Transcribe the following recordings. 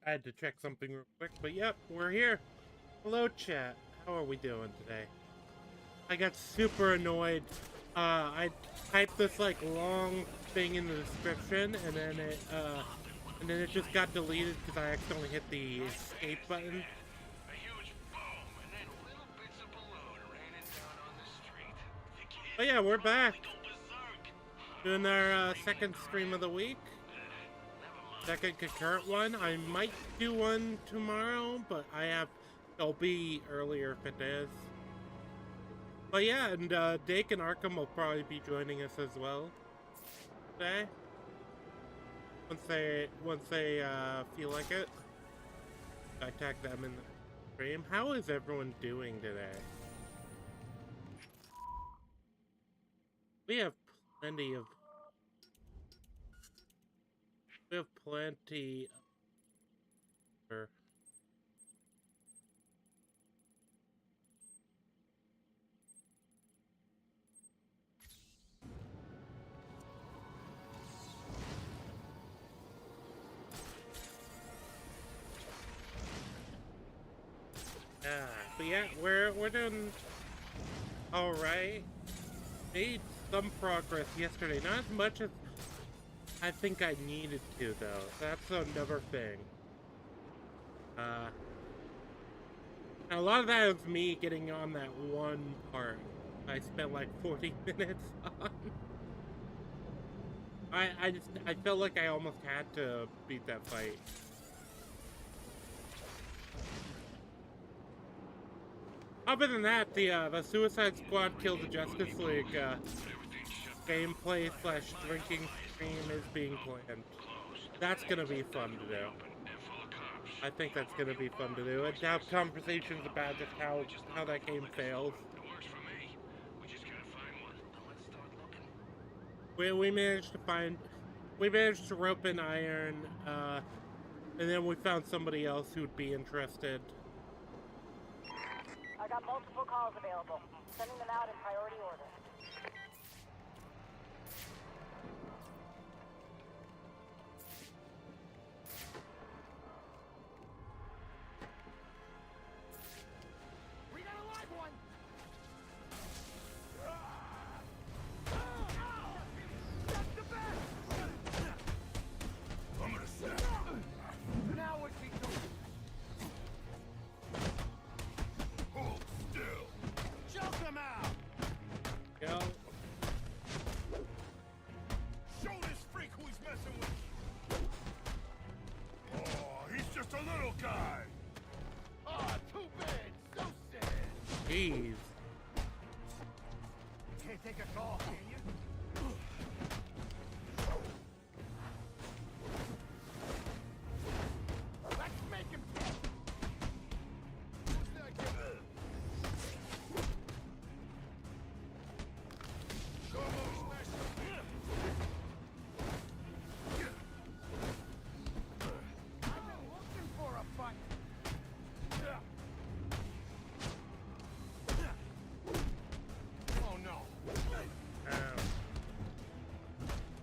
I had to check something real quick, but yep, we're here. Hello, chat. How are we doing today? I got super annoyed. I typed this like long thing in the description, and then it just got deleted because I accidentally hit the escape button. But yeah, we're back. Doing our second stream of the week. Second concurrent one. I might do one tomorrow, but it'll be earlier if it is. But yeah, and Dake and Arkham will probably be joining us as well today. Once they feel like it. I tag them in the stream. How is everyone doing today? We have plenty of but yeah, we're doing all right. Made some progress yesterday, not as much as I think I needed to, though. That's another thing. And a lot of that was me getting on that one part I spent like 40 minutes on. I felt like I almost had to beat that fight. Other than that, the Suicide Squad Kill the Justice League gameplay / drinking stream is being planned. That's gonna be fun to do. I think that's gonna be fun to do. And to have conversations about just how that game fails. We managed to rope in Iron, and then we found somebody else who'd be interested. I got multiple calls available. Sending them out in priority order. We got a live one! That's the best! I'm gonna snap. Now what's he doing? Hold still. Choke him out! Go. Show this freak who he's messing with. Oh, he's just a little guy. Ah, too bad. So sad. Jeez. Can't take us all, can you? Let's make him pay. Who's that guy? Show him smash him. I've been looking for a fight. Oh no.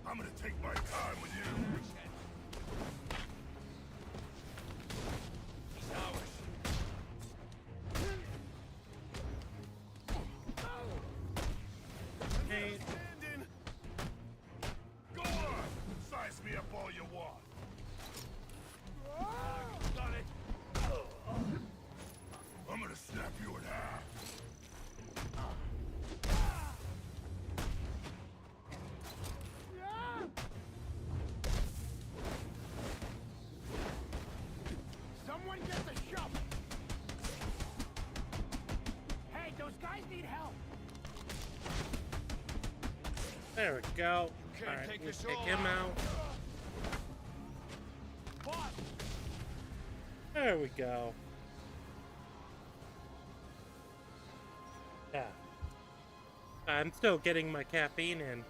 I'm gonna take my time with you. He's ours. Hey. Standing. Go on. Size me up all you want. Got it. I'm gonna snap you in half. Someone get the shovel. Hey, those guys need help. There we go. can't Alright, take we this take all him out. Boss, There we go. Yeah. I'm still getting my caffeine in.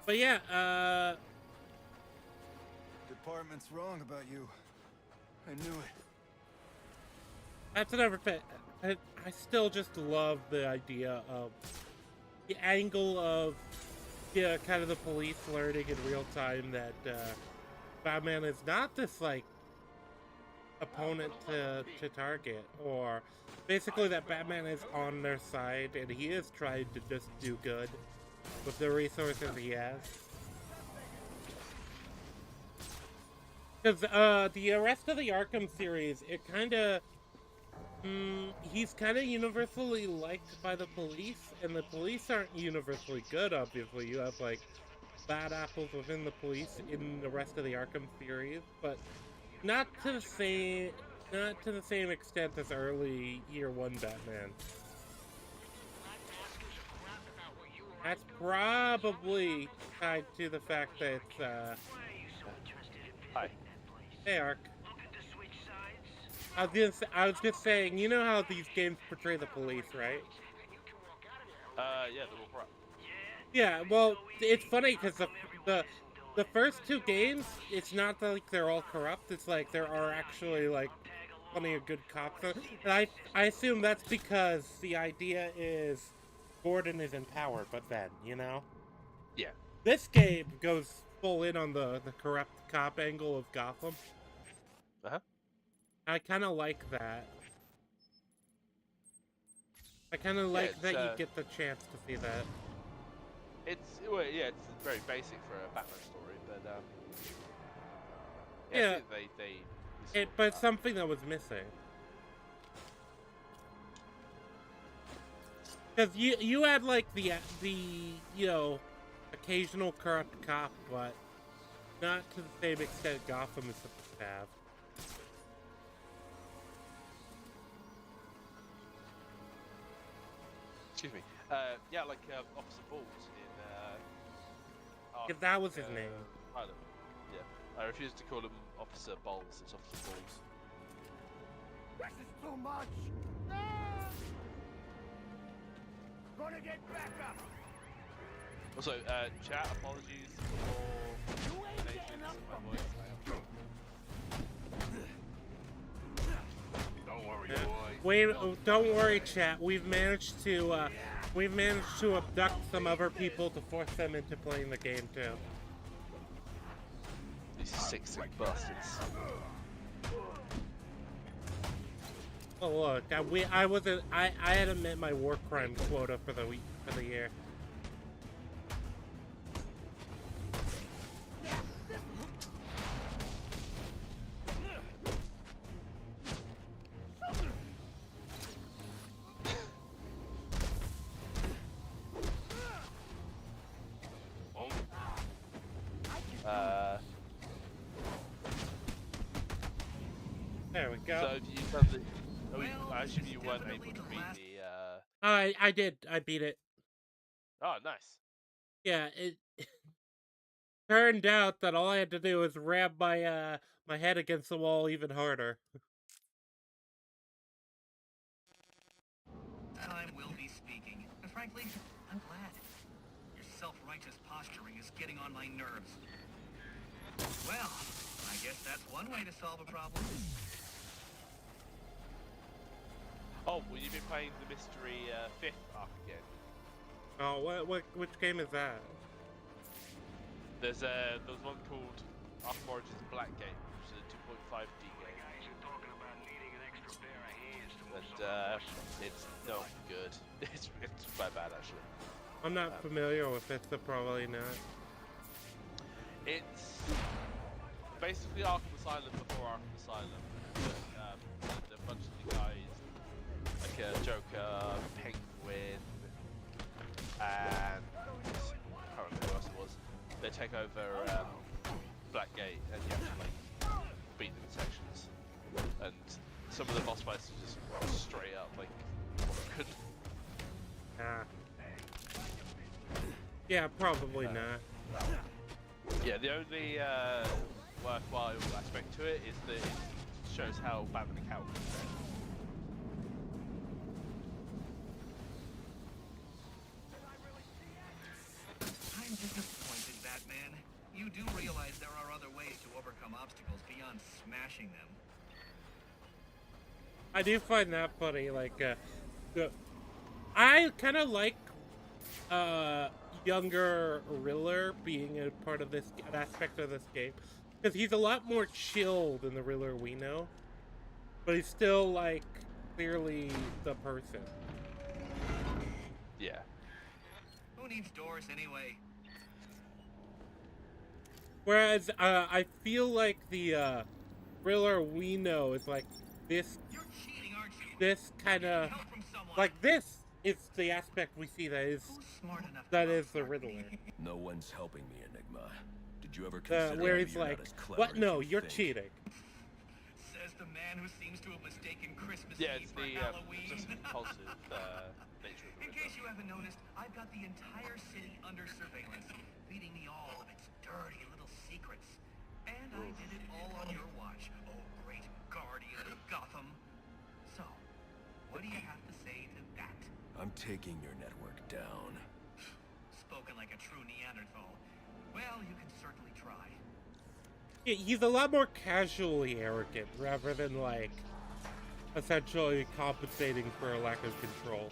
But yeah, Department's wrong about you. I knew it. that's another thing. I still just love the idea of the angle of yeah, kind of the police learning in real time that Batman is not this like opponent to target, or basically that Batman is on their side and he is trying to just do good with the resources he has. Because the rest of the Arkham series, it kind of he's kind of universally liked by the police, and the police aren't universally good. Obviously, you have like bad apples within the police in the rest of the Arkham series, but not to the same extent as early Year One Batman. That's probably tied to the fact that it's Hi. hey Ark. I was just saying, you know how these games portray the police, right? Yeah, they're all corrupt. Yeah, well, it's funny because the first two games, it's not like they're all corrupt. It's like there are actually like plenty of good cops. And I assume that's because the idea is Gordon is in power, but then, you know? Yeah. This game goes full in on the corrupt cop angle of Gotham. Uh-huh. I kind of like that. I kind of Yeah, like that you get the chance to see that. It's very basic for a Batman story, but Yeah. I think But it's something that was missing. Because you had like the you know occasional corrupt cop, but not to the same extent Gotham is supposed to have. excuse me. Yeah, like Officer Balls in If that was his name. Ireland. Yeah, I refuse to call him Officer Balls. It's Officer Balls. This is too much! Ah! Gonna get back up! Also, chat, apologies for You ain't nations getting up in my from voice. Don't worry, Yeah. boy. Wait, don't worry, chat. We've managed to abduct some other people to force them into playing the game too. These sick bastards. Oh look, I hadn't met my war crime quota for the year. There we go. So have you done the? I assume you weren't able to beat the. I did. I beat it. Oh, nice. Yeah, it turned out that all I had to do was ram my my head against the wall even harder. Time will be speaking. And frankly, I'm glad. Your self-righteous posturing is getting on my nerves. Well, I guess that's one way to solve a problem. Oh, well, you've been playing the mystery 5th arc again. Oh, which game is that? There's one called Arkham Origins Blackgate, which is a 2.5D game. And it's not good. It's quite bad actually. I'm not familiar with it, so probably not. It's basically Arkham Asylum before Arkham Asylum. A bunch of the guys, like Joker, Penguin, and I can't remember who else it was. They take over Blackgate, and you have to like beat them in sections. And some of the boss fights are just straight up like good. Ah. Yeah, probably not. Yeah, the only worthwhile aspect to it is that it shows how Batman and Catwoman is. I'm disappointed, Batman. You do realize there are other ways to overcome obstacles beyond smashing them. I do find that funny. Like, I kind of like younger Riddler being a part of this an aspect of this game, because he's a lot more chill than the Riddler we know, but he's still like clearly the person. Yeah. Who needs doors anyway? Whereas I feel like the Riddler we know is like this You're cheating, aren't you? this kind of Help from someone. like this is the aspect we see that is Who's smart enough that to is the outsmart Riddler. me? No one's helping me, Enigma. Did you ever consider Where maybe he's you're like, not as clever what? as No, you you're think? cheating. Says the man who seems to have mistaken Christmas Yeah, Eve it's for the Halloween. just impulsive nature of the In case you haven't noticed, I've got the entire city under surveillance, feeding me all of its dirty little secrets. And I did it all on your watch, oh great guardian of Gotham. So, what do you have to say to that? I'm taking your network down. Spoken like a true Neanderthal. Well, you can certainly try. He's a lot more casually arrogant rather than like essentially compensating for a lack of control.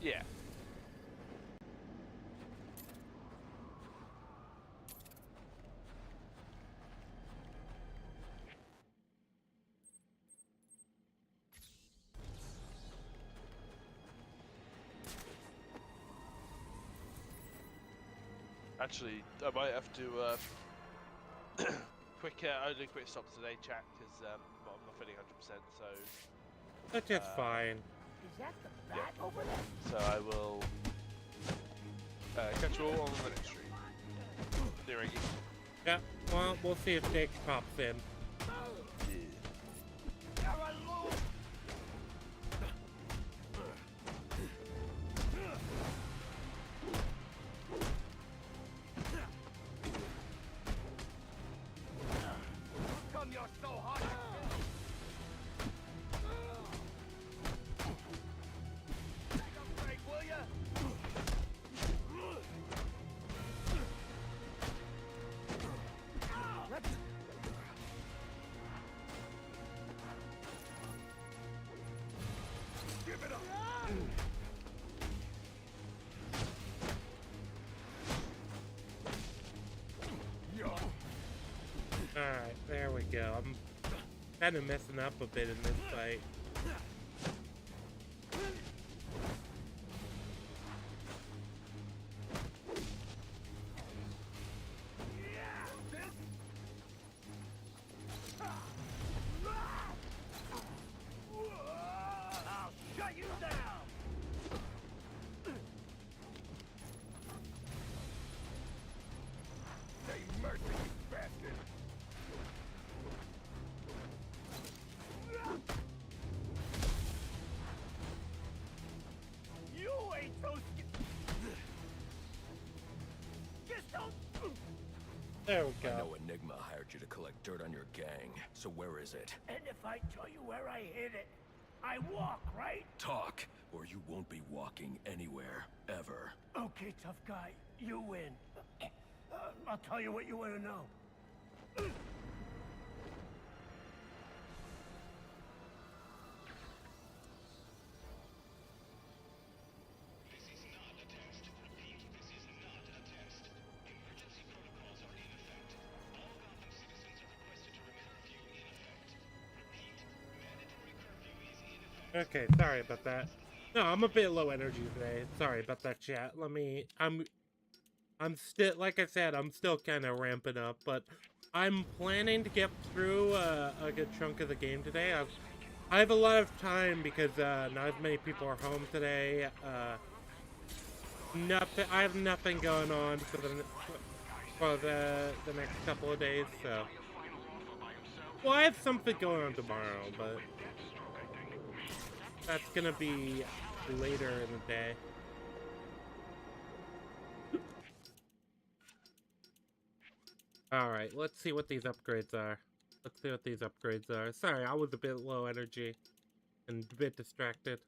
Yeah. Actually, I might have to I'll do a quick stop today, chat, because I'm not feeling 100%. So That's just fine. Is that the bat over there? So I will catch you all on the next stream. See you, Reggie. Yeah. Well, we'll see if Jake pops in. Come, you're so hot. Take a break, will ya? Give it up! Alright, there we go. I'm kind of messing up a bit in this fight. I'll shut you down. Say mercy, you bastard! You ain't so Just don't. There we I go. know Enigma hired you to collect dirt on your gang, so where is it? And if I tell you where I hid it, I walk, right? Talk, or you won't be walking anywhere, ever. Okay, tough guy, you win. I'll tell you what you want to know. Okay, sorry about that. No, I'm a bit low energy today. Sorry about that, chat. I'm still, like I said, I'm still kind of ramping up, but I'm planning to get through a good chunk of the game today. I have a lot of time because not as many people are home today. I have nothing going on for the next couple of days, so. Well, I have something going on tomorrow, but that's gonna be later in the day. Alright, let's see what these upgrades are. Sorry, I was a bit low energy and a bit distracted.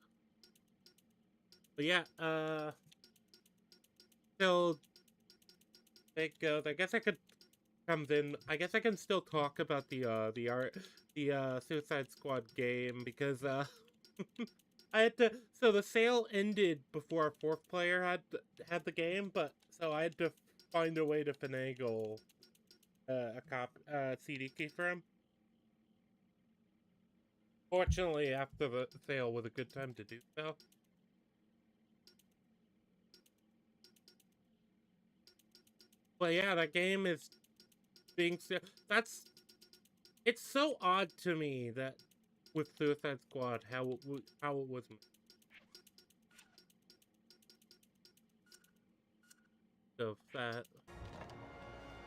But yeah, still big goes. I guess I could comes in. I guess I can still talk about the Suicide Squad game because I had to. So the sale ended before a fourth player had the game, but so I had to find a way to finagle a CD key for him. Fortunately, after the sale was a good time to do so. But yeah, that game is being it's so odd to me that with Suicide Squad how it was. So that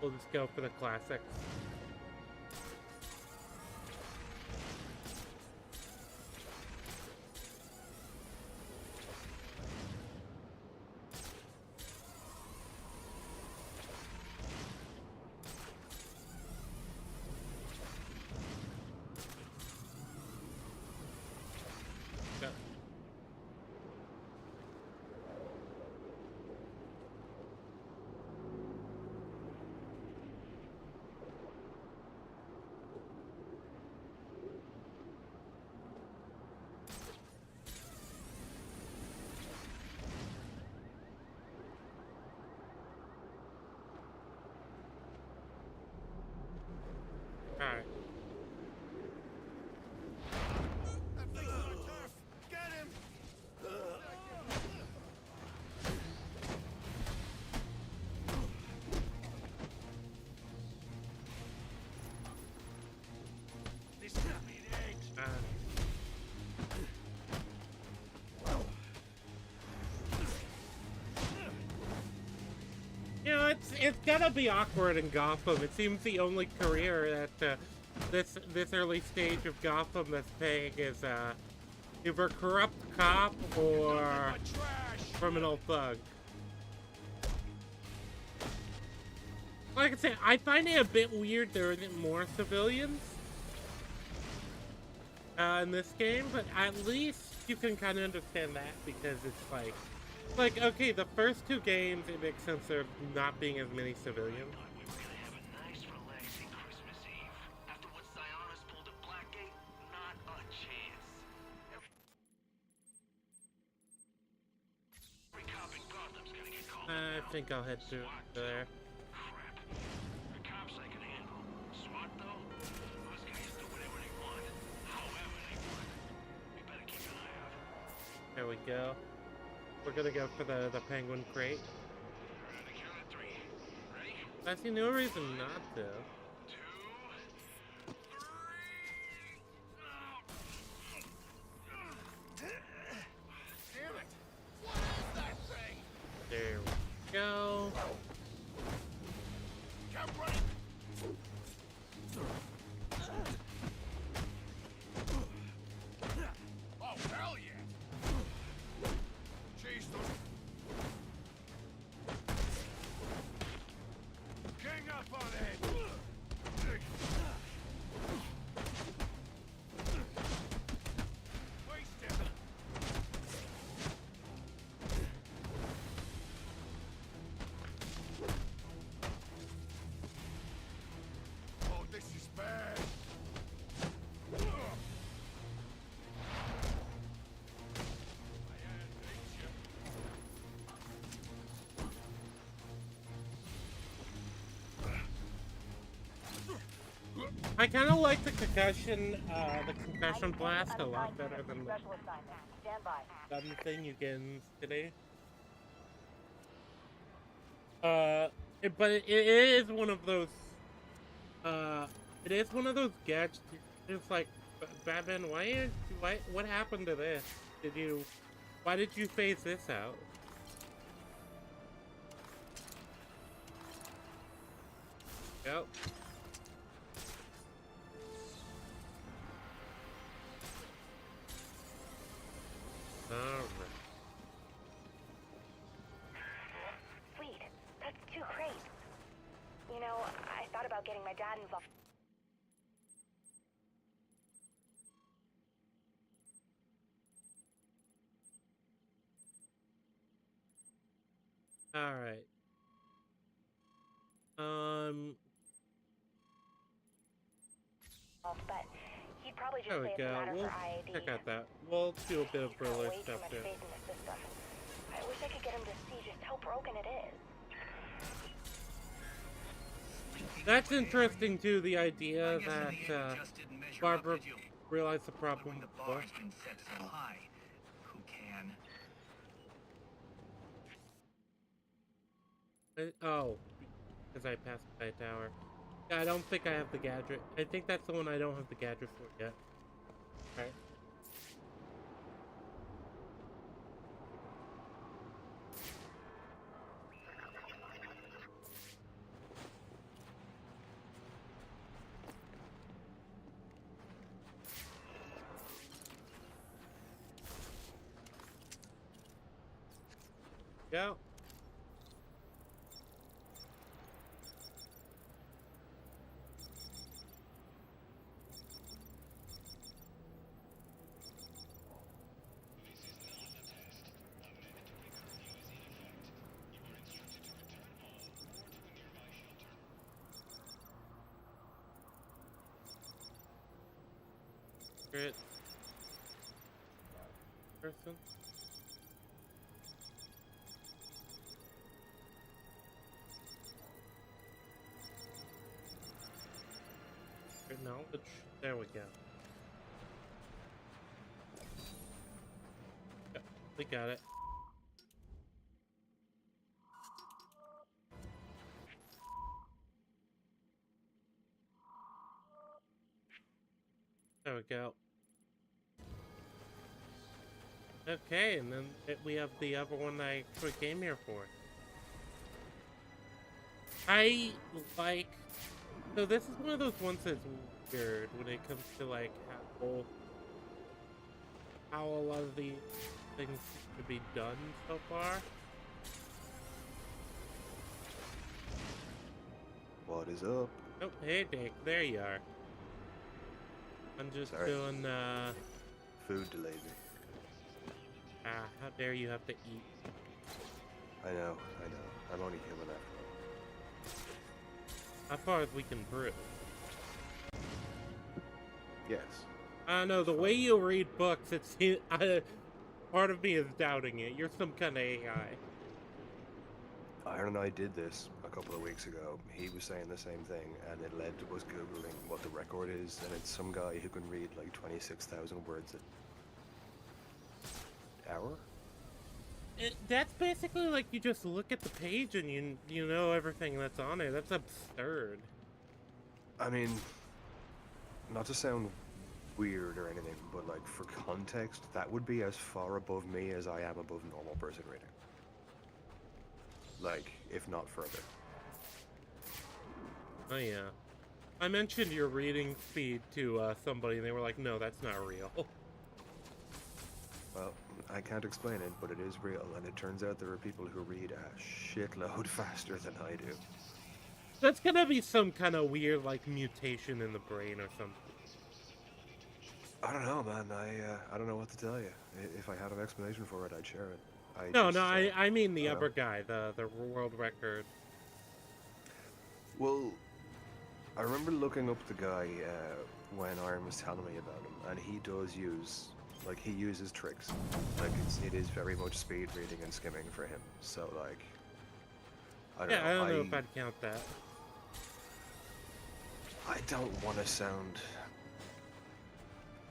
we'll just go for the classics. Yeah. Alright. That thing's on our turf! Get him! This could be the edge. You know, it's gotta be awkward in Gotham. It seems the only career that this early stage of Gotham that's paying is either corrupt cop or criminal thug. Like I said, I find it a bit weird there isn't more civilians in this game, but at least you can kind of understand that because it's like, okay, the first two games, it makes sense there not being as many civilians. We were gonna have a nice, relaxing Christmas Eve. After what Sionis pulled at Blackgate, not a chance. Every cop in Gotham's gonna get called. I think I'll head through there. Crap. The cops I can handle. SWAT though? Those guys do whatever they want, however they want. We better keep an eye out. There we go. We're gonna go for the penguin crate. On the count of three. Ready? I see no reason not to. 2, 3. Damn it! What is that thing? There we go. Get ready! Oh, hell yeah! Jeez, those... Gang up on it! Waste it! Oh, this is bad! I kind of like the concussion blast a lot better than the gun thing you get in today. But it is one of those. It is one of those gadgets. It's like, Batman, what happened to this? Why did you phase this out? Yep. Alright. Sweet. That's too great. You know, I thought about getting my dad involved. Alright. But he'd probably just There we say it's a go. matter We'll for IAD. check out that. We'll do a bit of He's got thriller way too stuff much too. faith in the system. I wish I could get him to see just how broken it is. That's interesting too, the idea I guess in that the end you just didn't measure Barbara up, did you? realized the But problem when the before. bar's been set so high, who can? Oh, because I passed by a tower. Yeah, I don't think I have the gadget. I think that's the one I don't have the gadget for yet. Alright. Go. Secret person. Secret knowledge. There we go. Yep, we got it. There we go. Okay, and then we have the other one I actually came here for. I like... So this is one of those ones that's weird when it comes to like how a lot of the things seem to be done so far. What is up? Oh, hey Dick, there you are. I'm just Sorry. doing, Food delayed me. how dare you have to eat. I know. I'm only human after As far as we can prove. all. Yes. I don't know, the way you read books, it's, part of me is doubting it. You're some kind of AI. Iron and I did this a couple of weeks ago. He was saying the same thing, and it led to us Googling what the record is, and it's some guy who can read like 26,000 words an hour? That's basically like you just look at the page and you know everything that's on it. That's absurd. I mean, not to sound weird or anything, but like for context, that would be as far above me as I am above normal person reading. Like, if not further. Oh yeah. I mentioned your reading speed to somebody and they were like, no, that's not real. Well, I can't explain it, but it is real, and it turns out there are people who read a shitload faster than I do. That's gonna be some kind of weird, like, mutation in the brain or something. I don't know, man. I don't know what to tell you. If I had an explanation for it, I'd share it. I mean the other guy, the world record. Well, I remember looking up the guy when Iron was telling me about him, and he does use, like, he uses tricks. Like, it is very much speed reading and skimming for him. So, like, I don't know if I'd count that. I don't want to sound...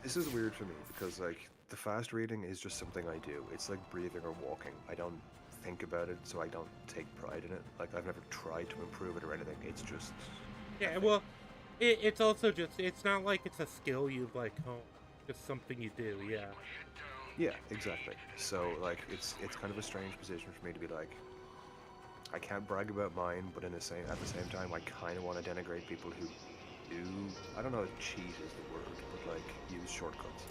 This is weird for me, because, like, the fast reading is just something I do. It's like breathing or walking. I don't think about it, so I don't take pride in it. Like, I've never tried to improve it or anything. It's just... Yeah, well, it's also just, it's not like it's a skill you like hone. Just something you do, yeah. Yeah, exactly. So, like, it's kind of a strange position for me to be like, I can't brag about mine, but at the same time, I kind of want to denigrate people who do, I don't know if cheat is the word, but like, use shortcuts.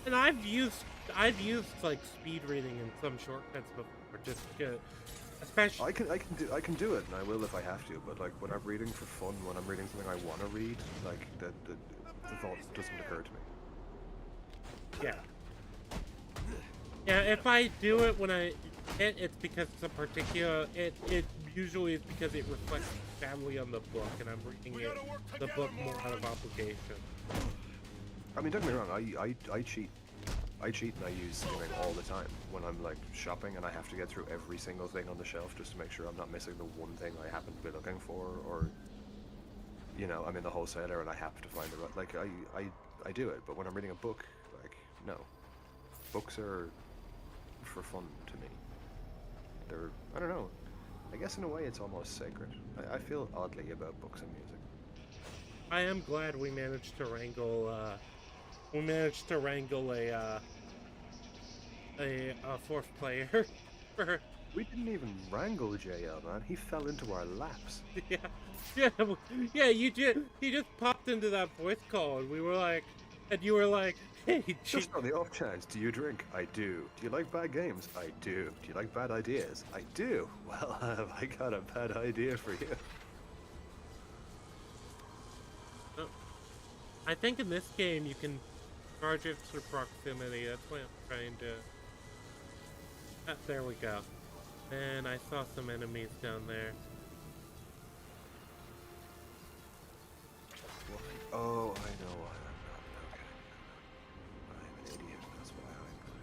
And I've used like speed reading and some shortcuts before, just especially. I can do it, and I will if I have to. But like, when I'm reading for fun, when I'm reading something I want to read, like the thought doesn't occur to me. Yeah. Yeah, if I do it when it's because it's a particular. It usually is because it reflects badly on the book, and I'm reading the book more out of obligation. I mean, don't get me wrong. I cheat. I cheat and I use skimming all the time when I'm like shopping and I have to get through every single thing on the shelf just to make sure I'm not missing the one thing I happen to be looking for, or you know, I'm in the wholesaler and I have to find the right. Like I do it, but when I'm reading a book, like no, books are for fun to me. They're, I don't know. I guess in a way it's almost sacred. I feel oddly about books and music. I am glad we managed to wrangle. We managed to wrangle a fourth player. We didn't even wrangle JL, man. He fell into our laps. Yeah. You just popped into that voice call, and we were like, and you were like, hey, just on the off chance, do you drink? I do. Do you like bad games? I do. Do you like bad ideas? I do. Well, have I got a bad idea for you? I think in this game you can charge it through proximity. That's what I'm trying to. There we go. And I saw some enemies down there. Oh, I know why I'm not. Okay. I'm an idiot. That's why I'm not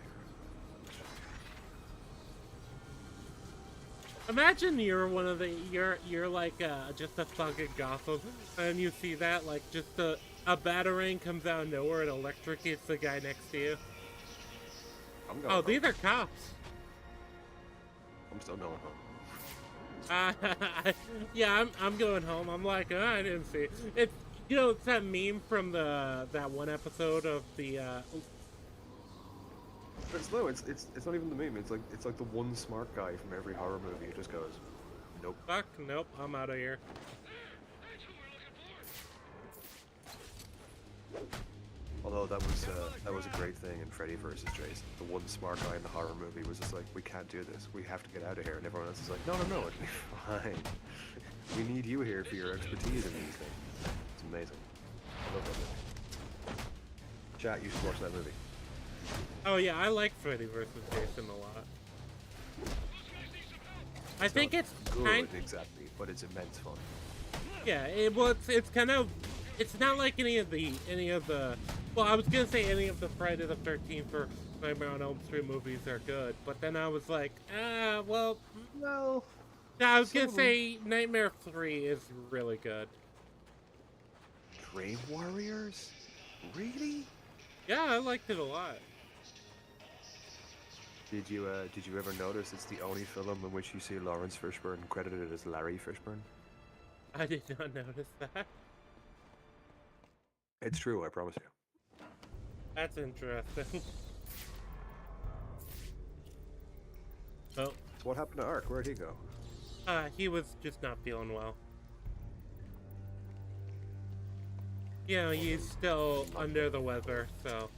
here. Imagine you're one of the you're like just a thug in Gotham, and you see that like just a batarang comes out of nowhere and electrocutes the guy next to you. Oh, these are cops. I'm still going home. Yeah, I'm going home. I'm like, oh, I didn't see it. It's, you know, it's that meme from that one episode of the. It's no, it's not even the meme. It's like the one smart guy from every horror movie who just goes, nope. Fuck, nope. I'm out of here. Although that was a great thing in Freddy vs. Jason. The one smart guy in the horror movie was just like, we can't do this. We have to get out of here. And everyone else is like, no, it'll be fine. We need you here for your expertise in these things. It's amazing. I love that movie. Chat, you should watch that movie. Oh yeah, I like Freddy vs. Jason a lot. I think it's good, exactly, but it's immense fun. Yeah, it's kind of, it's not like any of the, well, I was gonna say any of the Friday the 13th or Nightmare on Elm Street movies are good, but then I was like, well, no. I was gonna say Nightmare 3 is really good. Dream Warriors? Really? Yeah, I liked it a lot. Did you ever notice it's the only film in which you see Lawrence Fishburne credited as Larry Fishburne? I did not notice that. It's true, I promise you. That's interesting. Oh. So what happened to Ark? Where'd he go? He was just not feeling well. You know, he's still under the weather, so.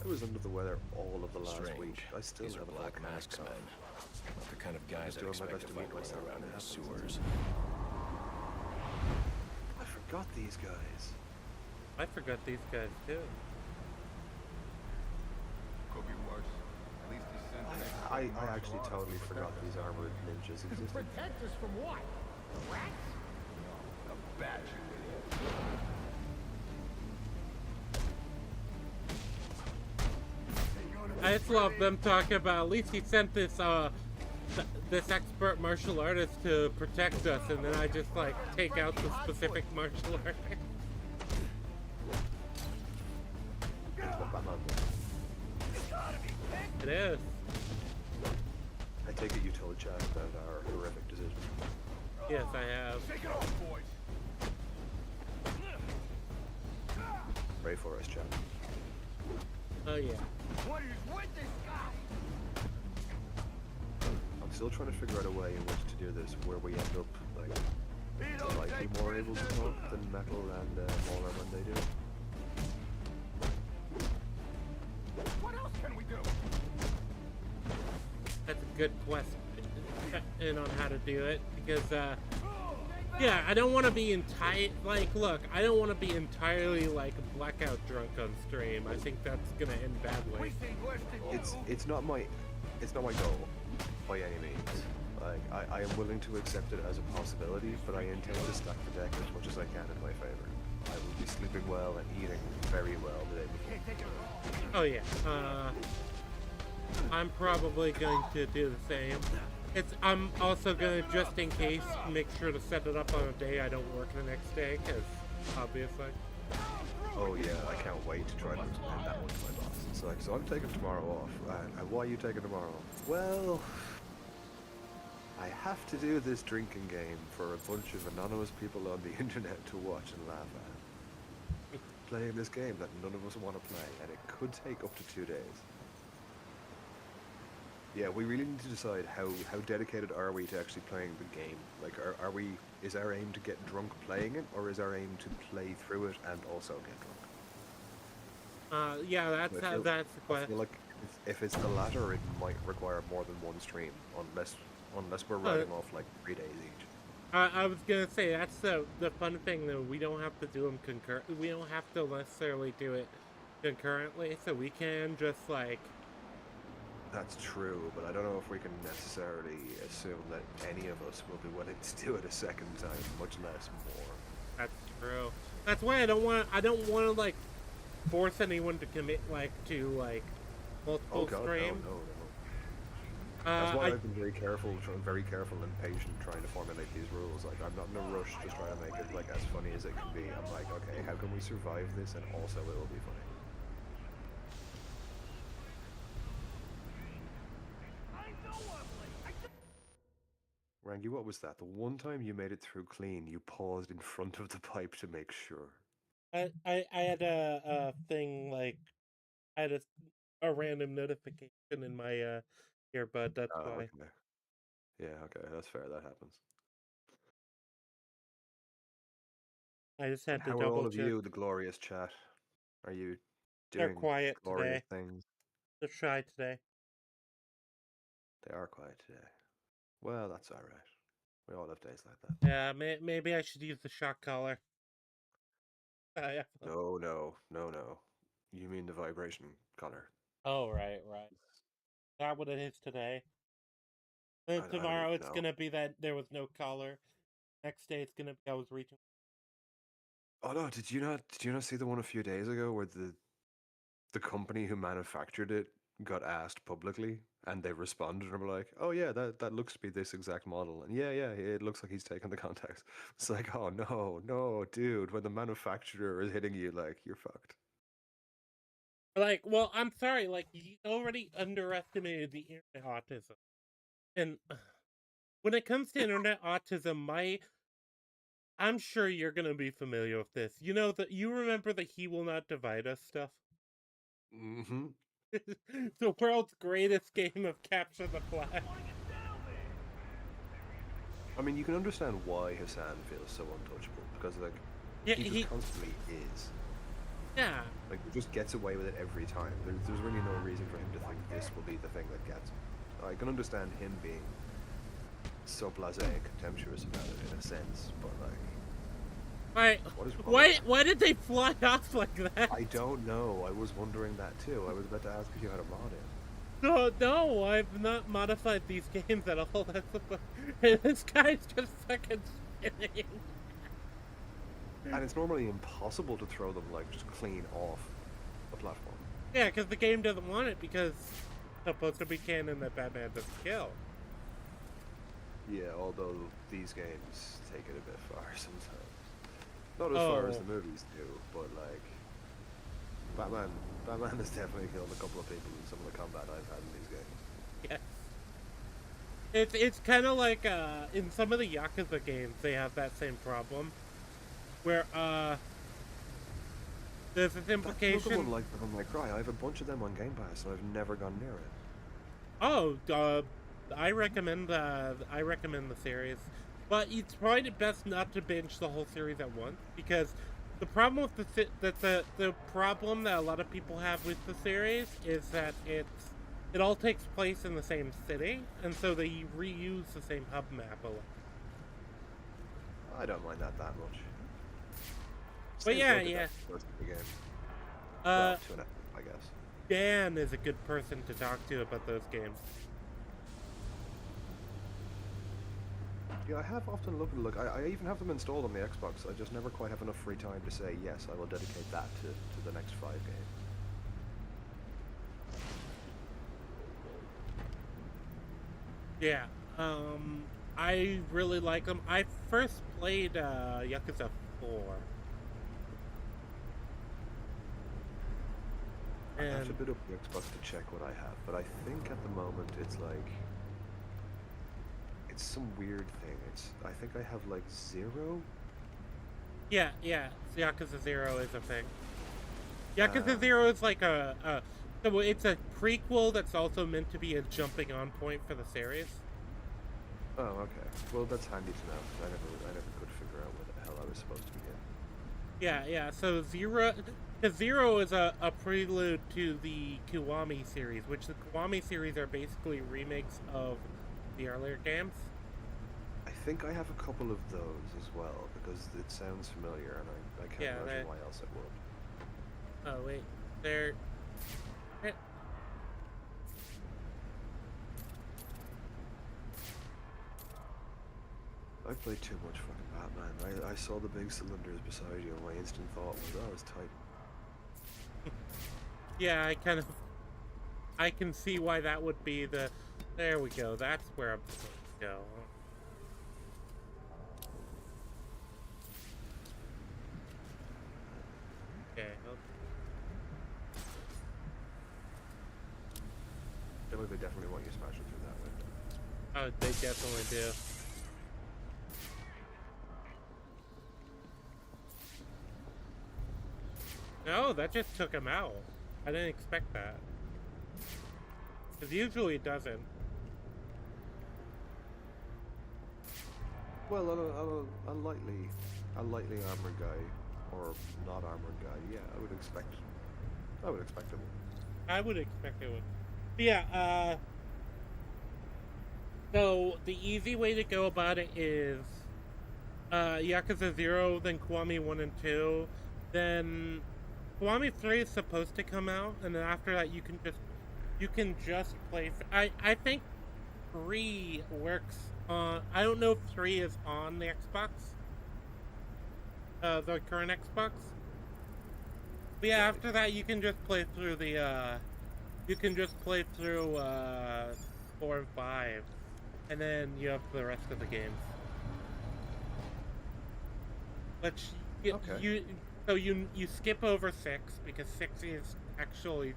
I was under the weather all of the last week. I still These are have black masks, men. Not the kind of guys I expect to find rolling around in the sewers. I forgot these guys. I forgot these guys too. Could be worse. At least he sent I actually totally forgot these armored ninjas existed. Protect us from what? Rats? a bat, you idiot. I just love them talking about, at least he sent this this expert martial artist to protect us, and then I just like take out the specific martial artist. That's what Batman did. It is. I take it you told Chad about our horrific decision. Yes, I have. Take it off, boys. Pray for us, Chad. Oh yeah. What is with this guy? I'm still trying to figure out a way in which to do this where we end up like slightly more able to talk than Metal and Mauler when they do. What else can we do? That's a good question on how to do it, because yeah, I don't want to be look, I don't want to be entirely like blackout drunk on stream. I think that's gonna end badly. It's not my goal by any means. Like, I am willing to accept it as a possibility, but I intend to stack the deck as much as I can in my favor. I will be sleeping well and eating very well the day before. Oh yeah. I'm probably going to do the same. I'm also gonna, just in case, make sure to set it up on a day I don't work the next day, because obviously. Oh yeah, I can't wait to try to explain that one to my boss. It's like, so I'm taking tomorrow off. And why are you taking tomorrow off? Well, I have to do this drinking game for a bunch of anonymous people on the internet to watch and laugh at. Playing this game that none of us want to play, and it could take up to 2 days. Yeah, we really need to decide how dedicated are we to actually playing the game. Like, is our aim to get drunk playing it, or is our aim to play through it and also get drunk? Yeah, that's the I question. feel like if it's the latter, it might require more than one stream, unless we're writing off like 3 days each. I was gonna say, that's the fun thing, though. We don't have to do them we don't have to necessarily do it concurrently, so we can just, like... That's true, but I don't know if we can necessarily assume that any of us will be willing to do it a second time, much less more. That's true. That's why I don't want to, like, force anyone to commit, like, to, like, multiple streams. No. That's why I've been very careful and patient trying to formulate these rules. Like, I'm not in a rush to try to make it, like, as funny as it can be. I'm like, okay, how can we survive this and also it will be funny? Rangy, what was that? The one time you made it through clean, you paused in front of the pipe to make sure. I had a thing, like, I had a random notification in my earbud, that's why. Okay. Yeah, okay, that's fair, that happens. I just had to How double are all of check. you, the glorious chat? Are you They're doing quiet glorious today. things? They're shy today. They are quiet today. Well, that's alright. We all have days like that. Yeah, maybe I should use the shock collar. Yeah. No. You mean the vibration color. Oh, right. That what it is today. Then I don't tomorrow even it's know. gonna be that there was no collar. Next day it's gonna be I was reaching. Oh no, did you not see the one a few days ago where the company who manufactured it got asked publicly and they responded and were like, oh yeah, that looks to be this exact model, and yeah, it looks like he's taken the contacts. It's like, oh no, dude, when the manufacturer is hitting you, like, you're fucked. Like, well, I'm sorry, like, you already underestimated the internet autism. And when it comes to internet autism, I'm sure you're gonna be familiar with this. You know that you remember the "He Will Not Divide Us" stuff? Mm-hmm. The world's greatest game of capture the flag. I mean, you can understand why Hassan feels so untouchable, because, like, he just constantly is. Yeah. Like, he just gets away with it every time. There's really no reason for him to think this will be the thing that gets him. I can understand him being so blasé and contemptuous about it in a sense, but, like... Why did they fly off like that? I don't know. I was wondering that too. I was about to ask if you had a mod in. No, I've not modified these games at all. That's and this guy's just fucking spinning. And it's normally impossible to throw them, like, just clean off the platform. Yeah, because the game doesn't want it, because it's supposed to be canon that Batman doesn't kill. Yeah, although these games take it a bit far sometimes. Not as far as the movies do, but, like, Batman has definitely killed a couple of people in some of the combat I've had in these games. Yes. It's kind of like, in some of the Yakuza games, they have that same problem. Where, there's this implication... That's another one like Devil May Cry. I have a bunch of them on Game Pass, and I've never gone near it. Oh, I recommend the series. But it's probably best not to binge the whole series at once, because the problem with the problem that a lot of people have with the series is that it all takes place in the same city, and so they reuse the same hub map a lot. I don't mind that much. But yeah. Well, 2.5, I guess. Dan is a good person to talk to about those games. Yeah, I have often looked. Look, I even have them installed on the Xbox. I just never quite have enough free time to say yes. I will dedicate that to the next 5 games. Yeah, I really like them. I first played Yakuza 4. I have to And boot up the Xbox to check what I have, but I think at the moment it's like it's some weird thing. I think I have like 0. yeah, Yakuza 0 is a thing. Yakuza 0 is like so it's a prequel that's also meant to be a jumping on point for the series. Oh, okay. Well, that's handy to know. 'Cause I never could figure out where the hell I was supposed to begin. Yeah, so Zero is a prelude to the Kiwami series, which the Kiwami series are basically remakes of the earlier games. I think I have a couple of those as well, because it sounds familiar, and I can't imagine why else it would. Oh, wait. They're... I played too much fucking Batman. I saw the big cylinders beside you, and my instant thought was, oh, it's tight. Yeah, I can see why that would be the... There we go, that's where I'm supposed to go. Okay, They definitely want you smashing through that window. oh, they definitely do. No, that just took him out. I didn't expect that. Because usually it doesn't. Well, a lightly armored guy, or not armored guy, yeah, I would expect it would. I would expect it would. But yeah, so the easy way to go about it is Yakuza 0, then Kiwami 1 and 2, then Kiwami 3 is supposed to come out, and then after that you can just play. I think 3 works on. I don't know if 3 is on the Xbox, the current Xbox. But yeah, after that you can just play through the. You can just play through 4 and 5, and then you have the rest of the games. But you skip over 6 because 6 is actually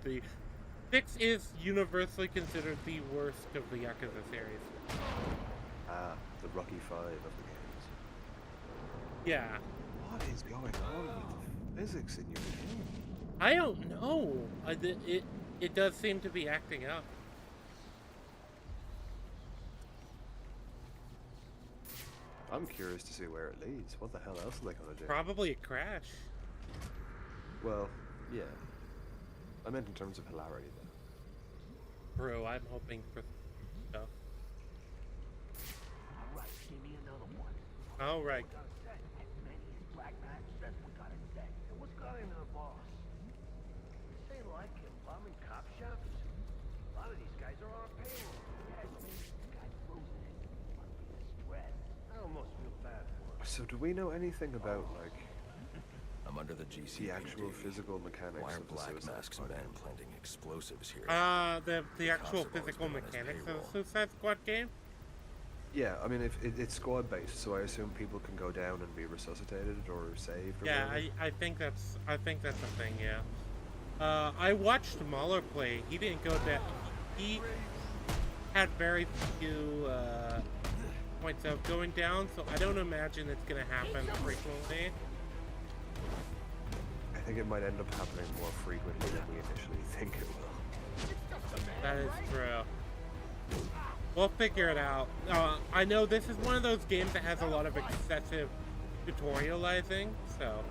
6 is universally considered the worst of the Yakuza series. Ah, the Rocky 5 of the games. Yeah. What is going on with the physics in your game? I don't know. It does seem to be acting up. I'm curious to see where it leads. What the hell else are they gonna do? Probably a crash. Well, yeah. I meant in terms of hilarity, though. Bro, I'm hoping for stuff. Alright, give me another one. Alright. Black Max, that's what got him dead. And what's got into the boss? They like him bombing cop shops. A lot of these guys are on a payroll. Yeah, this guy's losing it. Must be the stress. I almost feel bad for him. So do we know anything about, like, I'm under the GCPD. the actual physical mechanics Why are of the Black Suicide Mask's Squad men game? planting explosives here? The actual Cops have always physical been on his mechanics of payroll. the Suicide Squad game? Yeah, I mean, if it's squad-based, so I assume people can go down and be resuscitated or saved or Yeah, whatever. I think that's a thing, yeah. I watched Mahler play. He didn't go down. He had very few points of going down, so I don't imagine it's gonna happen frequently. I think it might end up happening more frequently than we initially think it will. That is true. We'll figure it out. I know this is one of those games that has a lot of excessive tutorializing, so...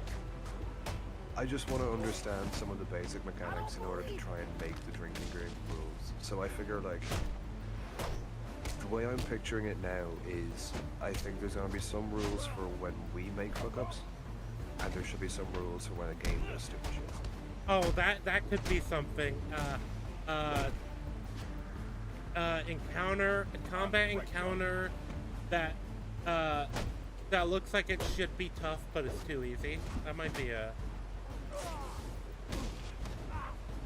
I just want to understand some of the basic mechanics in order to try and make the drinking game rules. So I figure, like, the way I'm picturing it now is I think there's going to be some rules for when we make hookups, and there should be some rules for when a game does stupid shit. Oh, that could be something. Combat encounter that that looks like it should be tough, but it's too easy. That might be a...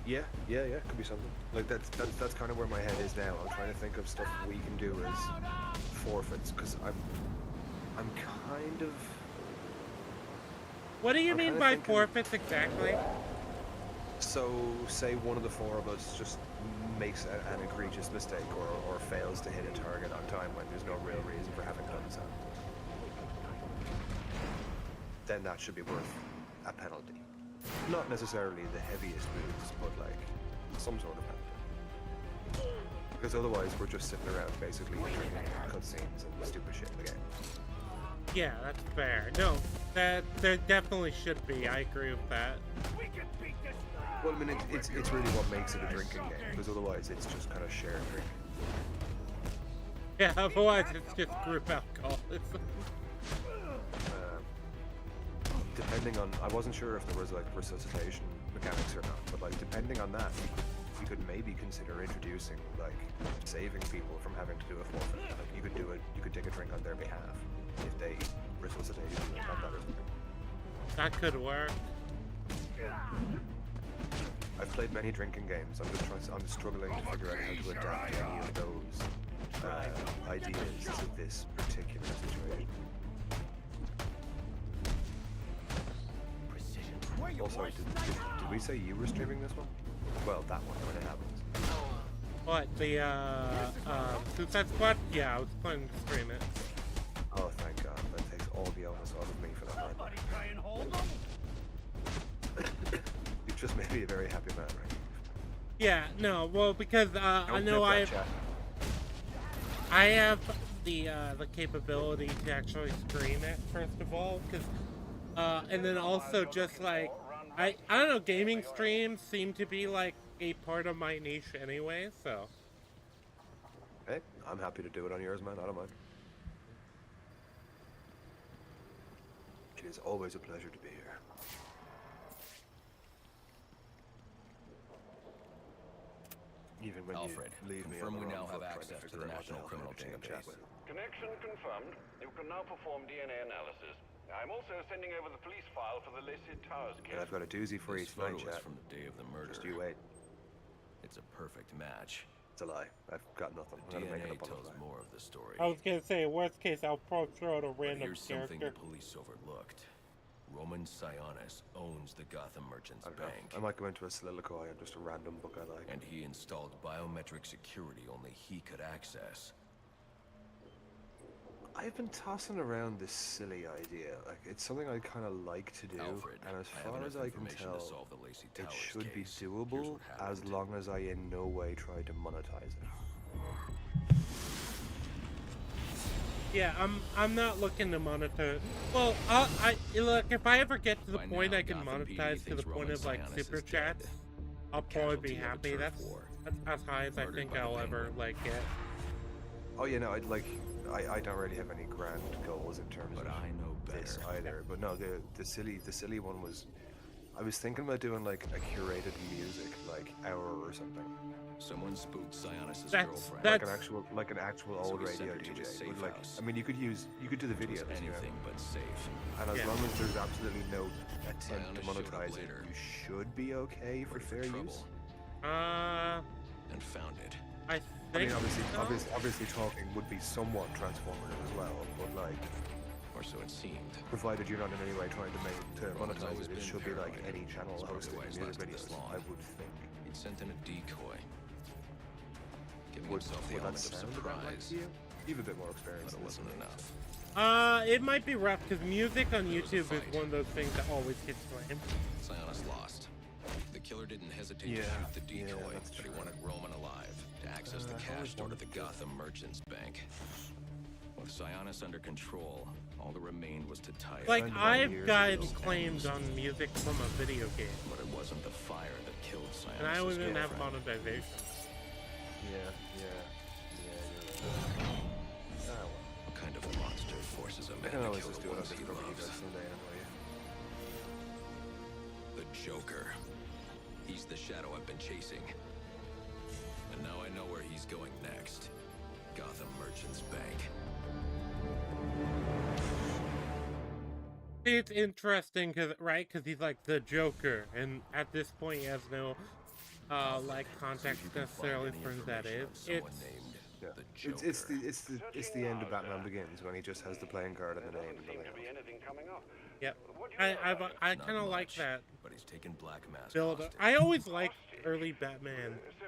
Yeah, could be something. Like that's kind of where my head is now. I'm trying to think of stuff we can do as forfeits, because I'm kind of... What do you mean by forfeits exactly? So, say one of the four of us just makes an egregious mistake or fails to hit a target on time when there's no real reason for having done so. Then that should be worth a penalty. Not necessarily the heaviest moves, but like some sort of penalty. Because otherwise we're just sitting around basically drinking cutscenes and stupid shit in the game. Yeah, that's fair. No, there definitely should be. I agree with that. Well, I mean, it's really what makes it a drinking game, because otherwise it's just kind of shared drinking. Yeah, otherwise it's just group alcoholism. Depending on, I wasn't sure if there was like resuscitation mechanics or not, but like depending on that, you could maybe consider introducing like saving people from having to do a forfeit. Like you could take a drink on their behalf if they resuscitate you in combat or something. That could work. I've played many drinking games. I'm struggling to figure out how to adapt any of those ideas to this particular situation. Also, did we say you were streaming this one? Well, that one when it happens. What, the Suicide Squad? Yeah, I was planning to stream it. Oh, thank God. That takes all the onus off of me for that one. You've just made me a very happy man, right? Yeah, no, well, because I know I have the capability to actually stream it, first of all, because and then also just like I don't know, gaming streams seem to be like a part of my niche anyway, so. Hey, I'm happy to do it on yours, man. I don't mind. It is always a pleasure to be here. Even when Alfred, you leave me confirm we on the now wrong have foot trying to access to figure the out what National hell Criminal I'm gonna chat Database. with. Connection confirmed. You can now perform DNA analysis. I'm also sending over the police file for the Lacey Towers case. And I've got a doozy for you This tonight, photo is chat. from the day of the murder. Just you wait. It's a perfect match. It's a lie. I've got nothing. The I'm gonna make DNA it up on tells the fly. more of the story. I was gonna say, worst case, I'll probably throw out a But random here's something character. the police overlooked. Roman Sionis owns the Gotham Merchants I don't know. Bank. I might go into a soliloquy on just a random book I like. And he installed biometric security only he could access. I've been tossing around this silly idea. Like, it's something I kind of like to do, Alfred, and as I have far enough as I can information tell, to solve the Lacey it Towers should be case. Here's doable what as happened. long as I in no way try to monetize it. Yeah, I'm not looking to monitor. Well, I look, if I ever get to the By point now, I can Gotham PD monetize to the thinks point Roman of like Sionis super is chats, dead. I'll probably be Casualty of a happy. turf That's war. as high as I Murdered think by the I'll ever Penguin. like get. Oh yeah, no, I don't really have any grand goals in terms But of I know this better. either. But no, the silly one was, I was thinking about doing like a curated music like hour or something, Someone spooked Sionis' That's- girlfriend. that- like an actual So old we sent radio her to DJ. his safe With, like, house. I mean, you could do the It was videos, you know, anything but safe. and as Yeah. long as there's absolutely no attempt to Sionis showed up monetize it, later. you should be okay for Ready fair trouble. use. And found it. I I think mean, so. obviously talking would be somewhat transformative as well, but like, Or so it seemed. provided you're not in any way trying to Roman's monetize always it, it been should be like paranoid. any channel That's hosting probably why he's music lasted this videos, long. I would think. He'd sent in a decoy. Giving Would himself the that element of sound about like surprise. to you? You have a bit more experience But it than this wasn't one. enough. It might be rough because music on There was a YouTube is fight. one of those things that always gets blamed. Sionis lost. The killer didn't hesitate to Yeah, shoot the yeah, decoy, that's but he true. wanted Roman alive to access the I cash always store to wanted the to- Gotham Merchants Bank. With Sionis under control, all that remained was to tie Like, up the I've years gotten of those claims ends. on music from a video game, But it wasn't the fire that killed Sionis' and I wouldn't have girlfriend. monetization. Yeah, you're right. Ah, well. What kind of monster forces a I man can to always kill just the do it on ones he Discovery loves? someday anyway. The Joker. He's the shadow I've been chasing. And now I know where he's going next. Gotham Merchants Bank. It's interesting, right? Because he's like the Joker, and at this point he has no, like, context necessarily for who that is. Yeah. It's the end of Batman Begins when he just has the playing card and the name and nothing else. Yep. I kind of like that But he's taken Black Mask build. hostage. I always liked early Batman. So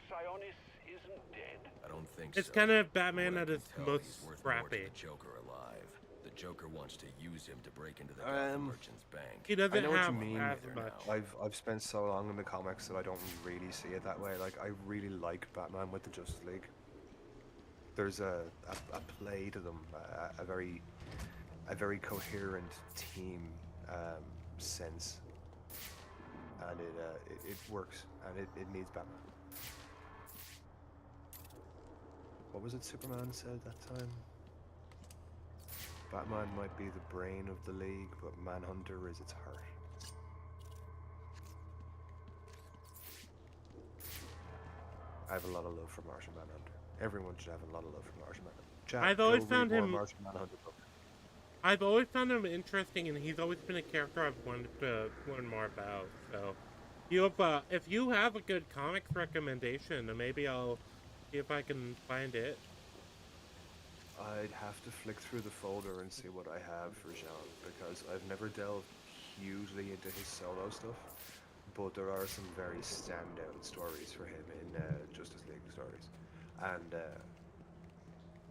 Sionis isn't dead? I don't think It's so. kind of Batman What I at can its tell, most he's worth more to scrappy. the Joker alive. The Joker wants to use him to break into the Gotham Merchant's bank. He doesn't I know what have you mean. as much. I've spent so long in the comics that I don't really see it that way. Like, I really like Batman with the Justice League. There's a play to them, a very coherent team sense, and it works, and it needs Batman. What was it Superman said that time? Batman might be the brain of the League, but Manhunter is its heart. I have a lot of love for Martian Manhunter. Everyone should have a lot of love for Martian Manhunter. Jack, I've always go found read more him- Martian Manhunter book. I've always found him interesting, and he's always been a character I've wanted to learn more about. So, if you have a good comics recommendation, then maybe I'll see if I can find it. I'd have to flick through the folder and see what I have for Jean, because I've never delved hugely into his solo stuff, but there are some very standout stories for him in Justice League stories, and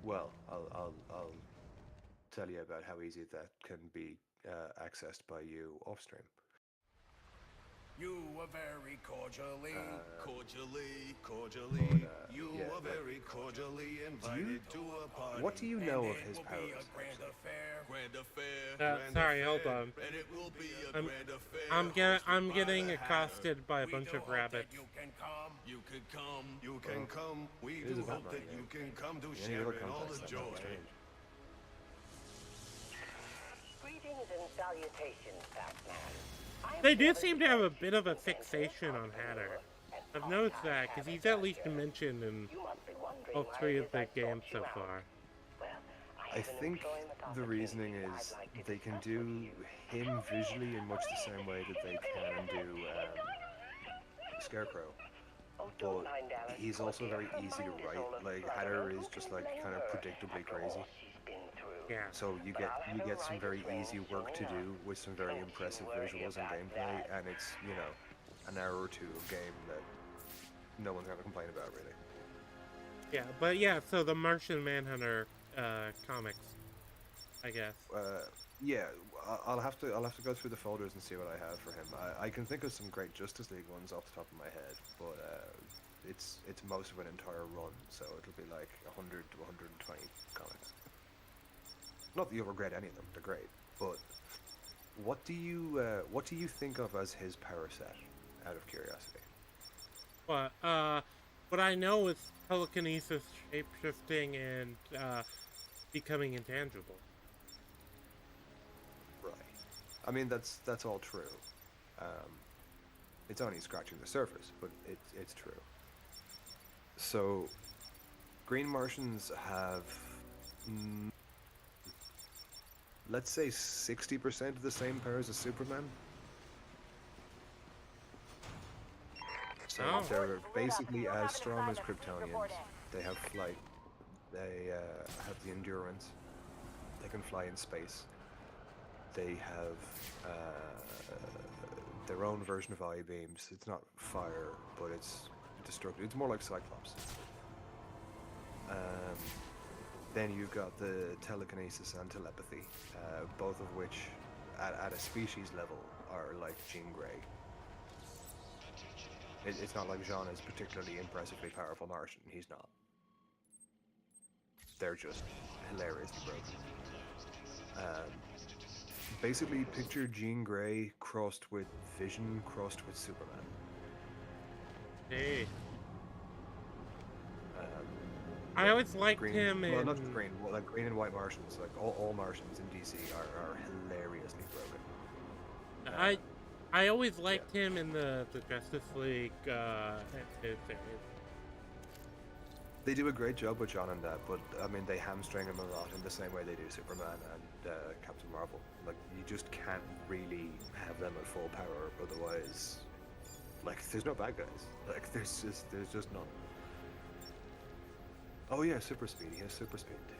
well, I'll tell you about how easy that can be accessed by you off stream. You were very cordially, you yeah, were very cordially invited to a party. What do you know of and his it will be a powers? grand affair, Sorry, hold on. and it will be a I'm- grand affair. I'm hosted by getting the accosted Hatter. by a We bunch do of hope that rabbits. You can come, you can come, you can Well, come. We it is do a hope Batman that game. you can come to In any share other in all context, the that might be joy. strange. Greetings and salutations, Batman. They do seem to have a bit of a fixation on Hatter. I've noticed that, because he's at least mentioned in all three of the games so far. I think the reasoning is they can do him visually in much the same way that they can do Scarecrow. But he's also very easy to write. Like, Hatter is just like kind of predictably crazy. Yeah. So you get some very easy work to do with some very impressive visuals and gameplay, and it's, you know, an hour or two of game that no one's gonna complain about, really. Yeah, but yeah, so the Martian Manhunter comics, I guess. Yeah, I'll have to go through the folders and see what I have for him. I can think of some great Justice League ones off the top of my head, but it's most of an entire run, so it'll be like 100 to 120 comics. Not that you'll regret any of them; they're great. But what do you think of as his power set? Out of curiosity. But what I know is telekinesis, shapeshifting, and becoming intangible. Right. I mean, that's all true. It's only scratching the surface, but it's true. So, Green Martians have, let's say, 60% of the same powers as Superman. So Oh. they're basically as strong as Kryptonians. They have flight. They have the endurance. They can fly in space. They have their own version of I-beams. It's not fire, but it's destructive. It's more like Cyclops. Then you've got the telekinesis and telepathy, both of which, at a species level, are like Jean Grey. It's not like Jean is particularly impressively powerful Martian. He's not. They're just hilariously broken. Basically, picture Jean Grey crossed with Vision, crossed with Superman. Hey. I always liked Green, him in... well, not just green, well, like green and white Martians. Like all Martians in DC are hilariously broken. I always liked him in the Justice League. They do a great job with John and that, but I mean they hamstring him a lot in the same way they do Superman and Captain Marvel. Like you just can't really have them at full power, otherwise, like there's no bad guys. Like there's just none. Oh yeah, super speed. He has super speed too.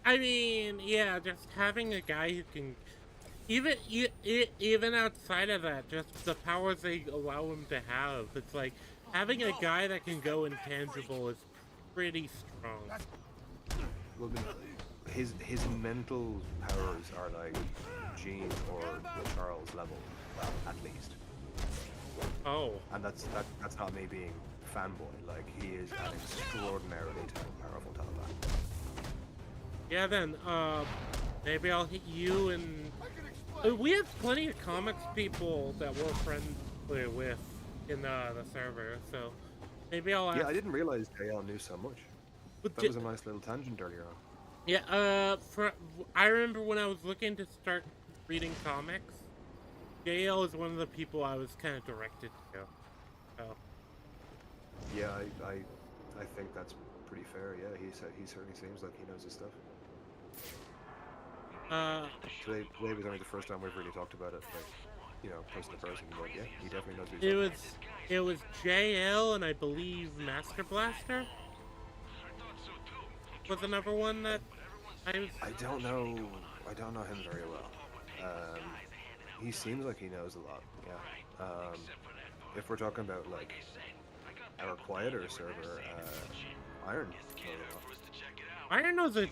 I mean, yeah, just having a guy who can, even outside of that, just the powers they allow him to have. It's like having a guy that can go intangible is pretty strong. Well, his mental powers are like Gene or Charles level, at least. Oh. And that's not me being fanboy. Like he is an extraordinarily powerful telepath. Yeah, then, maybe I'll hit you and... we have plenty of comics people that we're friendly with in the server, so maybe I'll ask... Yeah, I didn't realize JL knew so much. But that was a nice little tangent earlier on. Yeah, I remember when I was looking to start reading comics, JL is one of the people I was kind of directed to, so... Yeah, I think that's pretty fair, yeah, he certainly seems like he knows his stuff. Today was only the first time we've really talked about it, like, you know, person to person, but yeah, he definitely knows what he's talking. It was JL and I believe Master Blaster was another one that I don't know him very well. He seems like he knows a lot, yeah. If we're talking about, like, our quieter server, Iron knows a lot. Iron knows a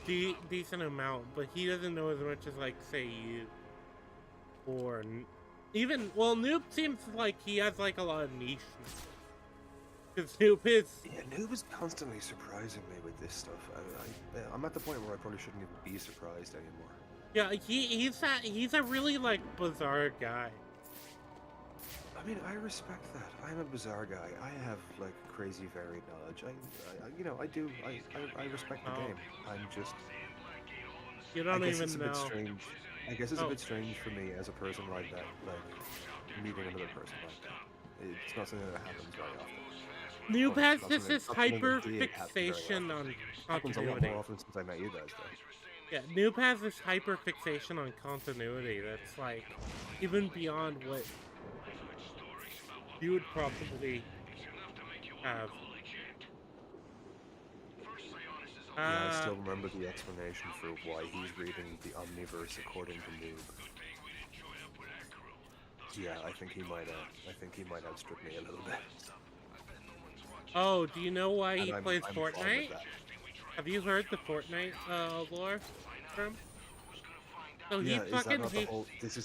decent amount, but he doesn't know as much as, like, say, you. Or even, well, Noob seems like he has, like, a lot of niche. Because Noob is... Yeah, Noob is constantly surprising me with this stuff. I'm at the point where I probably shouldn't even be surprised anymore. Yeah, he's a really, like, bizarre guy. I mean, I respect that. I'm a bizarre guy. I have, like, crazy varied knowledge. You know, I respect the game. I'm just... You don't even know. Bit strange. I guess it's a bit strange for me as a person like that, like, meeting another person like that. It's not something that happens very often. Noob has this hyper fixation on continuity. Happens a lot more often since I met you guys, though. Yeah, Noob has this hyper fixation on continuity that's, like, even beyond what you would probably have. Yeah, I still remember the explanation for why he's reading the Omniverse according to Noob. Yeah, I think he might outstrip me a little bit. Oh, do you know why he plays I'm Fortnite? Have you heard the Fortnite lore from? So yeah, he fucking this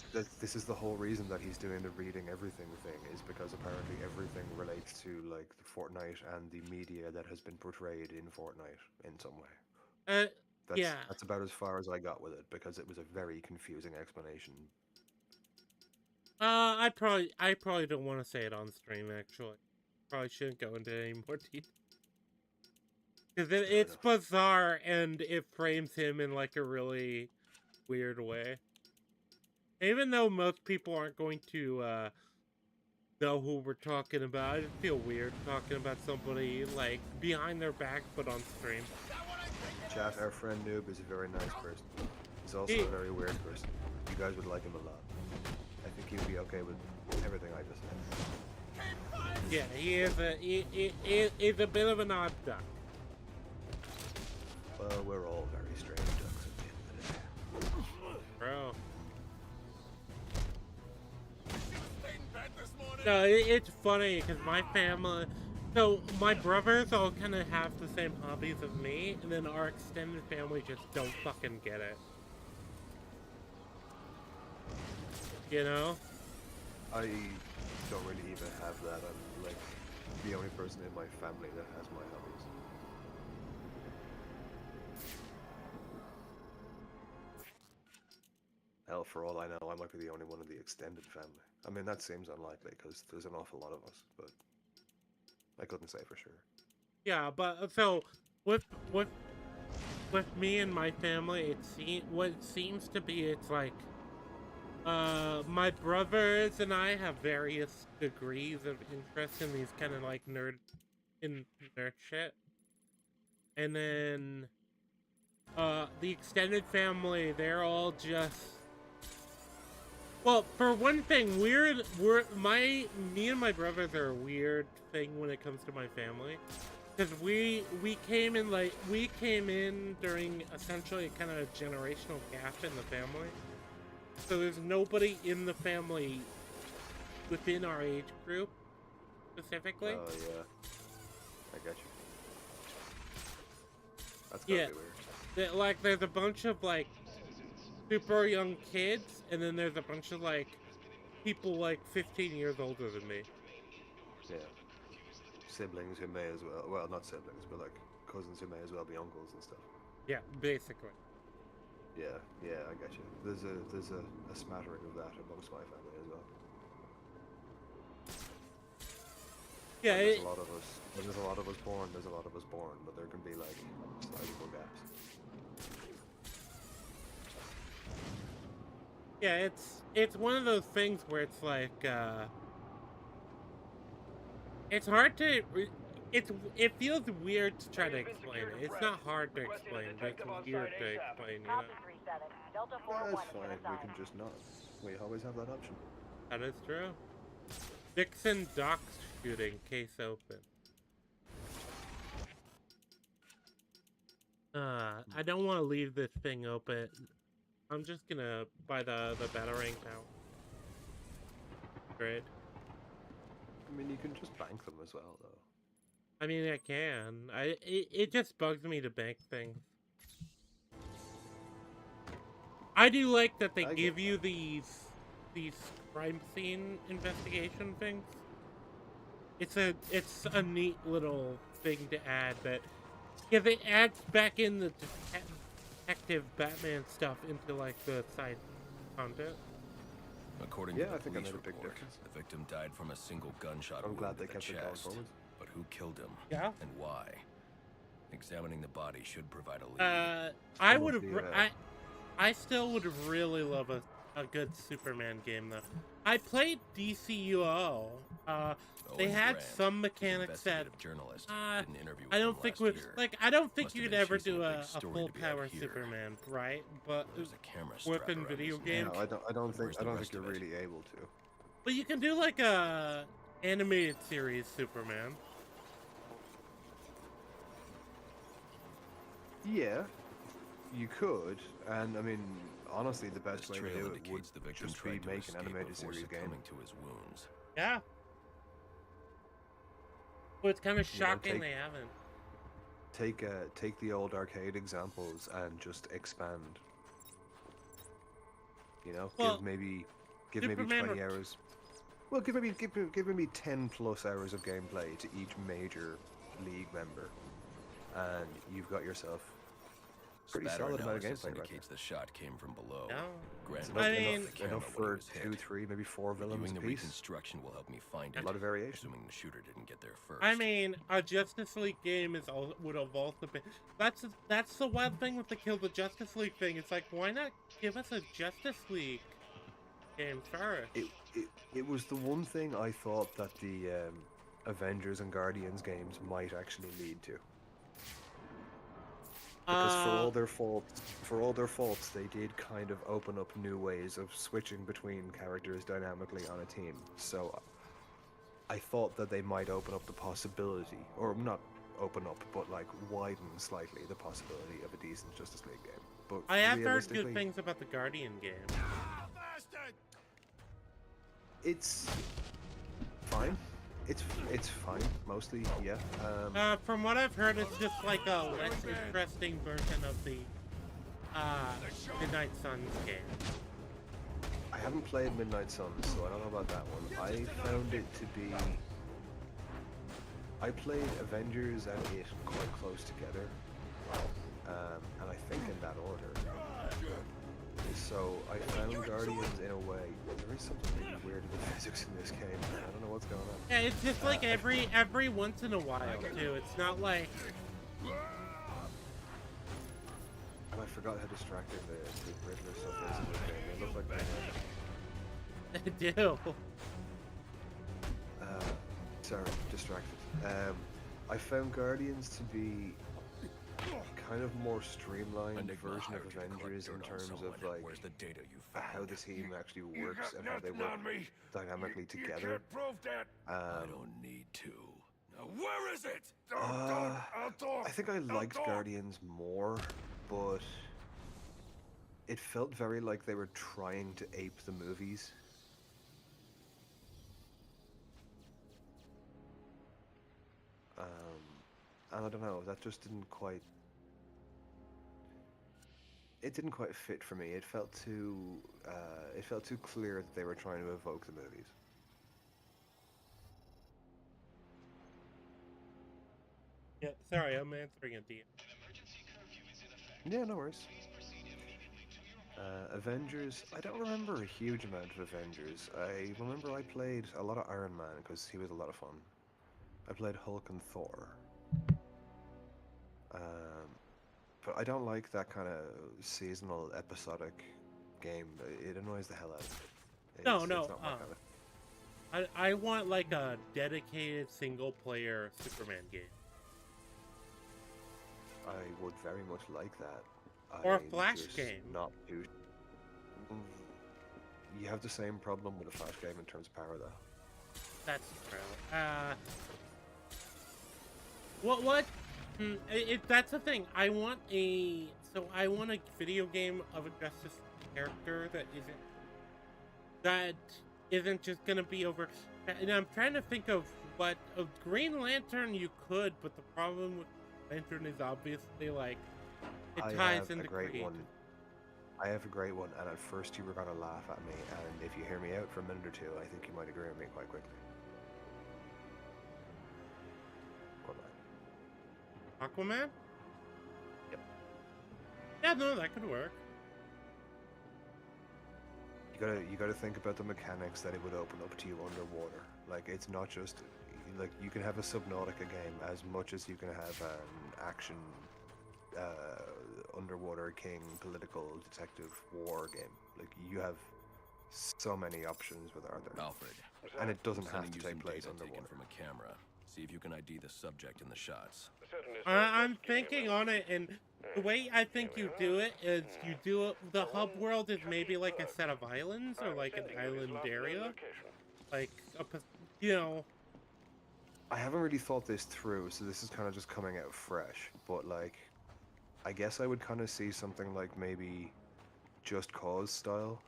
is the whole reason that he's doing the reading everything thing, is because apparently everything relates to, like, the Fortnite and the media that has been portrayed in Fortnite in some way. That's about as far as I got with it, because it was a very confusing explanation. I probably don't want to say it on stream, actually. Probably shouldn't go into any more detail. Because it's bizarre, and it frames him in, like, a really weird way. Even though most people aren't going to know who we're talking about, I just feel weird talking about somebody, like, behind their back but on stream. Chat, our friend Noob is a very nice person. He's also a very weird person. You guys would like him a lot. I think he'd be okay with everything I just said. Yeah, he is a bit of an odd duck. Well, we're all very strange ducks at the end of the day. Bro. No, it's funny because my family... So, my brothers all kind of have the same hobbies as me, and then our extended family just don't fucking get it. You know? I don't really even have that. I'm, like, the only person in my family that has my hobbies. Hell, for all I know, I might be the only one in the extended family. I mean, that seems unlikely, because there's an awful lot of us, but I couldn't say for sure. Yeah, but, so, with me and my family, what it seems to be, it's like, my brothers and I have various degrees of interest in these kind of, like, in their shit. And then the extended family, they're all just, well, for one thing, me and my brothers are a weird thing when it comes to my family, because we came in during essentially kind of a generational gap in the family. So there's nobody in the family within our age group specifically. Oh yeah, I got you. That's gotta be weird. Like there's a bunch of like super young kids, and then there's a bunch of like people like 15 years older than me. Yeah. Siblings who may as well, not siblings, but like cousins who may as well be uncles and stuff. Yeah, basically. Yeah, I got you. There's a smattering of that amongst my family as well. Yeah, there's a lot of us. When there's a lot of us born, but there can be like sizable gaps. Yeah, it's one of those things where it's like it's hard to it feels weird to try to explain it. It's not hard to explain, but it's weird to explain, you know. That's fine. We can just not. We always have that option. That is true. Dixon dox shooting, case open. I don't want to leave this thing open. I'm just gonna buy the Batarang now. Great. I mean, you can just bank them as well, though. I mean, I can. It just bugs me to bank things. I do like that they give you these crime scene investigation things. It's a neat little thing to add that, if it adds back in the detective Batman stuff into like the side content. According to the police report, the victim died from a single gunshot wound to the chest. But who killed him? Yeah. And why? Examining the body should provide a lead. I still would really love a good Superman game though. I played DCUO. They had some mechanics that I don't think would I don't think you could ever do a full power Superman, right? But within video games, no, I don't think you're really able to. But you can do like a animated series Superman. Yeah, you could, and I mean, honestly, the best way to do it would just be make an animated series game. Yeah. Well, it's kind of shocking they haven't. Take the old arcade examples and just expand. You know, well, give maybe 20 hours. Well, give maybe 10 plus hours of gameplay to each major league member, and you've got yourself pretty solid amount of gameplay. Indicates the shot came from below. No. Enough for 2, 3, maybe 4 villains the apiece. reconstruction will help me find a lot of variation. Assuming the shooter didn't get there first. I mean, a Justice League game would have also been. That's the wild thing with the Kill the Justice League thing. It's like, why not give us a Justice League game first? It was the one thing I thought that the Avengers and Guardians games might actually lead to. Because for all their faults, they did kind of open up new ways of switching between characters dynamically on a team. So I thought that they might open up the possibility, or not open up, but like widen slightly the possibility of a decent Justice League game. But I have heard good things about the Guardian game. It's fine. It's fine, mostly, yeah. From what I've heard, it's just like a less interesting version of the Midnight Suns game. I haven't played Midnight Suns, so I don't know about that one. I found it to be... I played Avengers and it quite close together, and I think in that order. So I found Guardians in a way. There is something really weird in the physics in this game. I don't know what's going on. Yeah, it's just like every once in a while too. It's not like. And I forgot how distracting the Riddler stuff is in this game. They look like they do. Sorry, distracted. I found Guardians to be kind of more streamlined version of Avengers in terms of like Where's the data you how the team actually works and how they work dynamically together. I don't need to. Now where is it? I think I liked Guardians more, but it felt very like they were trying to ape the movies. And I don't know, that just didn't quite... It didn't quite fit for me. It felt too clear that they were trying to evoke the movies. Yeah, sorry, I'm answering a DM. Yeah, no worries. Avengers, I don't remember a huge amount of Avengers. I remember I played a lot of Iron Man because he was a lot of fun. I played Hulk and Thor. But I don't like that kind of seasonal, episodic game. It annoys the hell out of me. No, It's not my kind of... I want like a dedicated single-player Superman game. I would very much like that. Or a I'm Flash just game. Not too... You have the same problem with a Flash game in terms of power, though. That's true. What? That's the thing. I want a video game of a Justice character that isn't just gonna be over. And I'm trying to think of what of Green Lantern you could, but the problem with Lantern is obviously like it ties into creative. I have a great one, and at first you were gonna laugh at me, and if you hear me out for a minute or two, I think you might agree with me quite quickly. Aquaman? Yep. Yeah, no, that could work. You gotta think about the mechanics that it would open up to you underwater. Like, it's not just like you can have a Subnautica game as much as you can have an action underwater king political detective war game. Like, you have so many options with Arthur. Alfred. And it doesn't have to you take some place data underwater. taken from a camera. See if you can ID the subject in the shots. I'm thinking on it, and the way I think you do it is you do it. The hub world is maybe like a set of islands or like an island area, like you know. I haven't really thought this through, so this is kind of just coming out fresh. But like, I guess I would kind of see something like maybe Just Cause style.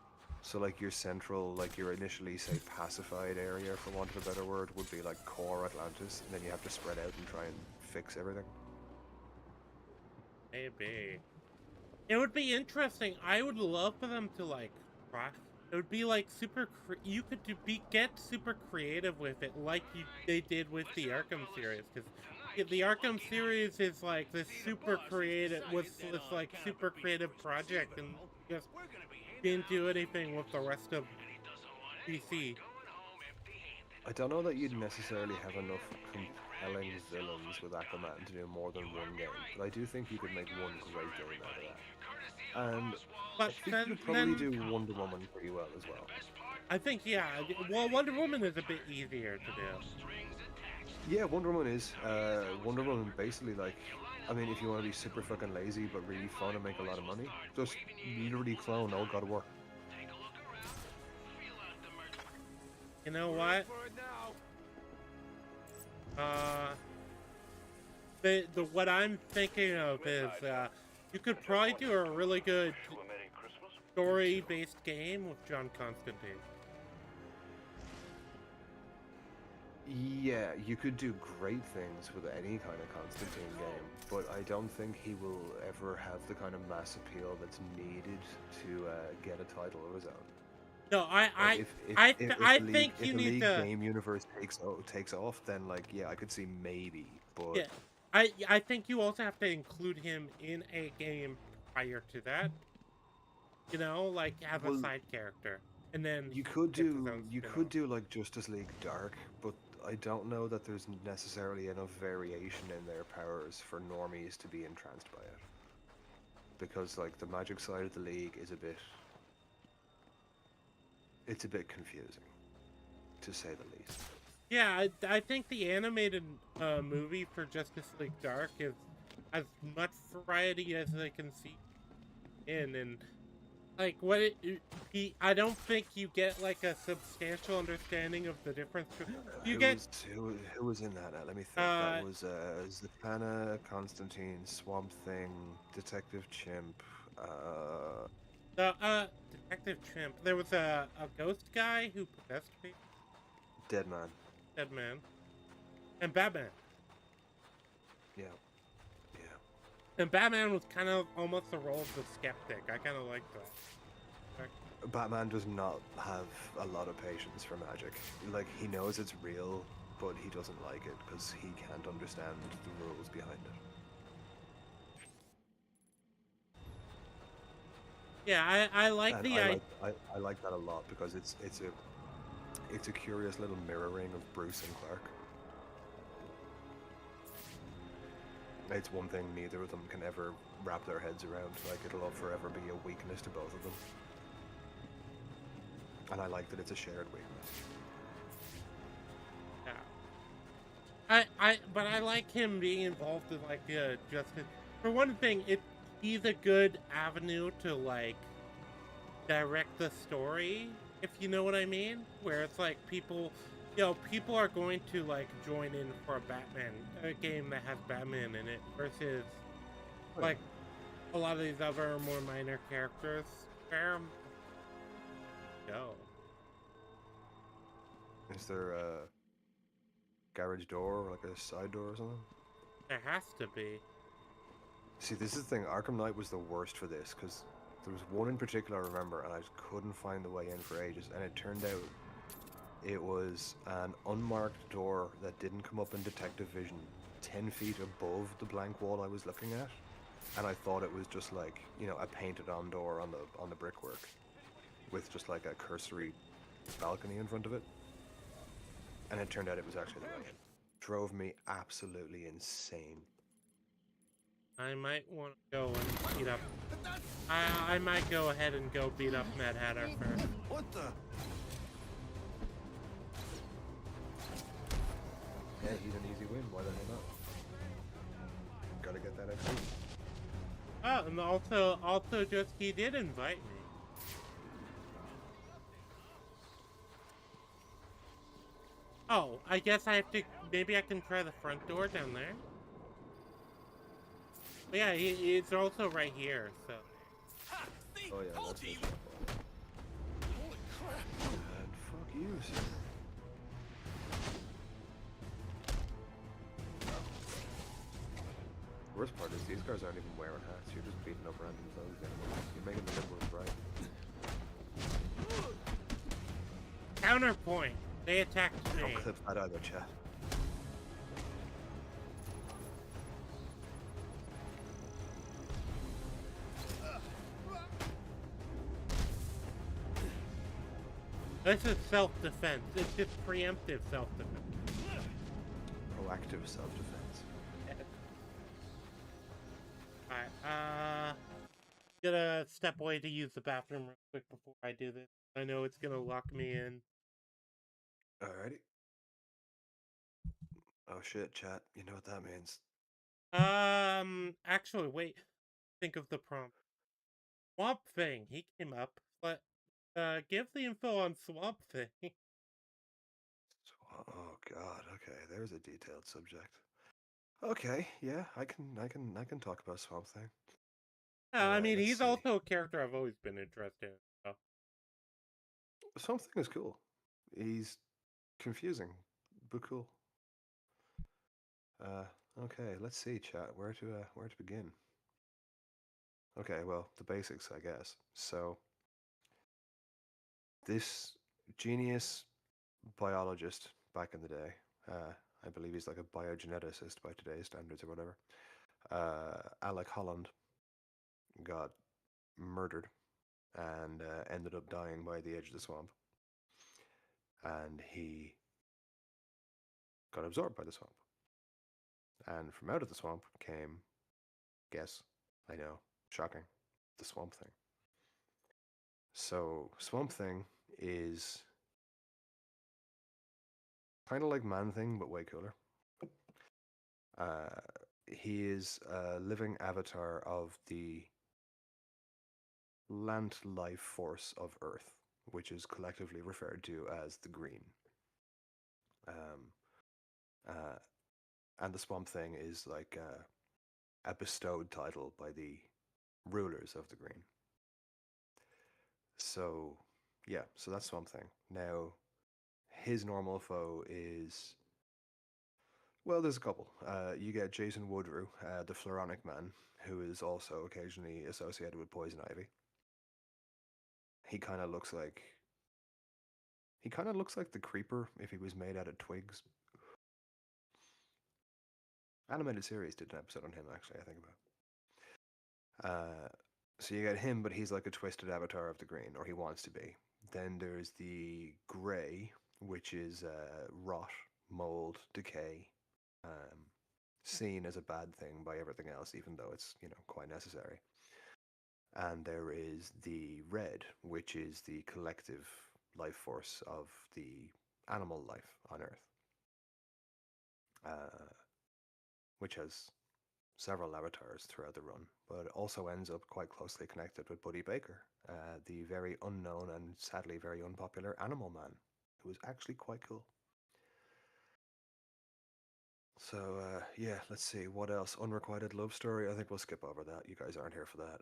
So like your central, like your initially say pacified area, for want of a better word, would be like core Atlantis, and then you have to spread out and try and fix everything. Maybe. It would be interesting. I would love for them to like craft. It would be like you could get super creative with it, like they did with the Arkham series, because the Arkham series is like this super creative, super creative project, and just didn't do anything with the rest of DC. I don't know that you'd necessarily have enough compelling villains with Aquaman to do more than one game, but I do think you could make one great game out of that. And but I think you could probably do Wonder Woman pretty well as well. I think, yeah. Well, Wonder Woman is a bit easier to do. Yeah, Wonder Woman is. Wonder Woman basically, like, I mean, if you want to be super fucking lazy but really fun and make a lot of money, just literally clone old God of War. You know what? What I'm thinking of is, you could probably do a really good story-based game with John Constantine. Yeah, you could do great things with any kind of Constantine game, but I don't think he will ever have the kind of mass appeal that's needed to get a title of his own. No, I think you need to. If the game universe takes off, then like yeah, I could see maybe, but yeah, I think you also have to include him in a game prior to that. You know, like have a side character, and then you could do like Justice League Dark, but I don't know that there's necessarily enough variation in their powers for normies to be entranced by it, because like the magic side of the League is a bit confusing, to say the least. Yeah, I think the animated movie for Justice League Dark is as much variety as they can see in, and like I don't think you get like a substantial understanding of the difference. You get Who was in that? Let me think. That was Zatanna, Constantine, Swamp Thing, Detective Chimp. the Detective Chimp. There was a ghost guy who possessed people. Deadman. Deadman. And Batman. Yeah. And Batman was kind of almost the role of the skeptic. I kind of liked that. Batman does not have a lot of patience for magic. Like, he knows it's real, but he doesn't like it because he can't understand the rules behind it. Yeah, I like and the I like that a lot because it's a curious little mirroring of Bruce and Clark. It's one thing neither of them can ever wrap their heads around. Like, it'll forever be a weakness to both of them. And I like that it's a shared weakness. Yeah. But I like him being involved in like justice. For one thing, he's a good avenue to like direct the story, if you know what I mean. Where it's like people are going to like join in for a game that has Batman in it versus like a lot of these other more minor characters. Is there a garage door or like a side door or something? There has to be. See, this is the thing. Arkham Knight was the worst for this because there was one in particular I remember, and I just couldn't find the way in for ages. And it turned out it was an unmarked door that didn't come up in detective vision 10 feet above the blank wall I was looking at. And I thought it was just like, a painted on door on the brickwork with just like a cursory balcony in front of it. And it turned out it was actually the way in. Drove me absolutely insane. I might want to go and beat up. I might go ahead and go beat up Mad Hatter first. What the? Yeah, he's an easy win. Why the hell not? Gotta get that XP. Oh, and also just he did invite me. Oh, I guess I have to. Maybe I can try the front door down there. But yeah, it's also right here. So. Oh yeah, that's it. Holy crap! And fuck you, sir. Worst part is these guys aren't even wearing hats. You're just beating up random zombies anymore. You're making the liberals right. Counterpoint. They attacked me. Don't clip that either, chat. This is self-defense. It's just preemptive self-defense. Proactive self-defense. Alright, gonna step away to use the bathroom real quick before I do this. I know it's gonna lock me in. Alrighty. Oh shit, chat. You know what that means. Actually, wait. Think of the prompt. Swamp Thing. He came up. But, give the info on Swamp Thing. Oh god, okay, there's a detailed subject. Okay, yeah, I can talk about Swamp Thing. I mean, he's also a character I've always been interested in. So. Swamp Thing is cool. He's confusing, but cool. Okay, let's see, chat. Where to begin? Okay, well, the basics, I guess. So, this genius biologist back in the day, I believe he's like a biogeneticist by today's standards or whatever, Alec Holland, got murdered and ended up dying by the edge of the swamp. And he got absorbed by the swamp. And from out of the swamp came, guess, I know, shocking, the Swamp Thing. So, Swamp Thing is kind of like Man-Thing, but way cooler. He is a living avatar of the land life force of Earth, which is collectively referred to as the Green. And the Swamp Thing is like a bestowed title by the rulers of the Green. So, yeah, so that's Swamp Thing. Now, his normal foe is... Well, there's a couple. You get Jason Woodrue, the Floronic Man, who is also occasionally associated with Poison Ivy. He kind of looks like... He kind of looks like the Creeper if he was made out of twigs. Animated series did an episode on him, actually, I think about. So you get him, but he's like a twisted avatar of the Green, or he wants to be. Then there's the Grey, which is rot, mold, decay, seen as a bad thing by everything else, even though it's, you know, quite necessary. And there is the Red, which is the collective life force of the animal life on Earth, which has several avatars throughout the run, but it also ends up quite closely connected with Buddy Baker, the very unknown and sadly very unpopular Animal Man, who was actually quite cool. So, yeah, let's see, what else? Unrequited love story, I think we'll skip over that. You guys aren't here for that.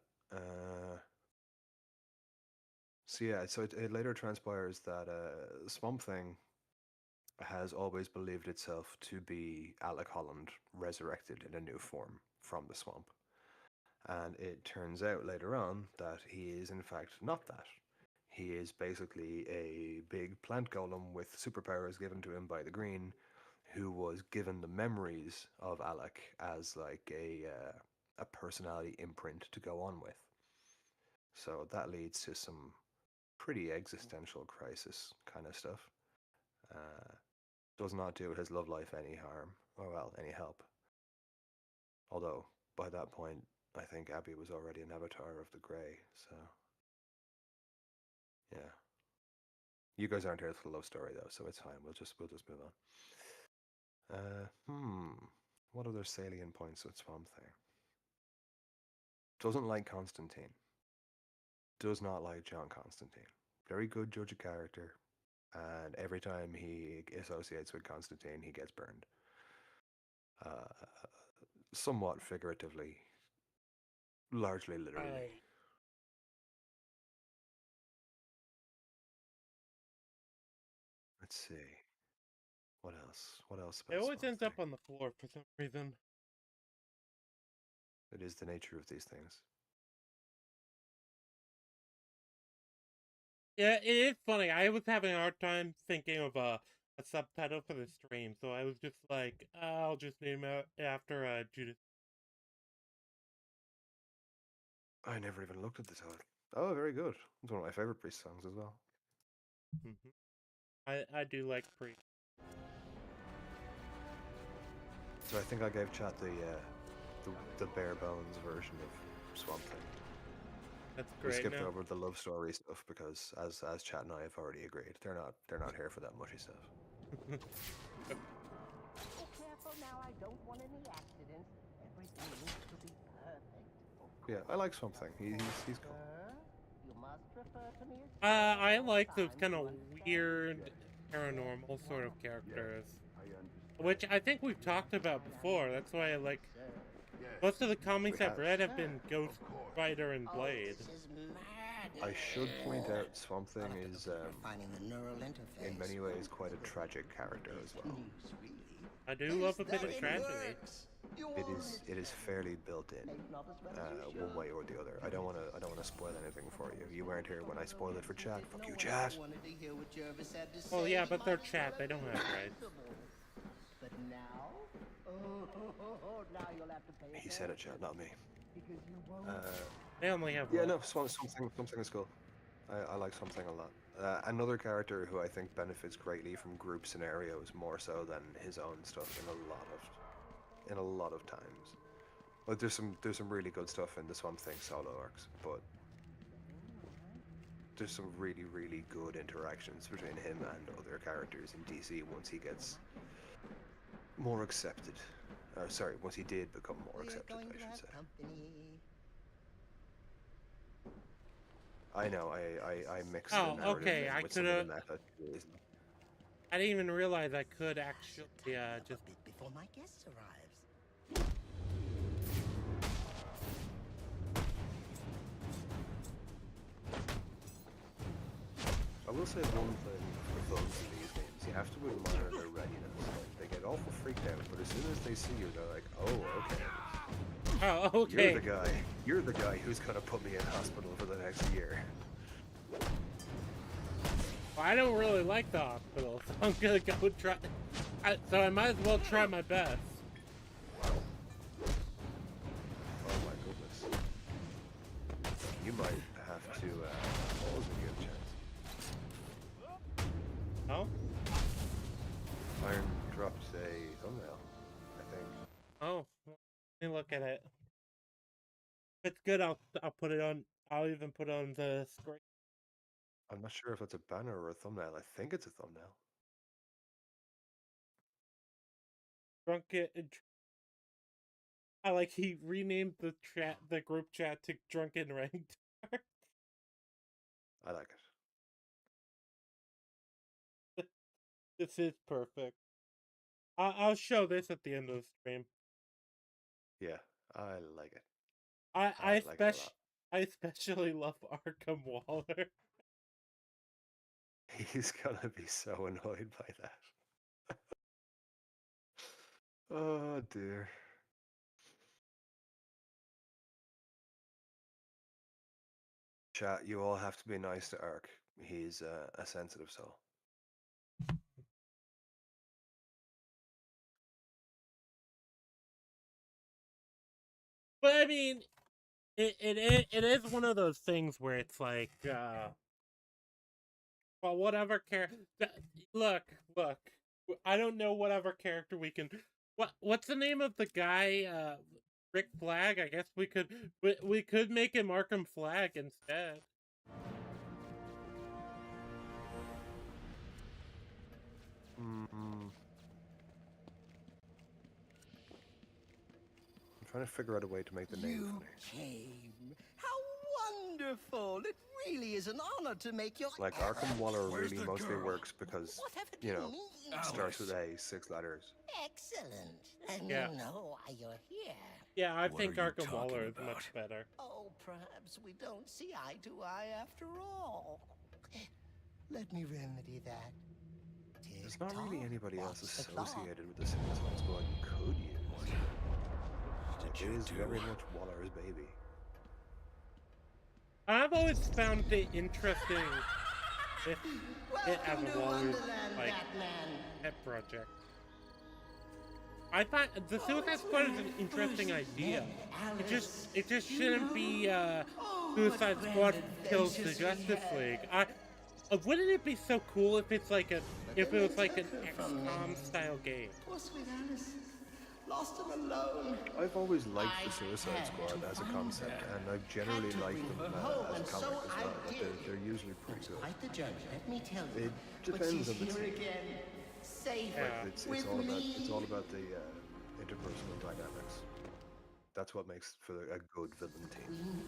So yeah, so it later transpires that Swamp Thing has always believed itself to be Alec Holland resurrected in a new form from the swamp. And it turns out later on that he is in fact not that. He is basically a big plant golem with superpowers given to him by the Green, who was given the memories of Alec as like a personality imprint to go on with. So that leads to some pretty existential crisis kind of stuff. Does not do his love life any harm, or well, any help. Although, by that point, I think Abby was already an avatar of the Grey, so... Yeah. You guys aren't here for the love story, though, so it's fine. We'll just move on. What other salient points with Swamp Thing? Doesn't like Constantine. Does not like John Constantine. Very good judge of character, and every time he associates with Constantine, he gets burned. Somewhat figuratively, largely literally. Let's see. What else? What else about It always Swamp ends Thing? up on the floor for some reason. It is the nature of these things. Yeah, it is funny. I was having a hard time thinking of a subtitle for the stream, so I was just like, I'll just name it after Judith. I never even looked at the title. Oh, very good. It's one of my favorite Priest songs as well. I do like Priest. So I think I gave chat the bare bones version of Swamp Thing. That's great. We skipped over the love story stuff because, as chat and I have already agreed, they're not here for that mushy stuff. Be careful now, I don't want any accidents. Everything needs to be perfect. Yeah, I like Swamp Thing. He's cool. You must refer to me as I like those kind of weird, paranormal sort of characters, which I think we've talked about before. That's why I like most of the comics I've read have been Ghost Rider and Blade. I should point out Swamp Thing is in many ways quite a tragic character as well. I do love a bit of tragedy. It is fairly built in, one way or the other. I don't want to spoil anything for you. You weren't here when I spoiled it for chat. Fuck you, chat. Well, yeah, but they're chat. They don't have rights. But now, now you'll have to pay. He said it, chat, not me. They only have. Yeah, no, something is cool. I like something a lot. Another character who I think benefits greatly from group scenarios more so than his own stuff in a lot of times. Like there's some really good stuff in the Swamp Thing solo arcs, but there's some really, really good interactions between him and other characters in DC once he gets more accepted. Sorry, once he did become more accepted, I should say. I know, I mixed the narrative okay, in I with some of the could've... meta. I didn't even realize I could actually just... Before my guest arrives. I will say one thing for folks in these games, you have to admire their readiness. Like, they get awful freaked out, but as soon as they see you, they're like, oh, okay. Oh, okay. You're the guy who's gonna put me in hospital for the next year. Well, I don't really like the hospital, so I'm gonna go try... so I might as well try my best. Oh my goodness. You might have to, pause when you have a chance. Oh? Iron dropped a thumbnail, I think. Oh, let me look at it. If it's good, I'll put it on. I'll even put it on the screen. I'm not sure if it's a banner or a thumbnail. I think it's a thumbnail. Drunken. I like he renamed the group chat to Drunken Ranked. I like it. This is perfect. I'll show this at the end of the stream. Yeah, I like it. I especially love Arkham Waller. He's gonna be so annoyed by that. Oh dear. Chat, you all have to be nice to Ark. He's a sensitive soul. But I mean, it is one of those things where it's like, well, whatever character. Look. I don't know whatever character we can. What's the name of the guy? Rick Flag. I guess we could make him Arkham Flag instead. I'm trying to figure out a way to make the name funny. Came. How wonderful! It really is an honor to make your... Like, Arkham Waller really mostly works because, you know, it starts with A, 6 letters. Excellent. And Yeah. you know why you're here. Yeah, I What think are you Arkham Waller talking is much about? better. Oh, perhaps we don't see eye to eye after all. Let me remedy that. There's not really Tick-tock, anybody else watch the clock. associated with the Suicide Squad you could use. It is very much Waller's baby. I've always found it interesting if it as Welcome a to Waller Wonderland, like Batman. pet project. I thought the Suicide Squad is an interesting idea. It just shouldn't be Suicide Squad kills the Justice League. Wouldn't it be so cool if it's like if it was like an XCOM style game? Poor sweet Alice, lost and alone. I've always liked the Suicide Squad as a concept, and I generally like them as a comic as well. They're usually pretty good. Quite the journey, let me tell you. It depends on the here team. again, safe It's with all me. about the interpersonal dynamics. That's what makes for a good villain team.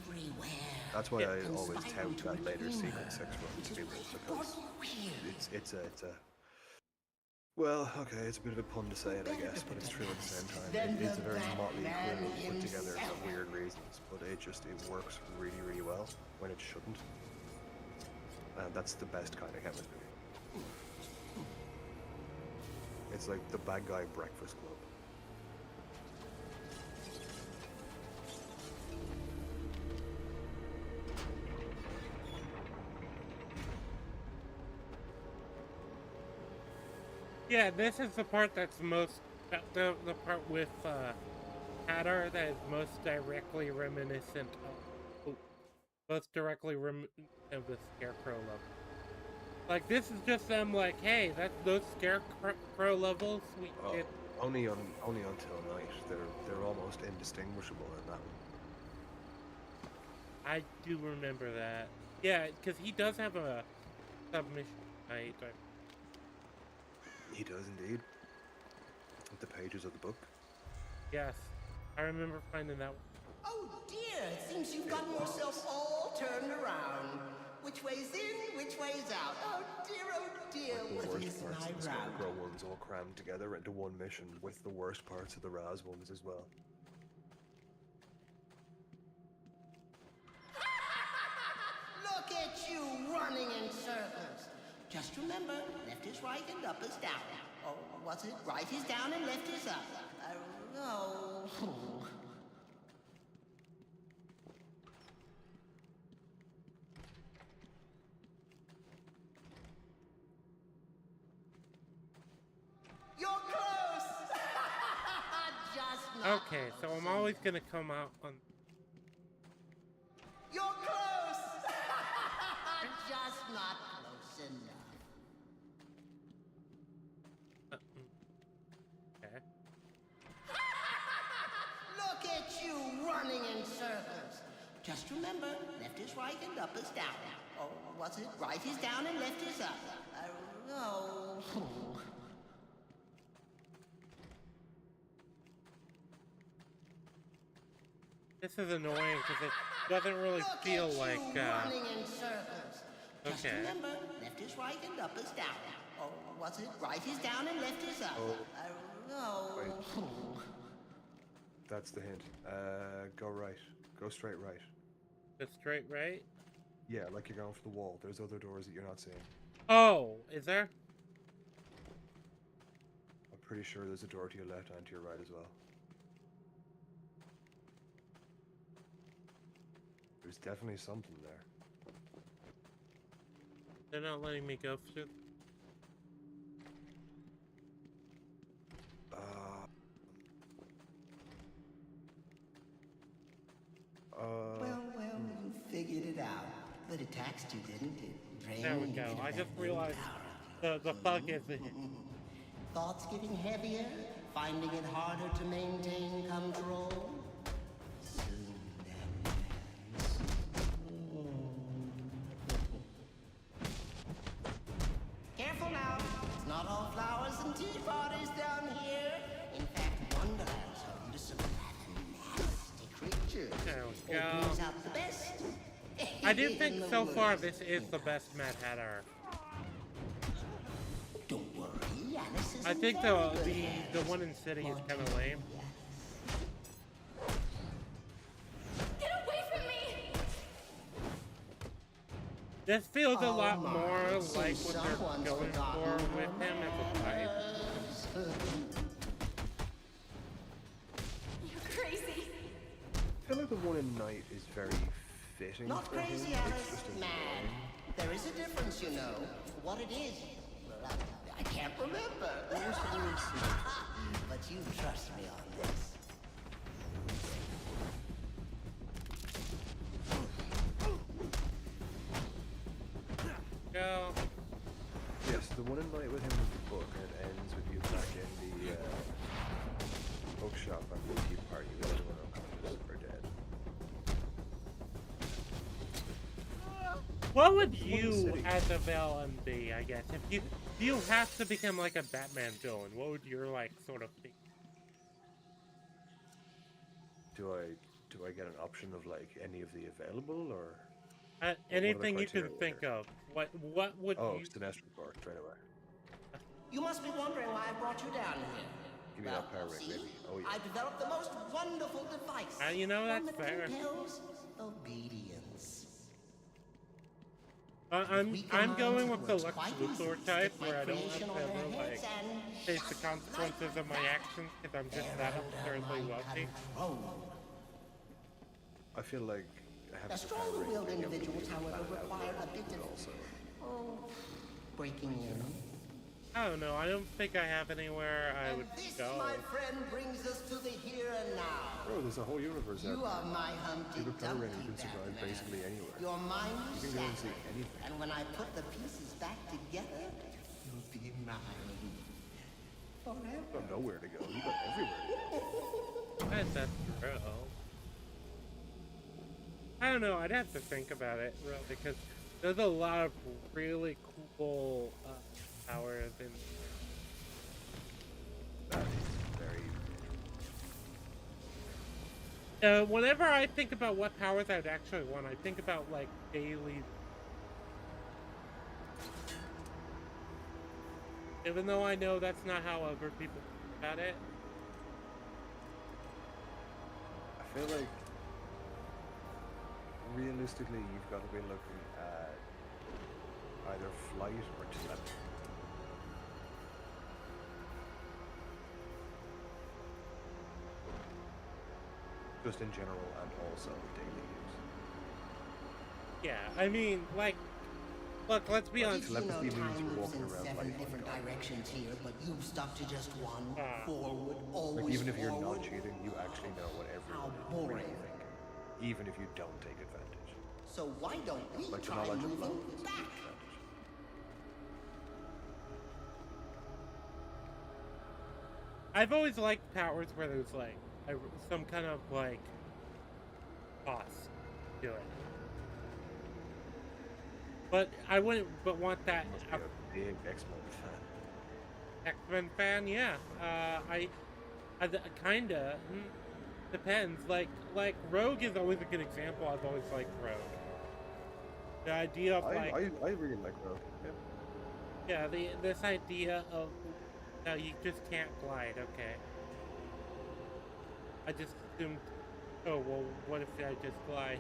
Everywhere. That's why I Conspire always tout to that later redeem Secret her, Six run which to is people because weird. it's a well, okay, it's a bit of a pun to say it, I guess, but it's true at the same time. It's a very motley crew put together for weird reasons, but it works really, really well when it shouldn't. And that's the best kind of chemistry. It's like the bad guy breakfast club. Yeah, this is the part that's most the part with Hatter that is most directly reminiscent of the Scarecrow level. Like this is just them like, hey, that's those Scarecrow levels we did. Only until night. They're almost indistinguishable in that one. I do remember that. Yeah, because he does have a submission night. He does indeed. With the pages of the book. Yes, I remember finding that one. Oh dear, it seems you've gotten yourself all turned around. Which way's in, which way's out? Oh dear, Like the what worst is parts my of the round? Scarecrow ones all crammed together into one mission with the worst parts of the Raz ones as well. Look at you running in circles. Just remember, left is right and up is down. Or was it right is down and left is up? Oh. You're close! Just not Okay, so close I'm always enough. gonna come out on. You're close! Just not close enough. Okay. Look at you running in circles. Just remember, left is right and up is down. Or was it right is down and left is up? Oh. This is annoying because it doesn't really Look feel at like. you running in circles. Just Okay. remember, left is right and up is down. Or was it right is down and left is up? Oh. That's the hint. Go right. Go straight right. The straight right. Yeah, like you're going for the wall. There's other doors that you're not seeing. Oh, is there? I'm pretty sure there's a door to your left and to your right as well. There's definitely something there. They're not letting me go through. Well, you figured it out. But it taxed you, didn't it? Drained There we you go. of I that just realized willpower. the bug is in. Thoughts getting heavier? Finding it harder to maintain control? Soon then. Careful now. It's not all flowers and tea parties down here. In fact, Wonderland's home to some rather nasty creatures. There we It go. brings out the best. I do in think the so far worst. this is the best Mad Hatter. Don't worry, Alice is I think the one in City is kind of lame. Get away from me! This feels a lot Oh my, more it like seems what they're someone's going forgotten for with her him as a type. You're crazy. I feel like the one in night is very fitting. Not for him. crazy, It's Alice. just a- Mad. There is a difference, you know. What it is, well, I can't remember. But you trust me on this. Go. Yes, the one in night with him with the book, and it ends with you back in the bookshop and the tea party with everyone unconscious or dead. What would you, as a villain, be? I guess if you have to become like a Batman villain, what would your like sort of be? Do I get an option of like any of the available or? Anything you can criteria think of. What would Oh, you? Sinestro Bar, straight away. You must be wondering why I brought you down here. Give me that power ring, see, baby. Oh yeah. I developed the most wonderful device. You know, One that's that fair. compels obedience. I'm going with the Lex Quite Luthor easy. type, Stick my where I don't have creation to on ever their like heads and face the consequences of my actions because I'm just that absurdly wealthy. I feel like having The the power ring stronger-willed being able to individuals, use however, that require a outlet bit would of also. breaking in. I don't know. I don't think I have anywhere I would This, go. my friend, brings us to the here and now. Bro, there's a whole universe out You there. are my Humpty With a power ring, Dumpty you can survive Batman. basically anywhere. Your mind You is can go and see shattered. anything. And when I put the pieces back together, you'll be mine. Forever. You got nowhere to go. You got everywhere to go. That's true. I don't know. I'd have to think about it, really, because there's a lot of really cool powers in. That is very. Whenever I think about what powers I'd actually want, I think about like daily. Even though I know that's not how other people think about it. I feel like realistically, you've got to be looking at either flight or telepathy. Just in general, and also daily use. Yeah, I mean, like, look, let's be honest. Telepathy means walking in around 7 like different directions here, but you've stuck to just one. Ah. Forward, always like, even if you're forward. not cheating, you actually know what everyone is really boring. thinking, even if you don't take advantage. So why don't we Like the try knowledge of moving love is back? advantage. I've always liked powers where there's like some kind of like boss to it. But I wouldn't want that. Must be a big X-Men fan. X-Men fan, yeah. I kinda depends. Like Rogue is always a good example. I've always liked Rogue. The idea of like I really like Rogue. Yeah. yeah, this idea of you just can't glide. Okay. I just assumed. Oh well, what if I just glide?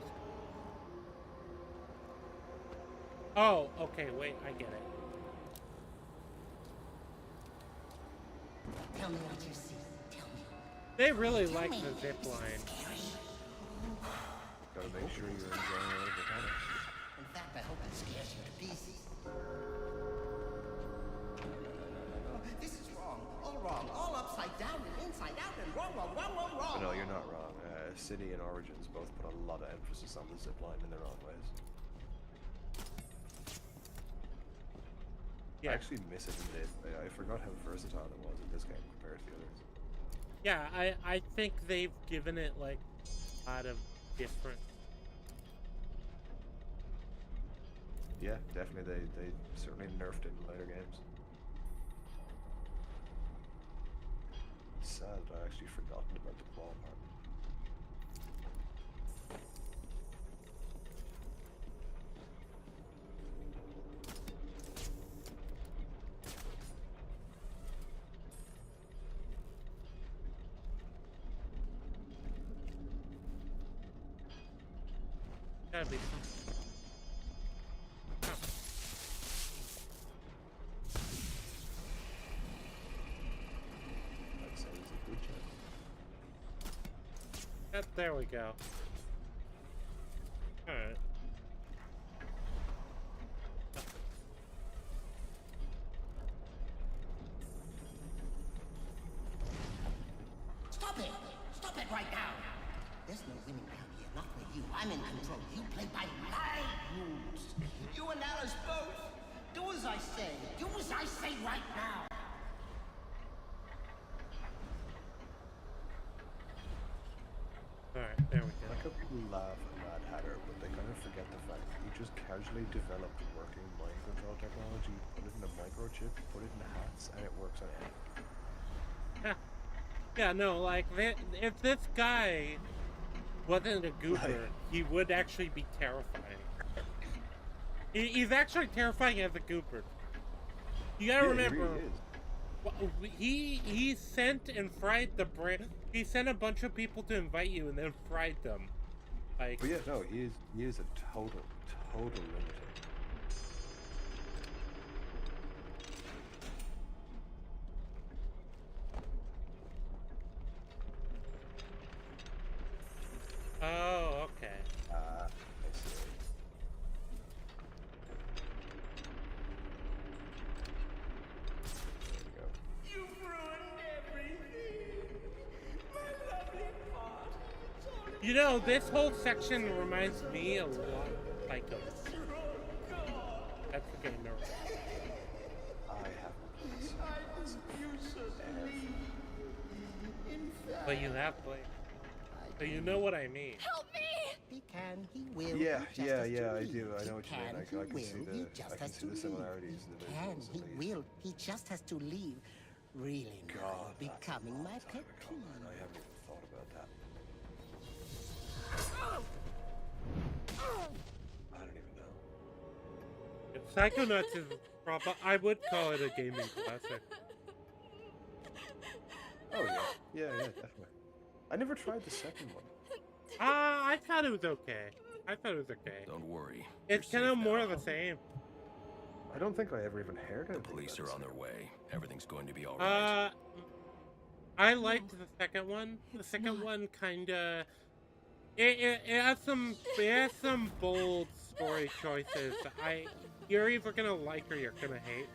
Oh, okay. Wait, I get it. Tell me what you see. Tell me. They really like the zip line. Gotta make sure you're enjoying all the time. In fact, I hope it scares you to pieces. No. This is wrong. All wrong. All upside down and inside out and wrong. But no, you're not wrong. City and Origins both put a lot of emphasis on the zip line in their own ways. Yeah. I actually miss it in this. I forgot how versatile it was in this game compared to the others. Yeah, I think they've given it like a lot of different. Yeah, definitely. They certainly nerfed it in later games. It's sad that I actually forgotten about the claw part. Gotta be something. Oh. I'd say it's a good chance. There we go. Alright. Stop it! Stop it right now! There's no winning down here, not with you. I'm in control. You play by my rules. You and Alice both. Do as I say. Do as I say right now. Alright, there we go. I like how people laugh at Mad Hatter, but they kind of forget the fact that he just casually developed working mind control technology, put it in a microchip, put it in hats, and it works on anything. Yeah. Yeah, no, like, if this guy wasn't a goober, he would actually be terrifying. He's actually terrifying as a goober. You gotta remember, he sent and fried the brand. He sent a bunch of people to invite you and then fried them. Like, But yeah, no, he is a total lunatic. oh, okay. I see. There we go. You've ruined everything. My lovely part. You know, this whole section reminds me a lot of Psycho. That's the game. I haven't. But you have played. So you know what I mean. Help me! Be careful. Can he will? Yeah, He just has to I leave. do. I know what you mean. Can I he can will? see He the just I can has see to the leave. similarities in the Can visuals he at least. will? He just has to leave. Really, now God, you're that's becoming a my long pet time ago, peeve. man. I haven't even thought about that. I don't even know. If Psychonauts is proper, I would call it a gaming classic. Oh yeah, definitely. I never tried the second one. I thought it was okay. Don't worry. It's kind of more of the same. I don't think I ever even heard The anything police about are on the their second way. Everything's going to be all right. I liked the second one. The second one kinda it has some bold story choices. You're either gonna like or you're gonna hate.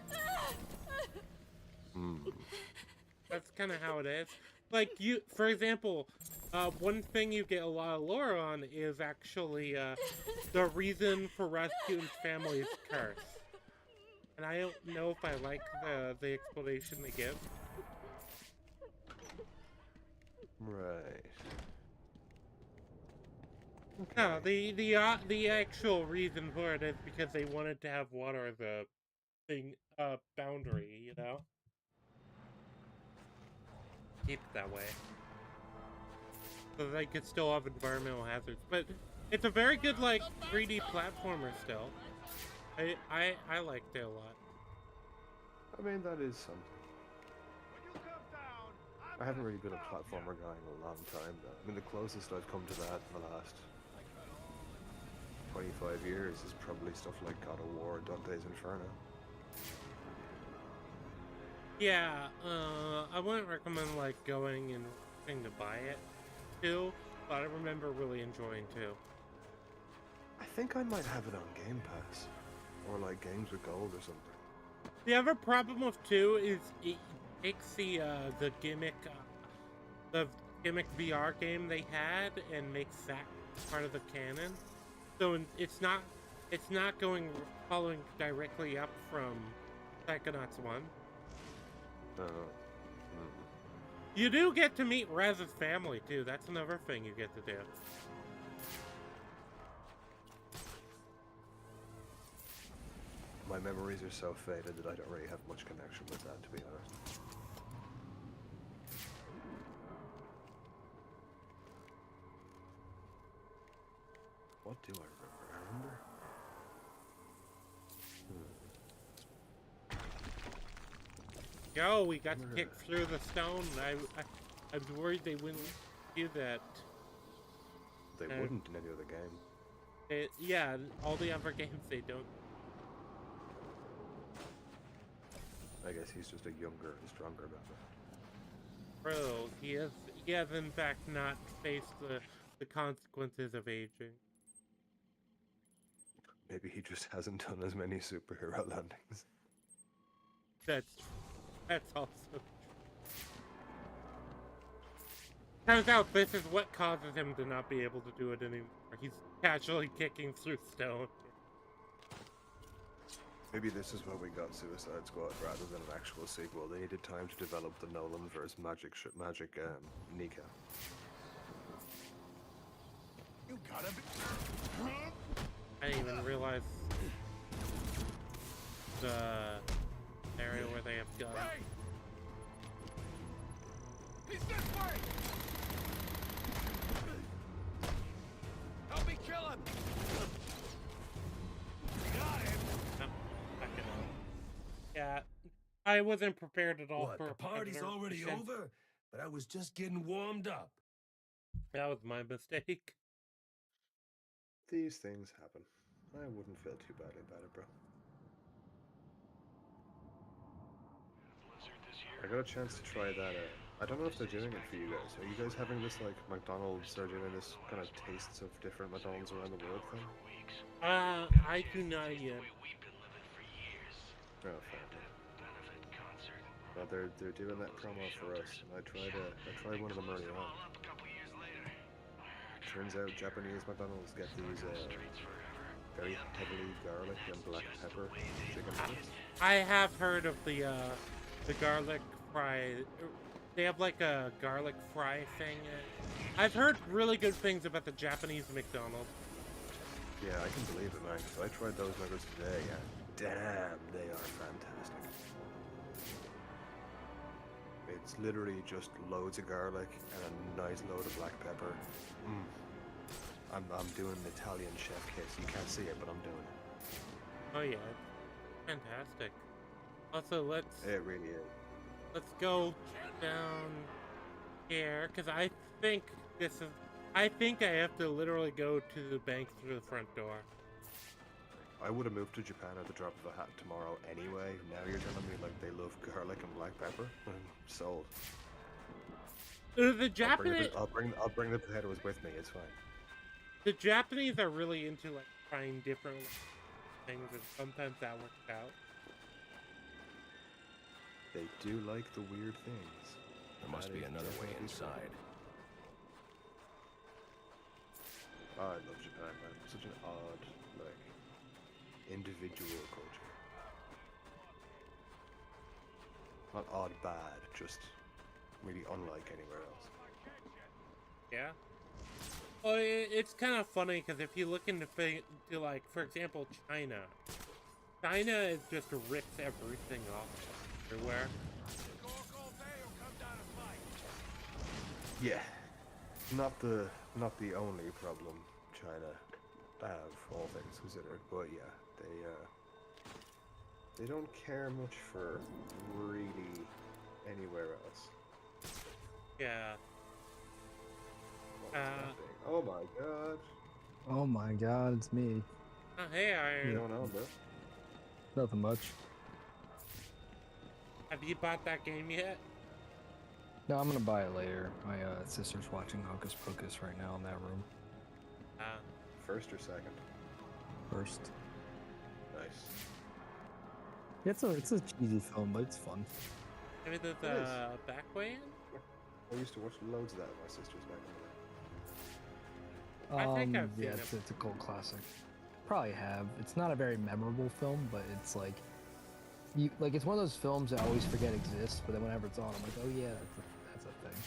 That's kind of how it is. Like for example, one thing you get a lot of lore on is actually the reason for Rasputin's family's curse. And I don't know if I like the explanation they give. Right. Okay. No, the actual reason for it is because they wanted to have water as a thing, boundary, you know? Keep it that way. So they could still have environmental hazards. But it's a very good, like, 3D platformer still. I liked it a lot. I mean, that is something. I haven't really been a platformer guy in a long time, though. I mean, the closest I've come to that in the last 25 years is probably stuff like God of War, Dante's Inferno. Yeah, I wouldn't recommend, like, going and trying to buy it, too, but I remember really enjoying, too. I think I might have it on Game Pass. Or, like, Games with Gold or something. The other problem with 2 is it takes the gimmick VR game they had and makes that part of the canon. So it's not following directly up from Psychonauts 1. You do get to meet Raz's family too. That's another thing you get to do. My memories are so faded that I don't really have much connection with that, to be honest. What do I remember? Yo, we got to kick through the stone. I was worried they wouldn't do that. They wouldn't in any other game. Yeah, all the other games they don't. I guess he's just a younger and stronger Batman. Bro, he has in fact not faced the consequences of aging. Maybe he just hasn't done as many superhero landings. That's also true. Turns out this is what causes him to not be able to do it anymore. He's casually kicking through stone. Maybe this is why we got Suicide Squad rather than an actual sequel. They needed time to develop the Nolan-verse magic kneecap. You gotta be... I didn't even realize the area where they have guns. Hey! He's this way! Help me kill him! Got him! Yeah, I wasn't prepared at all for the party's already over? But I was just getting warmed up. That was my mistake. These things happen. I wouldn't feel too badly about it, bro. I got a chance to try that. I don't know if they're doing it for you guys. Are you guys having this, like, McDonald's, they're doing this kind of tastes of different McDonald's around the world thing? I do not yet. Oh, fair. Well, they're doing that promo for us. I tried one of them early on. Turns out Japanese McDonald's get these very heavily garlic and black pepper chicken nuggets. I have heard of the garlic fry. They have like a garlic fry thing. I've heard really good things about the Japanese McDonald's. Yeah, I can believe it, man. 'Cause I tried those nuggets today, and damn, they are fantastic. It's literally just loads of garlic and a nice load of black pepper. I'm doing an Italian chef kiss. You can't see it, but I'm doing it. Oh yeah, fantastic. Also, It really is. let's go down here, because I think I think I have to literally go to the bank through the front door. I would have moved to Japan at the drop of a hat tomorrow anyway. Now you're telling me like they love garlic and black pepper? Sold. The Japanese, I'll bring the potatoes with me. It's fine. the Japanese are really into like trying different things, and sometimes that works out. They do like the weird things. There must be another way inside. Oh, I love Japan, man. Such an odd, like, individual culture. Not odd bad, just really unlike anywhere else. Yeah. Well, it's kind of funny because if you look into like, for example, China is just rips everything off everywhere. Yeah. Not the only problem China have, all things considered, but yeah, they don't care much for really anywhere else. Yeah. Oh my god. Oh my god, it's me. Oh, hey, Iron. You don't know, bro. Nothing much. Have you bought that game yet? No, I'm gonna buy it later. My sister's watching Hocus Pocus right now in that room. First or second? First. Nice. It's a cheesy film, but it's fun. Maybe there's a back way in? I used to watch loads of that with my sisters back in the day. I think I've seen yeah, it. it's a cult classic. Probably have. It's not a very memorable film, but it's like it's one of those films that I always forget exists, but then whenever it's on, I'm like, oh yeah, that's a thing.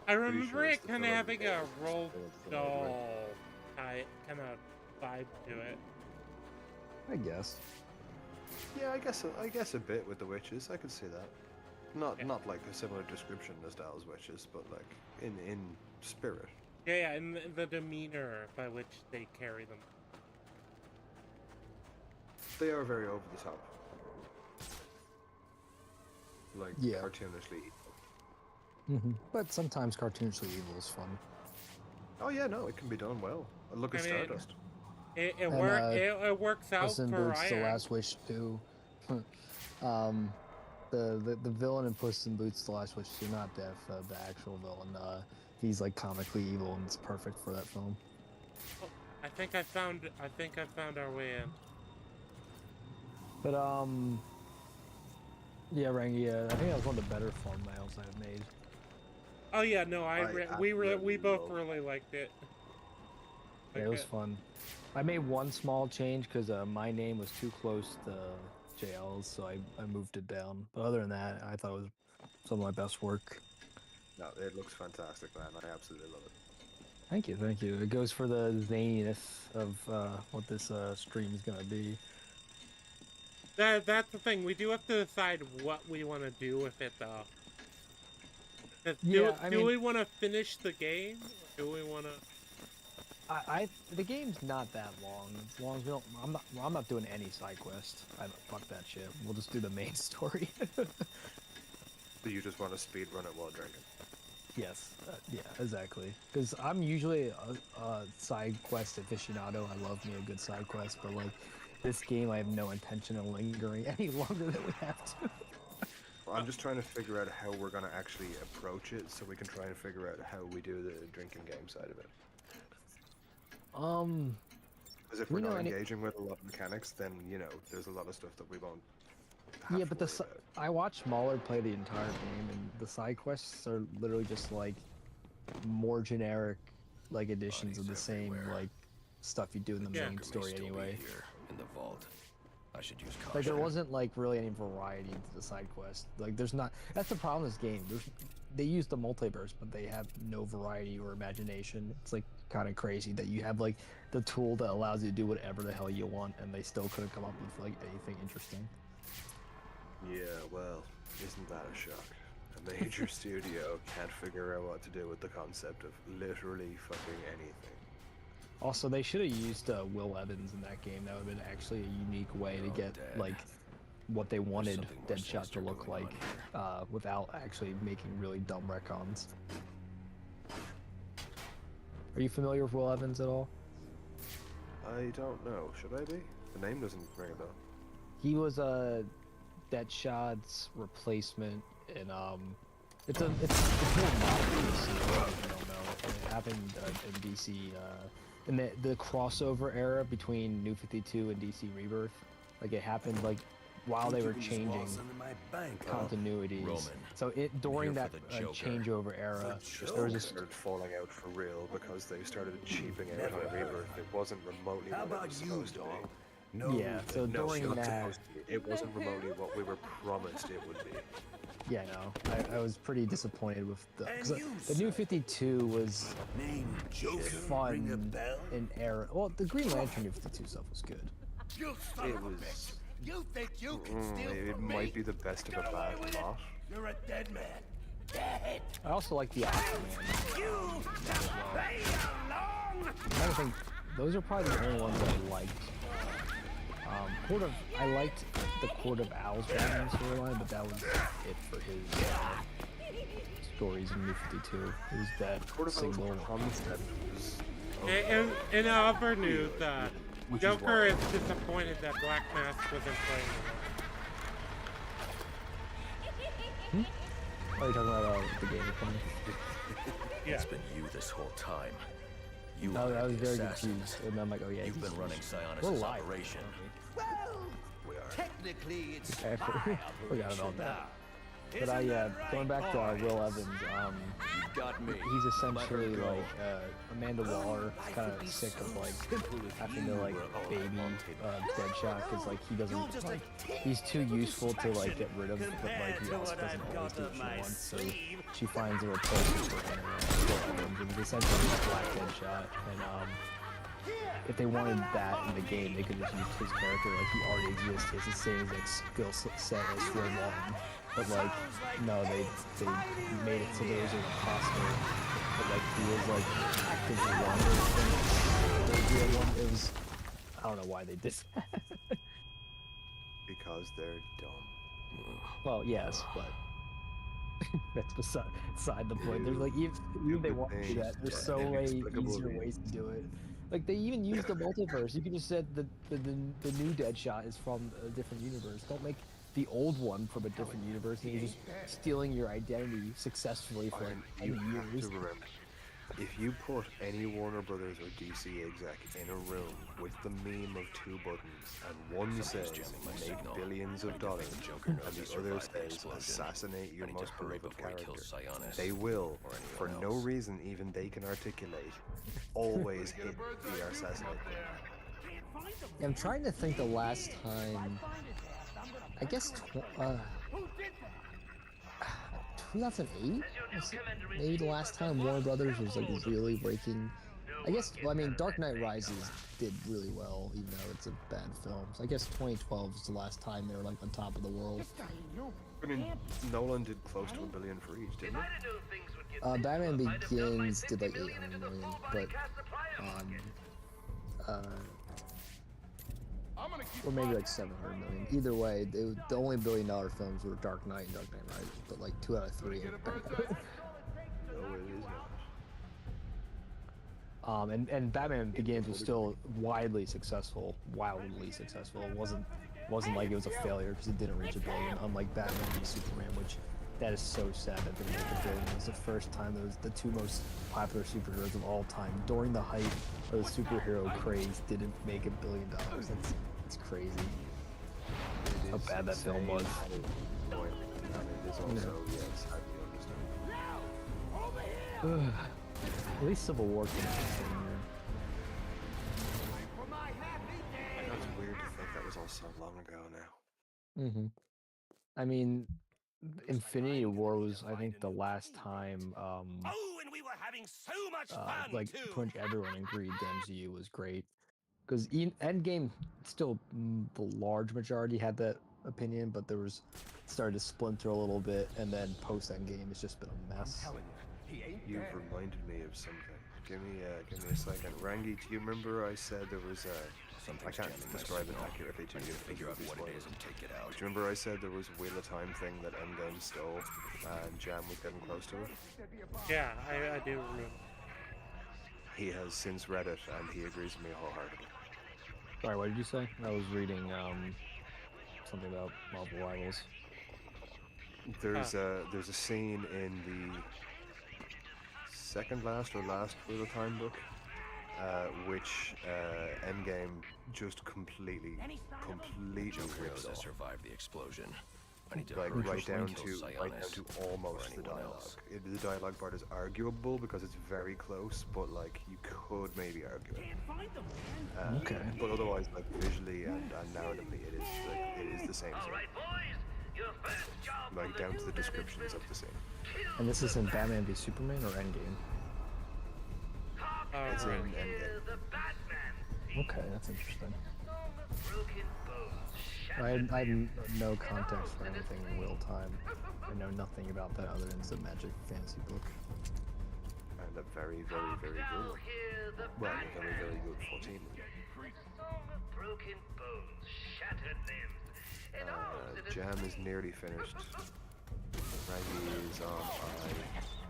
I remember it kind of having a roll doll kind of vibe to it. I guess. Yeah, I guess a bit with the witches. I could see that. Not like a similar description as Dal's witches, but like in spirit. Yeah, and the demeanor by which they carry them. They are very over the top. Like cartoonishly evil. But sometimes cartoonishly evil is fun. Oh yeah, no, it can be done well. Look at Stardust. It works out Puss in for Boots: Iron. The Last Wish 2. The villain in Puss in Boots: The Last Wish 2, not Death, the actual villain. He's like comically evil, and it's perfect for that film. Oh, I think I found our way in. But yeah, Rangi, I think that was one of the better thumbnails I've made. Oh yeah, no, we both really liked it. Yeah, it was fun. I made one small change because my name was too close to JL's, so I moved it down. But other than that, I thought it was some of my best work. No, it looks fantastic, man. I absolutely love it. Thank you, thank you. It goes for the zaniness of what this stream is gonna be. That's the thing. We do have to decide what we want to do with it, though. Do we want to finish the game? Or do we want to? The game's not that long. As long as we don't, I'm not doing any side quest. Fuck that shit. We'll just do the main story. So you just want to speed run it while drinking? Yes. Yeah. Exactly. Because I'm usually a side quest aficionado. I love me a good side quest, but like this game, I have no intention of lingering any longer than we have to. Well, I'm just trying to figure out how we're gonna actually approach it, so we can try and figure out how we do the drinking game side of it. Because if we're not engaging with a lot of mechanics, then there's a lot of stuff that we won't. Yeah, but I watched Mahler play the entire game, and the side quests are literally just like more generic, like additions of the same like stuff you do in the main story anyway. Here in the vault. I should use caution. Like there wasn't like really any variety to the side quest. Like there's not. That's the problem with this game. They use the multiverse, but they have no variety or imagination. It's like kind of crazy that you have like the tool that allows you to do whatever the hell you want, and they still couldn't come up with like anything interesting. Yeah, well, isn't that a shock? A major studio can't figure out what to do with the concept of literally fucking anything. Also, they should have used Will Evans in that game. That would have been actually a unique way to get like what they wanted Deadshot to look like without actually making really dumb retcons. Are you familiar with Will Evans at all? I don't know. Should I be? The name doesn't ring a bell. He was Deadshot's replacement in it's more modern DC. If you don't know, and it happened in DC in the crossover era between New 52 and DC Rebirth. Like it happened like while they were changing continuities. So during that changeover era, there was just falling out for real because they started cheaping out on Rebirth. It wasn't remotely what it was supposed to be. No, yeah, so during that... It wasn't remotely what we were promised it would be. Yeah, no, I was pretty disappointed with the New 52 was fun in era. Well, the Green Lantern New 52 stuff was good. It was... You think you can steal it from might be the best of a bad lot. You're a dead man. Dead. I also like the Aquaman. You play along. I think those are probably the only ones I liked. I liked the Court of Owls storyline, but that was it for his stories in New 52. It was that single concept. In other news, Joker is disappointed that Black Mask wasn't playing. Are you talking about the game you're playing? Yeah. It's been you this whole time. You I was very confused, and I'm like, oh yeah, you've been running Sionis' operation. Well, technically it's forgot about that. But going back to Will Evans, he's essentially like Amanda Waller, kind of sick of like having to like baby Deadshot because like he doesn't like he's too useful to like get rid of, but like he also doesn't always do what she wants. So she finds a replacement for him, Will Evans, and he's essentially a Black Deadshot. And if they wanted that in the game, they could just use his character like he already exists. He has the same exact skill set as Will Walton. But like, no, they made it so there was an imposter, but like he was like actively wandering. It was, I don't know why they did that. Because they're dumb. Well, yes, but that's beside the point. There's like even they want to do that. There's so many easier ways to do it. Like they even use the multiverse. You can just say the new Deadshot is from a different universe. Don't make the old one from a different universe, and you're just stealing your identity successfully for like You 10 have years. to remember, if you put any Warner Brothers or DC exec in a room with the meme of two buttons, and one says make billions of dollars, and the other says assassinate your most beloved character, they will, for no reason even they can articulate, always hit the assassinate button. I'm trying to think the last time. I guess 2008? Maybe the last time Warner Brothers was like really breaking. I guess, well, I mean, Dark Knight Rises did really well, even though it's a bad film. So I guess 2012 was the last time they were like on top of the world. I mean, Nolan did close to $1 billion for each, didn't he? Batman Begins did like 800 million, but or maybe like 700 million. Either way, the only $1 billion films were Dark Knight and Dark Knight Rises, but like 2 out of 3. And Batman Begins was still wildly successful. It wasn't like it was a failure because it didn't reach $1 billion. Unlike Batman v Superman, which that is so sad that didn't make $1 billion. It was the first time those the two most popular superheroes of all time during the height of the superhero craze didn't make $1 billion. That's crazy. How bad that film was. At least Civil War came out the same year. I know it's weird to think that was all so long ago now. Mm-hmm. I mean, Infinity War was, I think, the last time like pretty much everyone agreed the MCU was great. Because Endgame, still the large majority had that opinion, but there was started to splinter a little bit, and then post Endgame, it's just been a mess. You've reminded me of something. Give me a second. Rangi, do you remember I said there was I can't describe it accurately to you. Figure out what it is and take it out. Do you remember I said there was a Wheel of Time thing that Endgame stole, and Jam was getting close to it? Yeah, I do remember. He has since read it, and he agrees with me wholeheartedly. Sorry, what did you say? I was reading something about Marvel Rivals. There's a scene in the second last or last Wheel of Time book, which Endgame just completely rips off. Survived the explosion. I need to right down to almost the dialogue. The dialogue part is arguable because it's very close, but like you could maybe argue it. Okay. But otherwise, like visually and narratively, it is the same thing. Like down to the descriptions of the scene. And this is in Batman v Superman or Endgame? It's in Endgame. Okay, that's interesting. I have no context for anything in Wheel Time. I know nothing about that other than it's a Magic Fantasy book. And a very, very, very good one. Well, a very, very good 14. Jam is nearly finished. Rangi is on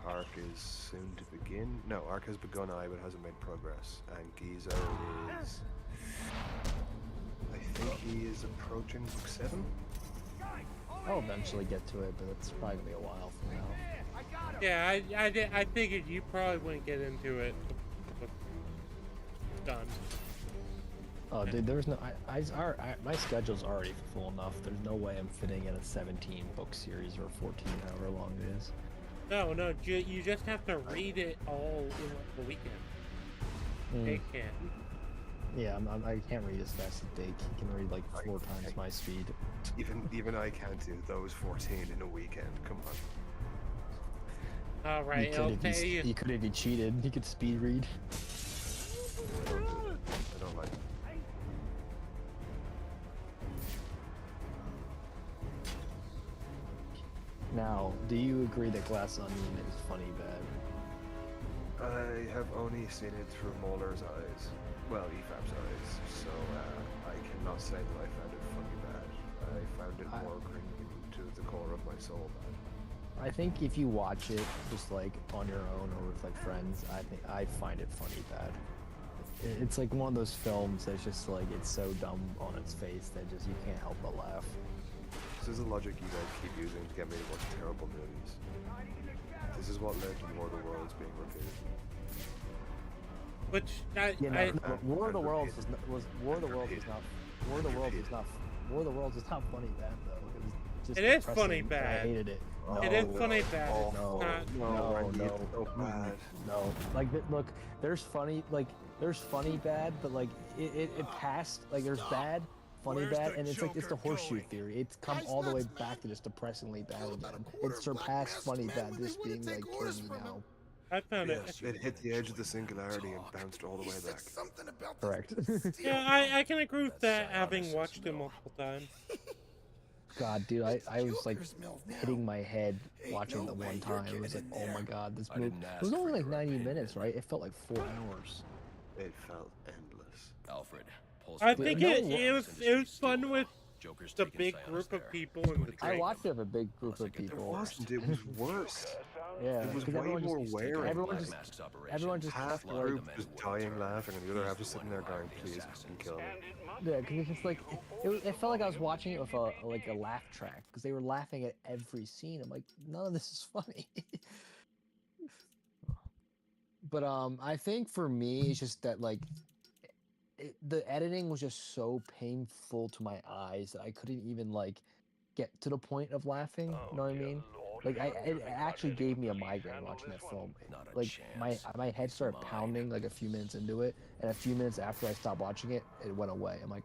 I. Ark is soon to begin. No, Ark has begun I, but hasn't made progress. And Gizo is... I think he is approaching book 7. I'll eventually get to it, but it's probably gonna be a while from now. Yeah, I figured you probably wouldn't get into it. Done. Oh, dude, there's no. My schedule's already full enough. There's no way I'm fitting in a 17 book series or 14, however long it is. No, you just have to read it all in the weekend. They can. Yeah, I can't read as fast as Dake. He can read like 4 times my speed. Even I can't do those 14 in a weekend. Come on. All right, he could if he cheated. He could speed read. I don't like it. Now, do you agree that Glass Onion is funny bad? I have only seen it through Mauler's eyes. Well, EFAP's eyes, so I cannot say that I found it funny bad. I found it more cringy to the core of my soul bad. I think if you watch it just like on your own or with like friends, I find it funny bad. It's like one of those films that's just like, it's so dumb on its face that just you can't help but laugh. This is the logic you guys keep using to get me to watch terrible movies. This is what led to War of the Worlds being repeated. War of the Worlds is not funny bad though. It was just it is funny bad. I hated it. It is funny bad. No. Like, look, there's funny bad, but like it passed. Like there's bad, funny bad, and it's like it's the horseshoe theory. It's come all the way back to just depressingly bad again. It surpassed funny bad, just being like killing me now. I found it hit the edge of the singularity and bounced all the way back. Correct. Yeah, I can agree with that, having watched it multiple times. God, dude, I was like hitting my head watching the one time. It was like, oh my god, this movie. It was only like 90 minutes, right? It felt like 4 hours. It felt endless. Alfred. I think it was fun with the big group of people in the I watched it with a big group of people. It wasn't. It was worse. Yeah, it was way more wearing. Everyone just half the group was dying laughing, and the other half was sitting there going, "Please, kill me." Yeah, because it's just like it felt like I was watching it with a laugh track because they were laughing at every scene. I'm like, none of this is funny. But I think for me, it's just that like the editing was just so painful to my eyes that I couldn't even like get to the point of laughing. You know what I mean? Like it actually gave me a migraine watching that film. Like my head started pounding like a few minutes into it, and a few minutes after I stopped watching it, it went away. I'm like,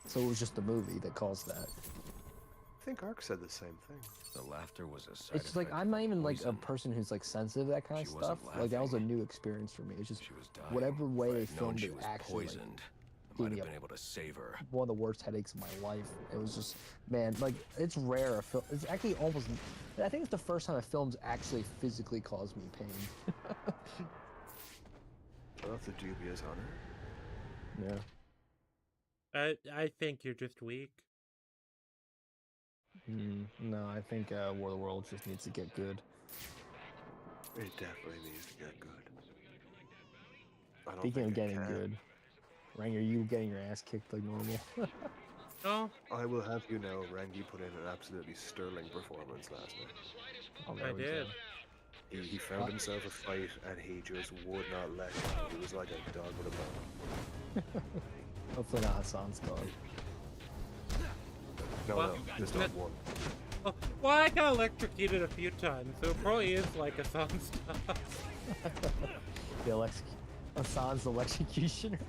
so it was just the movie that caused that. think Ark said the same thing. The laughter was a side It's just like effect I'm not even of like a poison. person who's like sensitive to that kind of She stuff. wasn't Like that was a laughing. new experience for me. It's just She was dying. whatever way If I they had known filmed she it was actually poisoned, I gave might me have a- been able to save her. one of the worst headaches of my life. It was just, man, like it's rare a film. It's actually almost. I think it's the first time a film's actually physically caused me pain. Well, that's a dubious honor. Yeah. I think you're just weak. No, I think War of the Worlds just needs to get good. It definitely needs to get good. I don't Speaking of think it getting can. good, Rang, are you getting your ass kicked like normal? No, I will have you know, Rangi put in an absolutely sterling performance last night. Oh, I there we did. go. He found himself a fight and he just would not let go. He was like a dog with a bone. Hopefully not Hassan's dog. No, Well, this dog won. Well, I got electrocuted a few times, so it probably is like a song stuff. Hassan's the electrocutioner.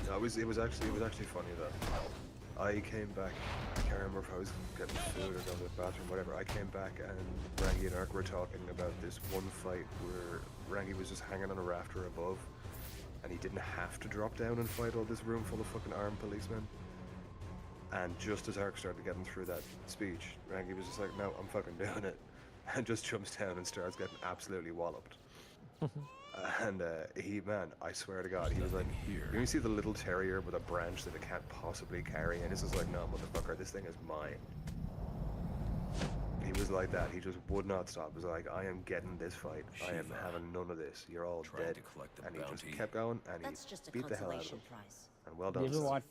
No, it was actually funny though. I came back. I can't remember if I was getting food or going to the bathroom, whatever. I came back and Rangi and Ark were talking about this one fight where Rangi was just hanging on a rafter above, and he didn't have to drop down and fight all this room full of fucking armed policemen. And just as Ark started getting through that speech, Rangi was just like, "No, I'm fucking doing it," and just jumps down and starts getting absolutely walloped. And man, I swear to God, he was like, you see the little terrier with a branch that it can't possibly carry, and this is like, no, motherfucker, this thing is mine. He was like that. He just would not stop. He was like, I am getting this fight. I am having none of this. You're all dead. And he just kept going, and he beat the hell out of him. And well done.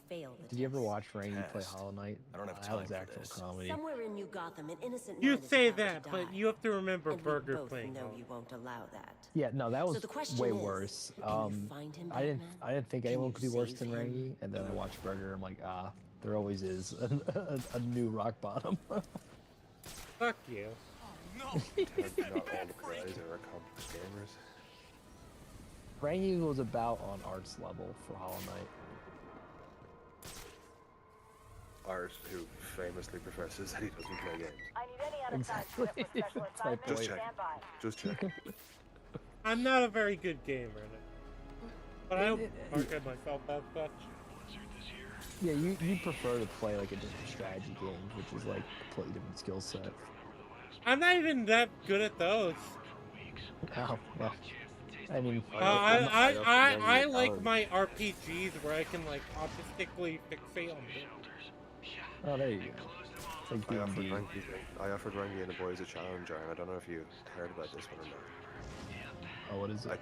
Did you ever watch Rangi play Test. Hollow Knight? I don't have That time was for actual this. comedy. Somewhere in New Gotham, an innocent You man is say about to that, but die, you have to remember and we Burger both playing. know you won't allow that. Yeah, no, that was So the question way is, worse. can you find him, I didn't think anyone you could be worse save than him? Rangi, and then I watched Burger. I'm like, there always is a new rock bottom. Fuck you. Not all the guys are accomplished gamers. Rangi was about on Art's level for Hollow Knight. Art, who famously professes that he doesn't play games. I need any unassigned Exactly. ship with special That's my assignment. Just point. check. Stand by. Just check. I'm not a very good gamer, but I don't market myself as such. Yeah, you prefer to play like a different strategy games, which is like a completely different skill set. I'm not even that good at those. Oh, well, I mean, I like my RPGs where I can like artistically fixate on it. Oh, there you go. It's like D&D. I offered Rangi and the boys a challenge, and I don't know if you heard about this one or not. Oh, what is it?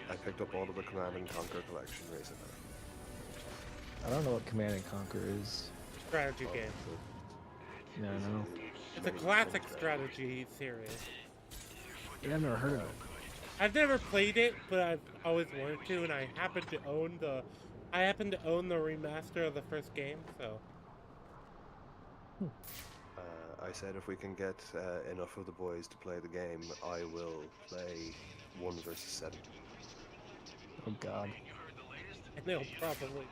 I picked up all of the Command and Conquer collection recently. I don't know what Command and Conquer is. Strategy game. Yeah, I know. It's a classic strategy series. Yeah, I've never heard of it. I've never played it, but I've always wanted to, and I happen to own the remaster of the first game, so. I said if we can get enough of the boys to play the game, I will play 1 versus 7. Oh God. And they'll probably.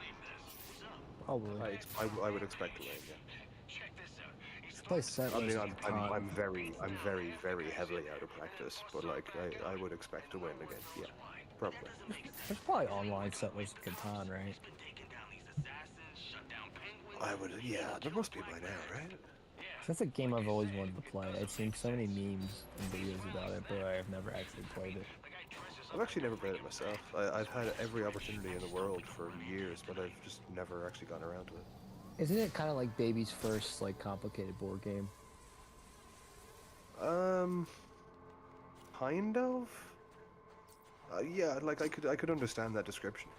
Probably. I would expect to win. Yeah. Play set. I mean, I'm very heavily out of practice, but like I would expect to win against. Yeah, probably. There's probably online settlers in Catan, right? I would. Yeah, there must be by now, right? That's a game I've always wanted to play. I've seen so many memes and videos about it, but I've never actually played it. I've actually never played it myself. I've had every opportunity in the world for years, but I've just never actually gone around to it. Isn't it kind of like baby's first, like, complicated board game? Kind of. Yeah, like I could understand that description.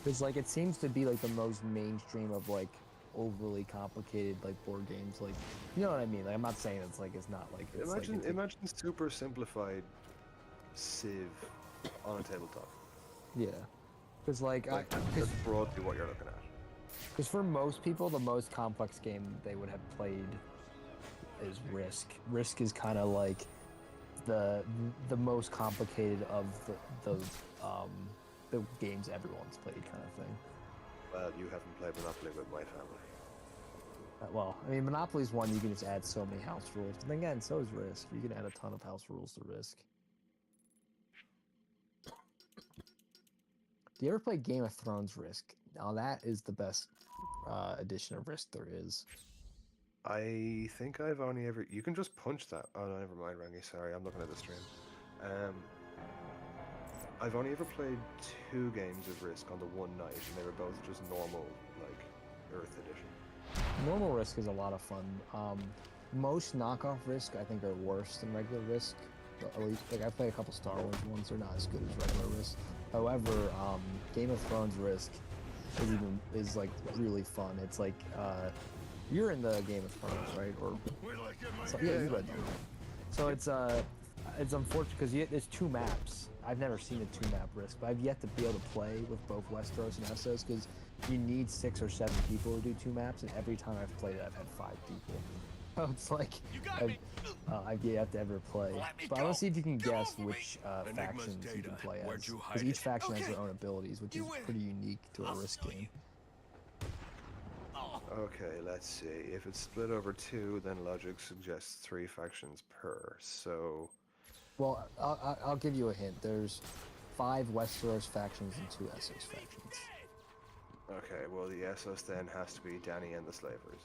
Because, like, it seems to be, like, the most mainstream of, like, overly complicated, like, board games. Like, you know what I mean? Like, I'm not saying it's, like, it's not, like... It's Imagine super simplified Civ on a tabletop. Yeah. Because, like... That's broadly what you're looking at. Because for most people, the most complex game they would have played is Risk. Risk is kind of like the most complicated of the games everyone's played, kind of thing. Well, you haven't played Monopoly with my family. Well, I mean, Monopoly's one you can just add so many house rules. But then again, so is Risk. You can add a ton of house rules to Risk. Do you ever play Game of Thrones Risk? Now that is the best edition of Risk there is. I think I've only ever... You can just punch that. Oh, no, never mind, Rangi. Sorry, I'm looking at the stream. I've only ever played 2 games of Risk on the one night, and they were both just normal, like, Earth edition. Normal Risk is a lot of fun. Most knockoff Risk, I think, are worse than regular Risk. At least, like, I played a couple Star Wars ones. They're not as good as regular Risk. However, Game of Thrones Risk is like really fun. It's like you're in the Game of Thrones, right? Or so, yeah, you read them. So it's unfortunate because there's 2 maps. I've never seen a 2-map Risk, but I've yet to be able to play with both Westeros and Essos because you need 6 or 7 people to do 2 maps, and every time I've played it, I've had 5 people. So it's like I've yet to ever play. But I want to see if you can guess which factions you can play as, because each faction has their own abilities, which is pretty unique to a Risk game. Okay, let's see. If it's split over 2, then logic suggests 3 factions per. So, well, I'll give you a hint. There's 5 Westeros factions and 2 Essos factions. okay, well the Essos then has to be Dany and the Slavers.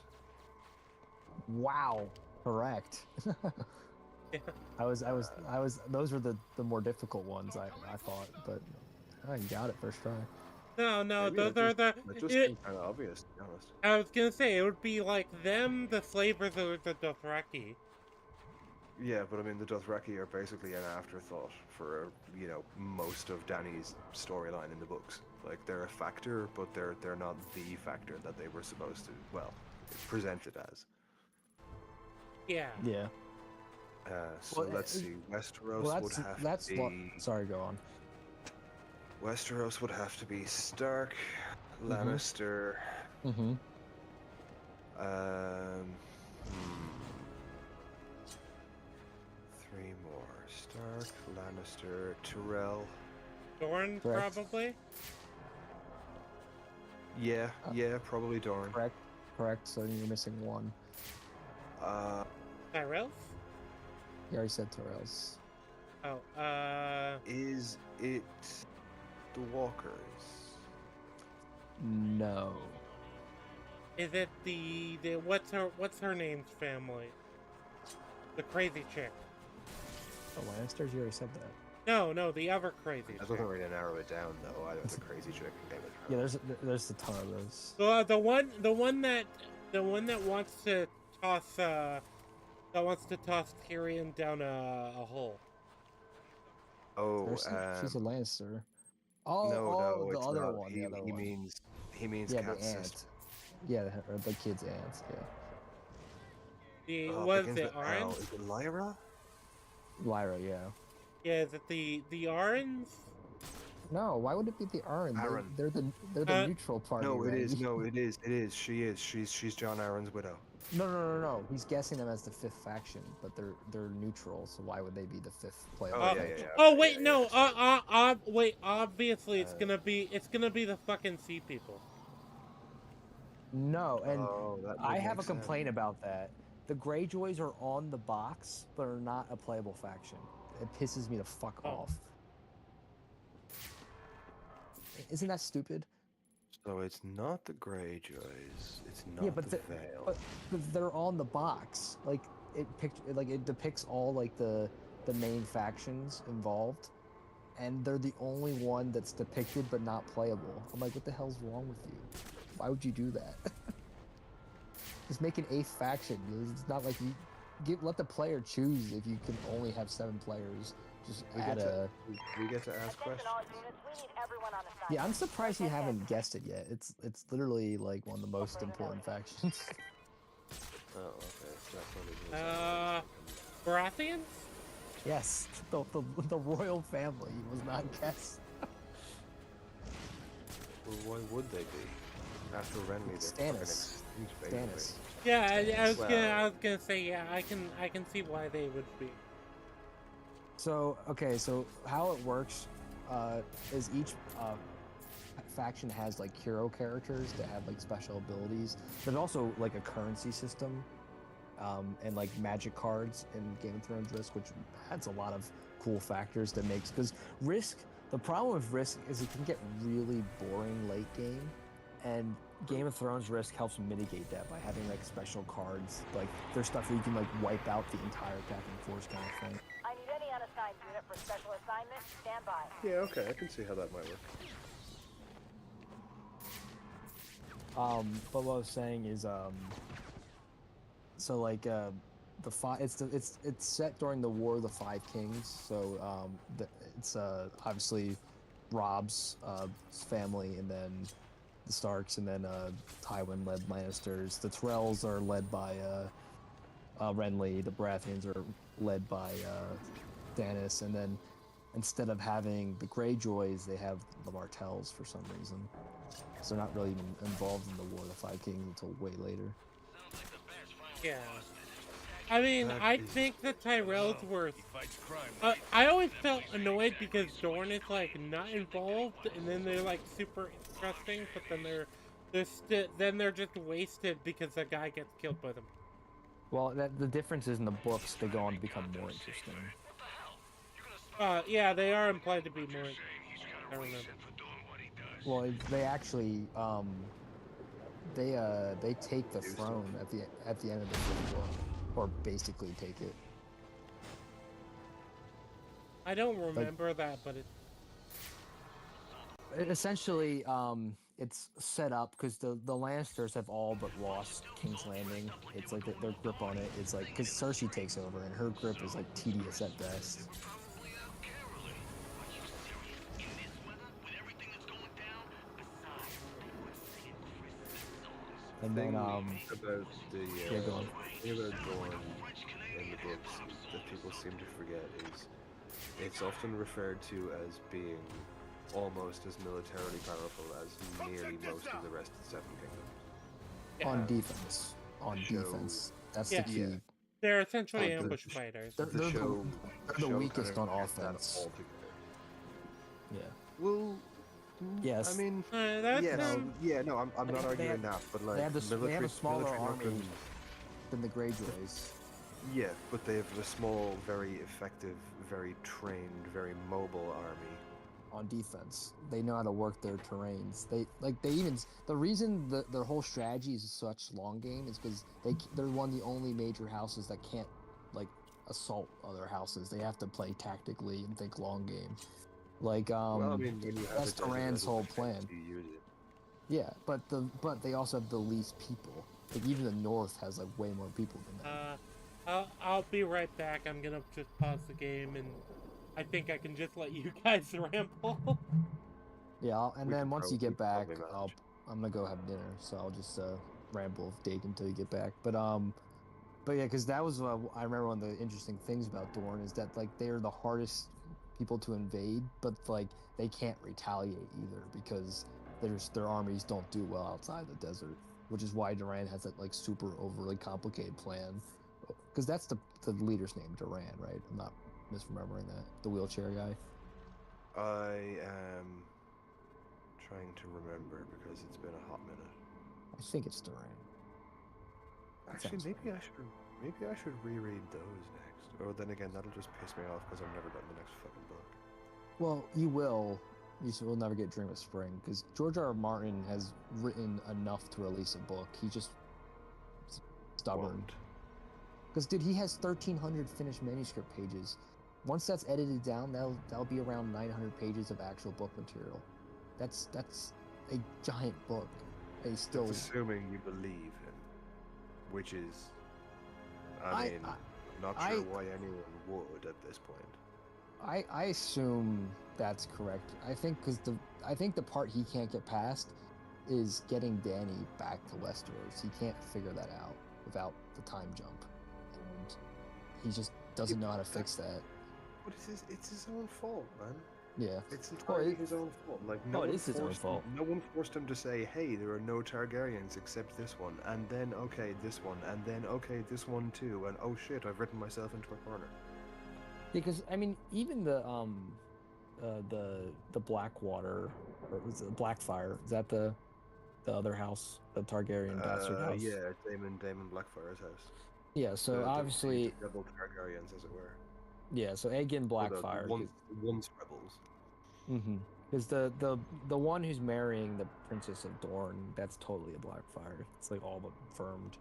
Wow, correct. I was. Those were the more difficult ones I thought, but you got it first try. No, Maybe those are the. That just seems kind of obvious, to be honest. I was gonna say it would be like them, the Slavers, or the Dothraki. Yeah, but I mean the Dothraki are basically an afterthought for most of Dany's storyline in the books. Like they're a factor, but they're not the factor that they were supposed to. Well, presented as. Yeah. Yeah. So let's see. Westeros would have to be. Sorry, go on. Westeros would have to be Stark, Lannister. Mm-hmm. 3 more. Stark, Lannister, Tyrell. Dorne, Correct. probably. Yeah, probably Dorne. Correct. So you're missing 1. Tyrells? You already said Tyrells. Oh, Is it the Walkers? No. Is it the what's her name's family? The crazy chick. The Lannisters? You already said that. No, the other crazy That chick. doesn't really narrow it down though. I don't the crazy chick in Game of Thrones. Yeah, there's a ton of those. The one that wants to toss Tyrion down a hole. Oh, she's a Lannister. No, the it's other not. one. He means yeah, Cat's the sister. aunt. Yeah, the kid's aunt. Yeah. Was it Orange? Is it Lyra? Lyra, yeah. Yeah, is it the Orange? No, why would it be the Arryn? Arryn. They're the neutral party. No, it right? is. No, it is. It is. She's Jon Arryn's widow. No. He's guessing them as the 5th faction, but they're neutral. So why would they be the 5th player? Oh wait, no. Wait. Obviously, it's gonna be the fucking sea people. No, and I have a sense. complaint about that. The Greyjoys are on the box, but are not a playable faction. It pisses me the fuck off. Isn't that stupid? So it's not the Greyjoys. It's not but the Vale. But they're on the box. Like it depicts all like the main factions involved, and they're the only one that's depicted but not playable. I'm like, what the hell's wrong with you? Why would you do that? Just make an 8th faction. It's not like you let the player choose if you can only have 7 players. Just we get to ask questions. Yeah, I'm surprised you haven't guessed it yet. It's literally like one of the most important factions. Oh, okay. So Baratheons? Yes, the royal family was not guessed. Well, why would they be? After Renly, Stannis. Stannis. Yeah, I was gonna say yeah. I can see why they would be. So okay, so how it works is each faction has like hero characters that have like special abilities. There's also like a currency system, and like magic cards in Game of Thrones Risk, which adds a lot of cool factors that makes, because Risk, the problem with Risk is it can get really boring late game, and Game of Thrones Risk helps mitigate that by having like special cards. Like there's stuff where you can like wipe out the entire attacking force kind of thing. I need any unassigned unit for special assignment. Stand by. Yeah, okay, I can see how that might work. But what I was saying is, so like it's set during the War of the Five Kings. So it's obviously Rob's family, and then the Starks, and then Tywin led Lannisters. The Tyrells are led by Renly. The Baratheons are led by Stannis, and then instead of having the Greyjoys, they have the Martells for some reason. So they're not really even involved in the War of the Five Kings until way later. Yeah. I mean, I think the Tyrells were... I always felt annoyed because Dorne is, like, not involved, and then they're, like, super interesting, but then they're just wasted because the guy gets killed by them. Well, the difference is in the books, they go on to become more interesting. Yeah, they are implied to be more... I remember. Well, they actually, they take the throne at the end of the first book, or basically take it. I don't remember that, but it essentially, it's set up because the Lannisters have all but lost King's Landing. It's like their grip on it. It's like because Cersei takes over and her grip is like tedious at best. And then about the yeah, go on. thing about Dorne in the books that people seem to forget is it's often referred to as being almost as militarily powerful as nearly most of the rest of the Seven Kingdoms. On defense. On defense. That's the key. Yeah. They're essentially ambush fighters. They're the weakest on offense. Yeah. Well, yes. I mean, that's, no, I'm not arguing that, but like, they have a smaller army than the Greyjoys. Yeah, but they have a small, very effective, very trained, very mobile army. On defense, they know how to work their terrains. The reason their whole strategy is such long game is because they're one of the only major houses that can't like assault other houses. They have to play tactically and think long game. Like well, I mean, when you have that's Duran's whole plan. You use it. Yeah, but they also have the least people. Like even the North has like way more people than that. I'll be right back. I'm gonna just pause the game, and I think I can just let you guys ramble. Yeah, and then once you get back, I'm gonna go have dinner. So I'll just ramble dig until you get back. But yeah, because that was I remember one of the interesting things about Dorne is that like they're the hardest people to invade, but like they can't retaliate either because their armies don't do well outside the desert, which is why Duran has that like super overly complicated plan. Because that's the leader's name, Duran, right? I'm not misremembering that. The wheelchair guy. I am trying to remember because it's been a hot minute. I think it's Duran. Actually, maybe I should reread those next. Or then again, that'll just piss me off because I've never gotten the next fucking book. Well, you will. You will never get Dream of Spring because George R. R. Martin has written enough to release a book. He's just stubborn. Because dude, he has 1,300 finished manuscript pages. Once that's edited down, that'll be around 900 pages of actual book material. That's a giant book. They still. That's assuming you believe him, which is, I mean, not sure why anyone would at this point. I assume that's correct. I think because the part he can't get past is getting Dany back to Westeros. He can't figure that out without the time jump, and he just doesn't know how to fix that. But it's his own fault, man. Yeah. It's entirely his own fault. Like no one it is his own fault. No one forced him to say, "Hey, there are no Targaryens except this one," and then okay, this one, and then okay, this one too, and oh shit, I've written myself into a corner. Because I mean, even the the Blackwater, or was it Blackfire? Is that the other house, the Targaryen bastard house? Yeah, Damon Blackfire's house. Yeah, so obviously the rebel Targaryens, as it were. Yeah, so Aegon Blackfire. The once rebels. Mm-hmm. Because the one who's marrying the Princess of Dorne, that's totally a Blackfire. It's like all but confirmed.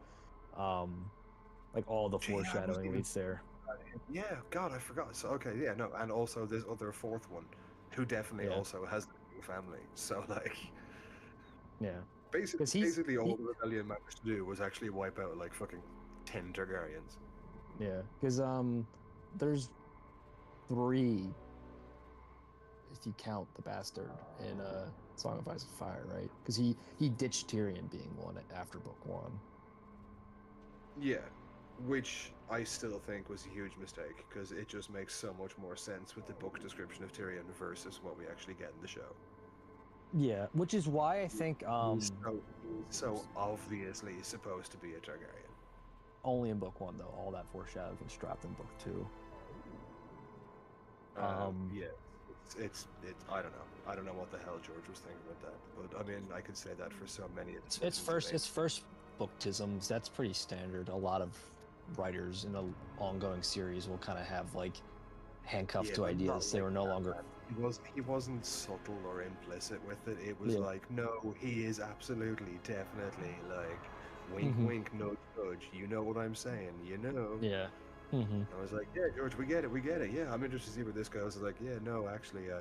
Like all the foreshadowing leads there. Yeah, God, I forgot. So okay, yeah, no, and also this other fourth one, who definitely also has a family. So like, yeah, basically all the rebellion managed to do was actually wipe out like fucking 10 Targaryens. Yeah, because there's 3, if you count the bastard in Song of Ice and Fire, right? Because he ditched Tyrion being one after book 1. Yeah, which I still think was a huge mistake, because it just makes so much more sense with the book description of Tyrion versus what we actually get in the show. Yeah, which is why I think he's so obviously supposed to be a Targaryen. Only in book 1 though. All that foreshadowing gets dropped in book 2. Yeah, it's I don't know. I don't know what the hell George was thinking with that, but I mean, I could say that for so many of the it's first booktisms. That's pretty standard. A lot of writers in an ongoing series will kind of have like handcuffed to ideas. They were no longer. He wasn't subtle or implicit with it. It was like, no, he is absolutely, definitely, like, wink, wink, nudge, nudge. You know what I'm saying? You know. Yeah. I was like, yeah, George, we get it. Yeah, I'm interested to see where this goes. I was like, yeah, no, actually, no.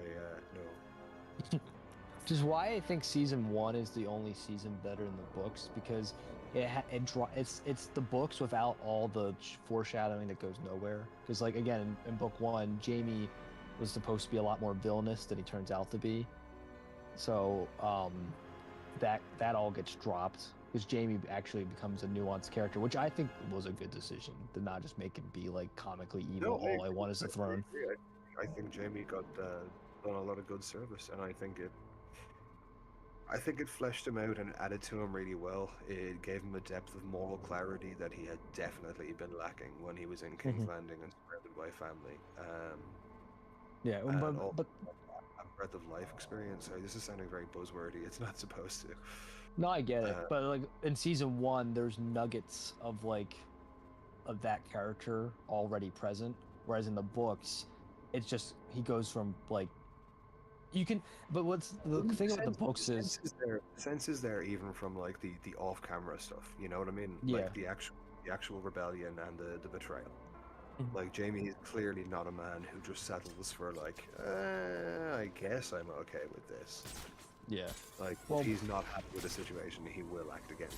Which is why I think season 1 is the only season better in the books, because it's the books without all the foreshadowing that goes nowhere. Because like again in book 1, Jaime was supposed to be a lot more villainous than he turns out to be. So that all gets dropped, because Jaime actually becomes a nuanced character, which I think was a good decision to not just make him be like comically evil. All I want is the throne. I think Jaime got done a lot of good service, and I think it fleshed him out and added to him really well. It gave him a depth of moral clarity that he had definitely been lacking when he was in King's Landing and surrounded by family. Yeah, but a breadth of life experience. Sorry, this is sounding very buzzwordy. It's not supposed to. No, I get it, but like in season 1, there's nuggets of that character already present, whereas in the books, it's just he goes from like. You can, but what's the thing about the books is sense is there even from like the off-camera stuff. You know what I mean? Yeah. Like the actual rebellion and the betrayal. Like Jaime is clearly not a man who just settles for like, I guess I'm okay with this. Yeah. Like if he's not happy with the situation, he will act again.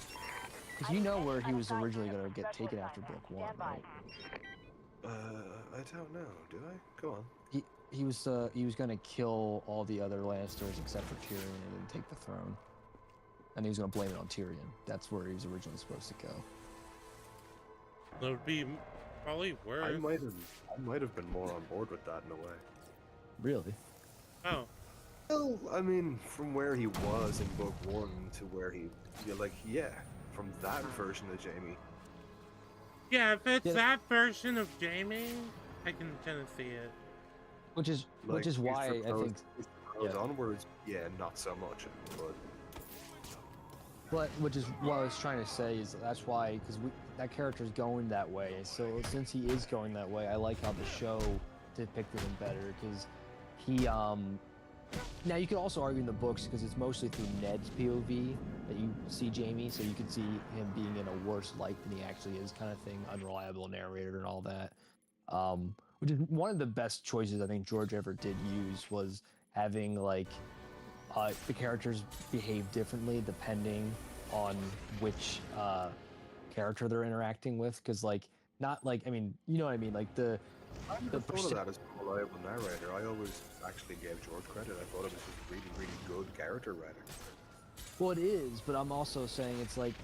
Because you know where he was originally going to get taken after book 1, right? I don't know. Do I? Go on. He was going to kill all the other Lannisters except for Tyrion and then take the throne. And he was going to blame it on Tyrion. That's where he was originally supposed to go. That would be probably worse. I might have been more on board with that in a way. Really? Oh. Well, I mean, from where he was in book 1 to where from that version of Jaime. Yeah, if it's that version of Jaime, I can kind of see it. Which is why I think onwards, not so much, but which is what I was trying to say is that's why, because that character's going that way. So since he is going that way, I like how the show depicted him better, because he now you could also argue in the books, because it's mostly through Ned's POV that you see Jaime, so you could see him being in a worse light than he actually is, kind of thing, unreliable narrator and all that. Which is one of the best choices I think George ever did use, was having like the characters behave differently depending on which character they're interacting with, because like not like, I mean, you know what I mean, like the thought of that as a reliable narrator. I always actually gave George credit. I thought it was just really, really good character writing. Well, it is, but I'm also saying it's like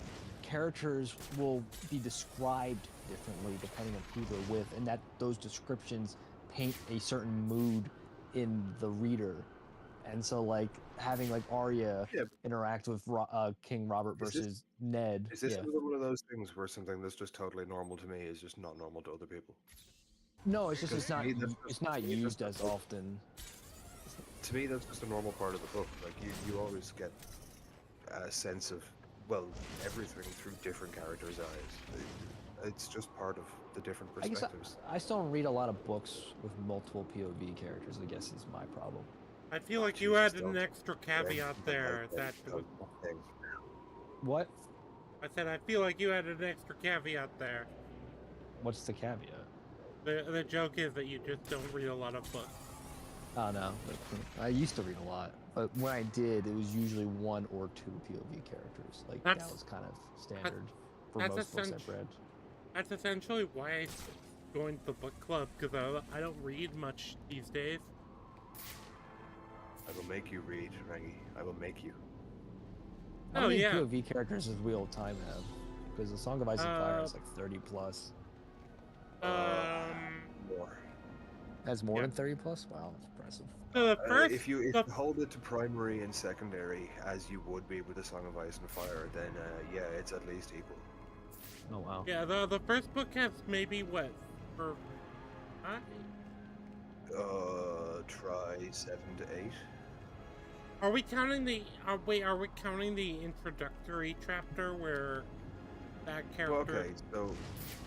characters will be described differently depending on who they're with, and that those descriptions paint a certain mood in the reader. And so like having like Arya interact with King Robert versus Ned. Is this one of those things where something that's just totally normal to me is just not normal to other people? No, it's just it's not used as often. to me, that's just a normal part of the book. Like, you always get a sense of, well, everything through different characters' eyes. It's just part of the different perspectives. I still don't read a lot of books with multiple POV characters, I guess is my problem. I feel like you added an extra caveat there that... What? I said I feel like you added an extra caveat there. What's the caveat? The joke is that you just don't read a lot of books. Oh no, I used to read a lot, but when I did, it was usually 1 or 2 POV characters. Like, that was kind of standard for most books I've read. That's essentially why I joined the book club, because I don't read much these days. I will make you read, Maggie. I will make you. How many POV characters does Wheel of Time have? Because the Song of Ice and Fire is like 30 plus. More. Has more than 30 plus? Wow, that's impressive. So the first, if you hold it to primary and secondary, as you would be with the Song of Ice and Fire, then yeah, it's at least equal. Oh wow. Yeah, the first book has maybe what for? Try 7 to 8. Are we counting the? Wait, are we counting the introductory chapter where that character? Well, okay, so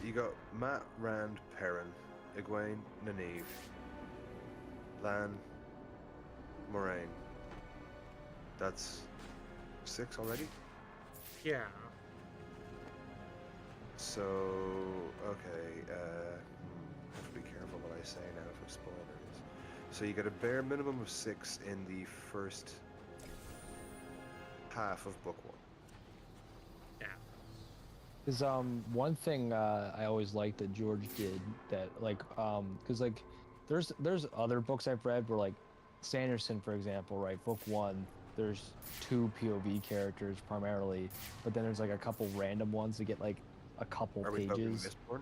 you got Matt, Rand, Perrin, Egwene, Nynaeve, Lan, Moraine. That's 6 already? Yeah. So, okay, have to be careful what I say now for spoilers. So you get a bare minimum of 6 in the first half of book 1. Yeah. Because one thing I always liked that George did that like because like there's other books I've read where like Sanderson, for example, right, book 1 there's 2 POV characters primarily, but then there's like a couple random ones that get like a couple Are we talking pages. Mistborn?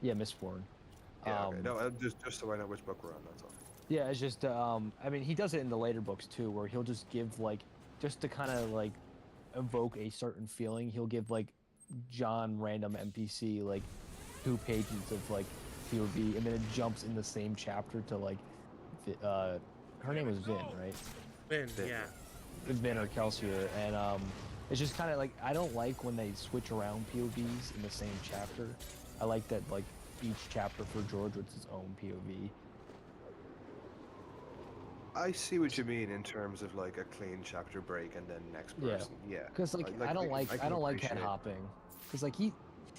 Yeah, Mistborn. Yeah, okay. No, just so I know which book we're on, that's all. Yeah, it's just I mean he does it in the later books too, where he'll just give like just to kind of like evoke a certain feeling, he'll give like John random NPC like 2 pages of like POV, and then it jumps in the same chapter to like her name was Vin, right? Vin, yeah. Vin or Kelsier, and it's just kind of like I don't like when they switch around POVs in the same chapter. I like that like each chapter for George with its own POV. I see what you mean in terms of like a clean chapter break and then next person. Yeah. Because like I don't like head hopping. Because like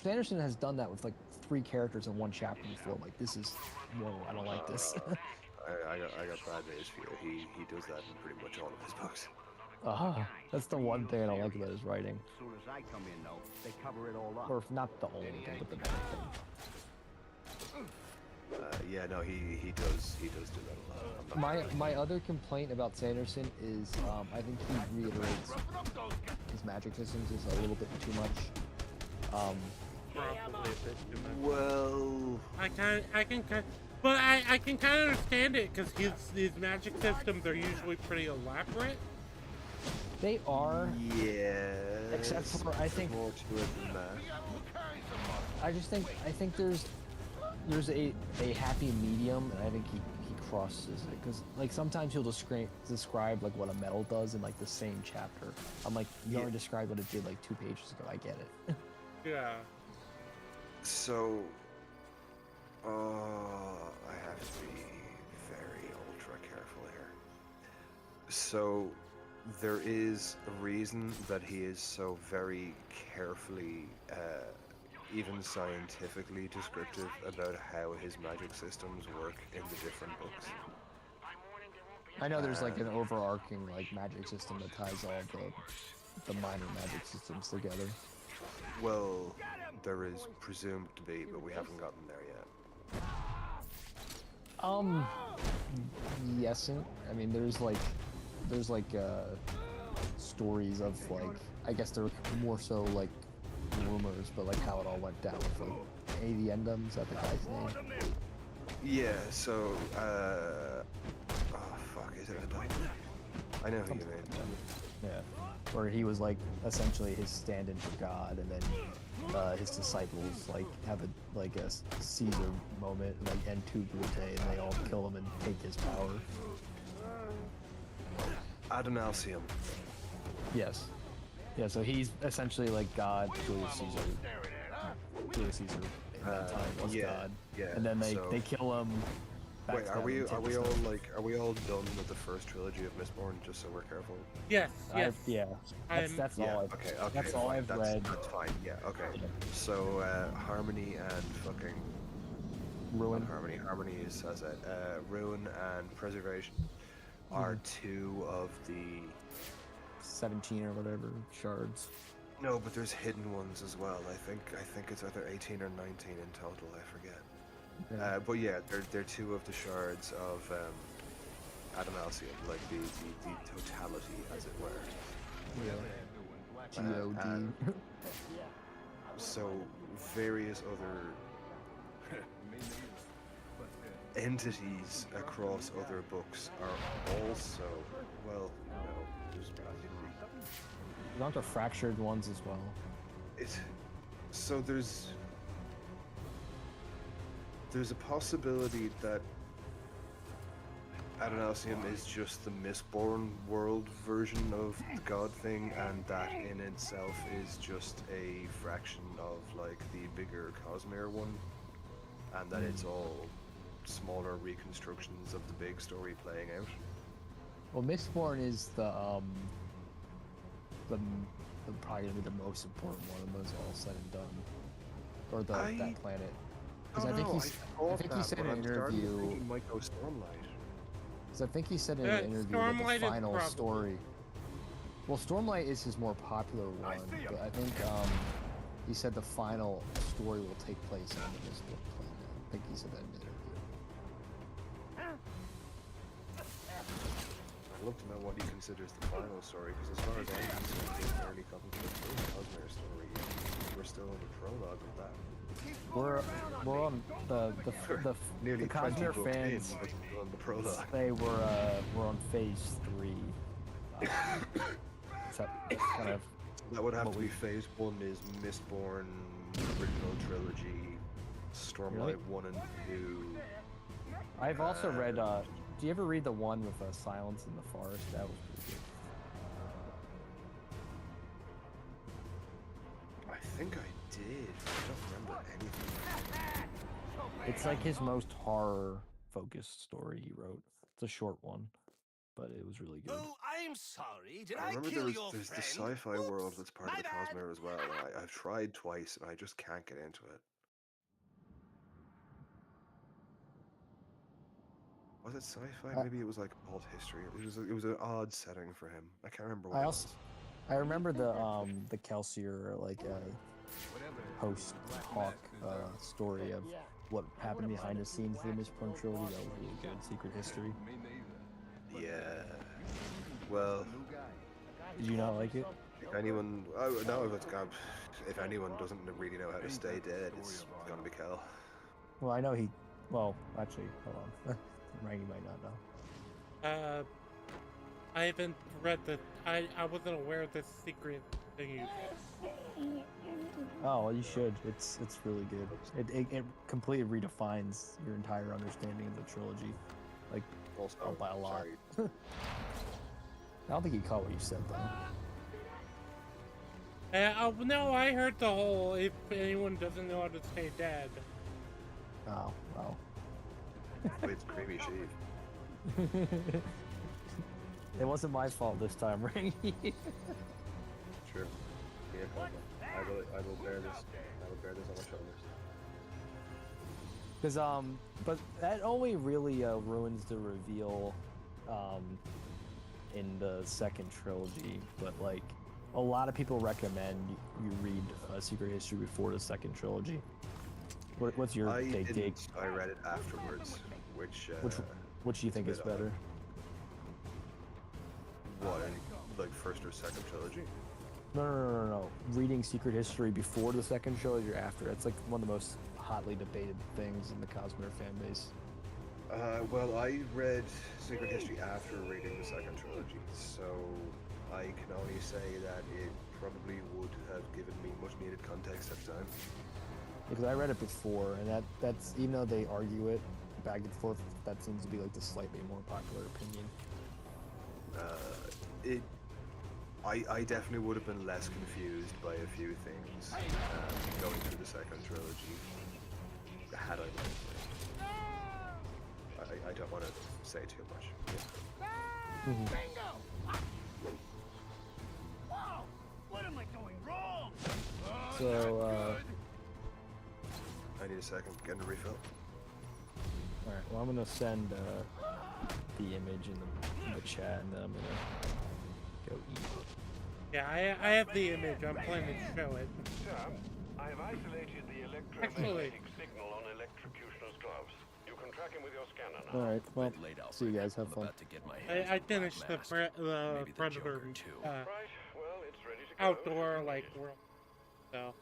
Sanderson has done that with like 3 characters in one chapter before. I'm like, this is whoa, I don't like this. I got bad news for you. He does that in pretty much all of his books. That's the one thing I don't like about his writing. As soon as I come in, though, they cover it all up. Or not the only thing, but the main thing. Yeah, no, he does do that a lot. My other complaint about Sanderson is I think he reiterates his magic systems is a little bit too much. Probably a bit too much. Well, I can kind of understand it because his magic systems are usually pretty elaborate. They are. Yeah. Except for I think more to it than that. I think there's a happy medium, and I think he crosses it because like sometimes he'll describe like what a metal does in like the same chapter. I'm like, you already described what it did like 2 pages ago. I get it. Yeah. So, I have to be very ultra careful here. So, there is a reason that he is so very carefully, even scientifically descriptive about how his magic systems work in the different books. I know there's like an overarching like magic system that ties all the minor magic systems together. Well, there is presumed to be, but we haven't gotten there yet. Yes, I mean there's like stories of like I guess they're more so like rumors, but like how it all went down with like Aviendum, is that the guy's name? Yeah, so oh fuck, is it a dog? I know who you mean. Yeah, where he was like essentially his stand-in for God, and then his disciples like have a Caesar moment, like en tout brute, and they all kill him and take his power. Adonalsium. Yes. Yeah, so he's essentially like God, Julius Caesar. Julius Caesar in that time was God. Yeah. And then they so, kill him. Wait, are we all done with the first trilogy of Mistborn? Just so we're careful. Yes. Yeah. That's all. Okay. That's all fine. I've read. That's fine. Yeah. Okay. So Harmony and fucking Ruin. Harmony is as it. Ruin and Preservation are two of the 17 or whatever shards. No, but there's hidden ones as well. I think it's either 18 or 19 in total. I forget. Yeah. But yeah, they're two of the shards of Adonalsium, like the totality, as it were. G-O-D. So various other entities across other books are also, well, there's There's also fractured ones as well. So there's a possibility that Adonalsium is just the Mistborn world version of the God thing, and that in itself is just a fraction of like the bigger Cosmere one, and that it's all smaller reconstructions of the big story playing out. Well, Mistborn is the probably gonna be the most important one of those all said and done, or that planet. Because I think he said in an interview. Might go Stormlight. Because I think he said in an interview that the final story. Well, Stormlight is his more popular one, but I think he said the final story will take place on the Mistborn planet. I think he said that in an interview. I'd love to know what he considers the final story, because as far as I'm concerned, he's barely gotten to the full Cosmere story. We're still in the prologue of that. We're on the nearly Cosmere 20 books fans. in, but still on the prologue. They we're on phase 3. Kind of that would have to be phase 1 is Mistborn, original trilogy, Stormlight 1 and 2. I've also read. Do you ever read the one with Silence in the Forest? That was pretty good. I think I did. I don't remember anything. It's like his most horror-focused story he wrote. It's a short one, but it was really good. Oh, I'm sorry. Did I remember kill your there's the friend? sci-fi world that's part of the Cosmere as well. And I've tried twice and I just can't get into it. Was it sci-fi? Maybe it was like alt history. It was an odd setting for him. I can't remember what it was. I remember the Kelsier post Hawk story of what happened behind the scenes of the Mistborn trilogy. That was really good. Secret history. Yeah. Well. Did you not like it? If anyone, if anyone doesn't really know how to stay dead, it's gonna be Kel. Well, I know he. Well, actually, hold on. Rangy might not know. I haven't read the. I wasn't aware of this secret thing you said. Oh, well, you should. It's really good. It completely redefines your entire understanding of the trilogy, like by a lot. I don't think he caught what you said though. No, I heard the whole. If anyone doesn't know how to stay dead. Oh, well. It's creamy sheep. It wasn't my fault this time, Rangy. True. I will bear this. I will bear this on my shoulders. Because but that only really ruins the reveal in the second trilogy. But like a lot of people recommend you read Secret History before the second trilogy. What's your take? I read it afterwards, which do you think is better? What, like first or second trilogy? No. Reading Secret History before the second trilogy or after? It's like one of the most hotly debated things in the Cosmere fan base. Well, I read Secret History after reading the second trilogy, so I can only say that it probably would have given me much needed context at the time. Because I read it before, and that's even though they argue it back and forth, that seems to be like the slightly more popular opinion. I definitely would have been less confused by a few things going through the second trilogy had I played first. I don't want to say too much. Bingo! Whoa! What am I doing wrong? So, I need a second, getting a refill. alright, well I'm gonna send the image in the chat and then I'm gonna go eat. Yeah, I have the image. I'm planning to show it. Sir, I have isolated the electromagnetic signal on electrocutioner's gloves. You can track him with your scanner now. Alright, well, see you guys, have fun. I finished the Predator Right, well, it's ready to go. outdoor like world, so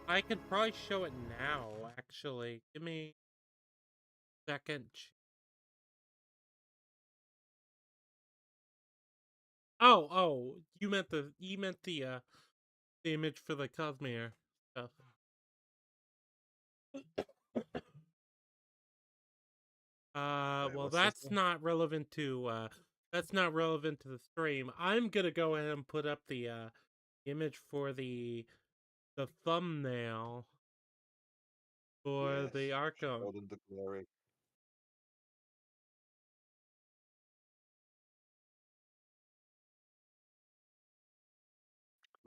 I could probably show it now. Actually, give me a second. Oh, you meant the image for the Cosmere stuff. Well, that's not relevant to the stream. I'm gonna go ahead and put up the image for the thumbnail for the Arkham. Show them the glory.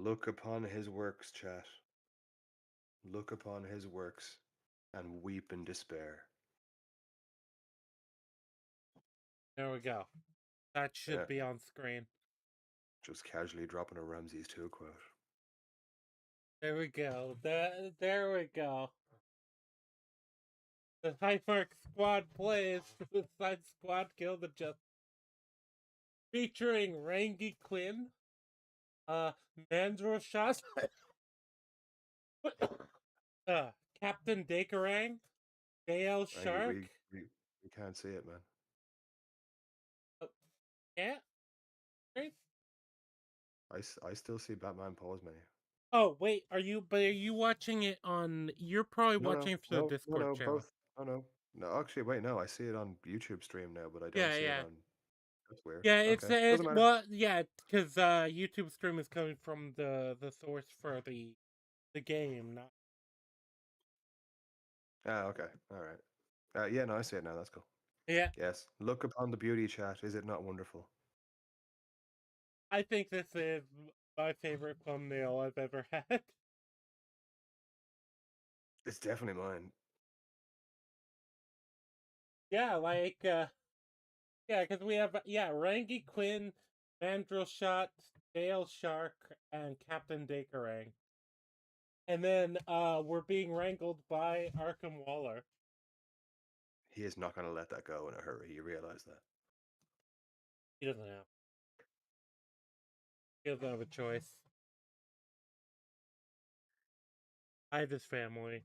Look upon his works, chat. Look upon his works and weep in despair. There we go. That should be on screen. Just casually dropping a Ramses 2 quote. There we go. There we go. The Hymark Squad plays Suicide Squad Kill the Justice. Featuring Rangi Quinn, Mandroshat, Captain Dakerang, Dale Shark. We can't see it, man. Yeah? Great. I still see Batman pause menu. Oh, wait, are you watching it on, you're probably watching it through the Discord channel. Both. No, actually, wait, no, I see it on YouTube stream now, but I don't see it on... That's weird. Yeah, Okay. well, yeah, because YouTube stream is coming from the source for the game, not... Ah, okay, alright. Yeah, no, I see it now, that's cool. Yeah. Yes, look upon the beauty, chat, is it not wonderful? I think this is my favorite thumbnail I've ever had. It's definitely mine. Yeah, like, yeah, because we have, Rangi Quinn, Mandroshat, Dale Shark, and Captain Dakerang. And then, we're being wrangled by Arkham Waller. He is not going to let that go in a hurry, you realize that? He doesn't have. He doesn't have a choice. I have his family.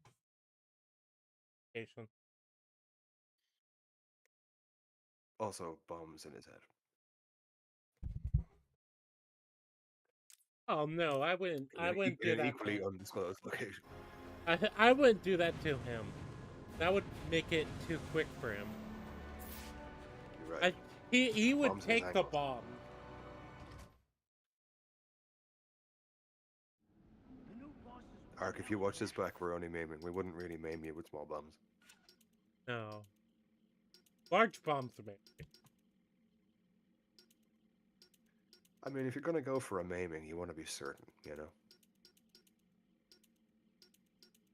Also, bombs in his head. Oh no, I wouldn't do that. Equally undisclosed location. I wouldn't do that to him. That would make it too quick for him. You're right. He would take the bomb. Ark, if you watch this back, we're only maiming. We wouldn't really maim you with small bombs. No. Large bombs are made. I mean, if you're gonna go for a maiming, you want to be certain, you know?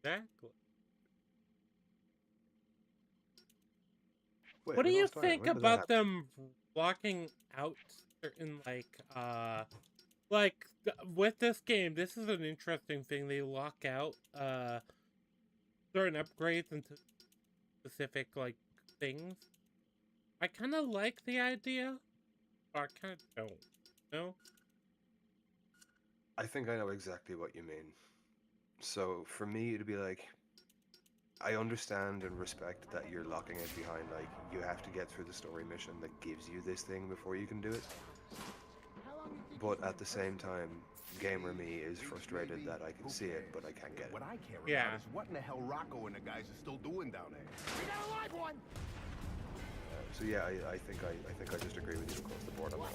Exactly. Wait, what do you think about them blocking out certain, like, with this game, this is an interesting thing. They lock out, certain upgrades into specific, like, things. I kind of like the idea, but I kind of don't. No? I think I know exactly what you mean. So, for me, it'd be like, I understand and respect that you're locking it behind, like, you have to get through the story mission that gives you this thing before you can do it. But at the same time, gamer me is frustrated that I can see it, but I can't get it. What I care about is what in the hell Rocco and the guys are still doing down there. We got a live one! So yeah, I think I just agree with you across the board on that.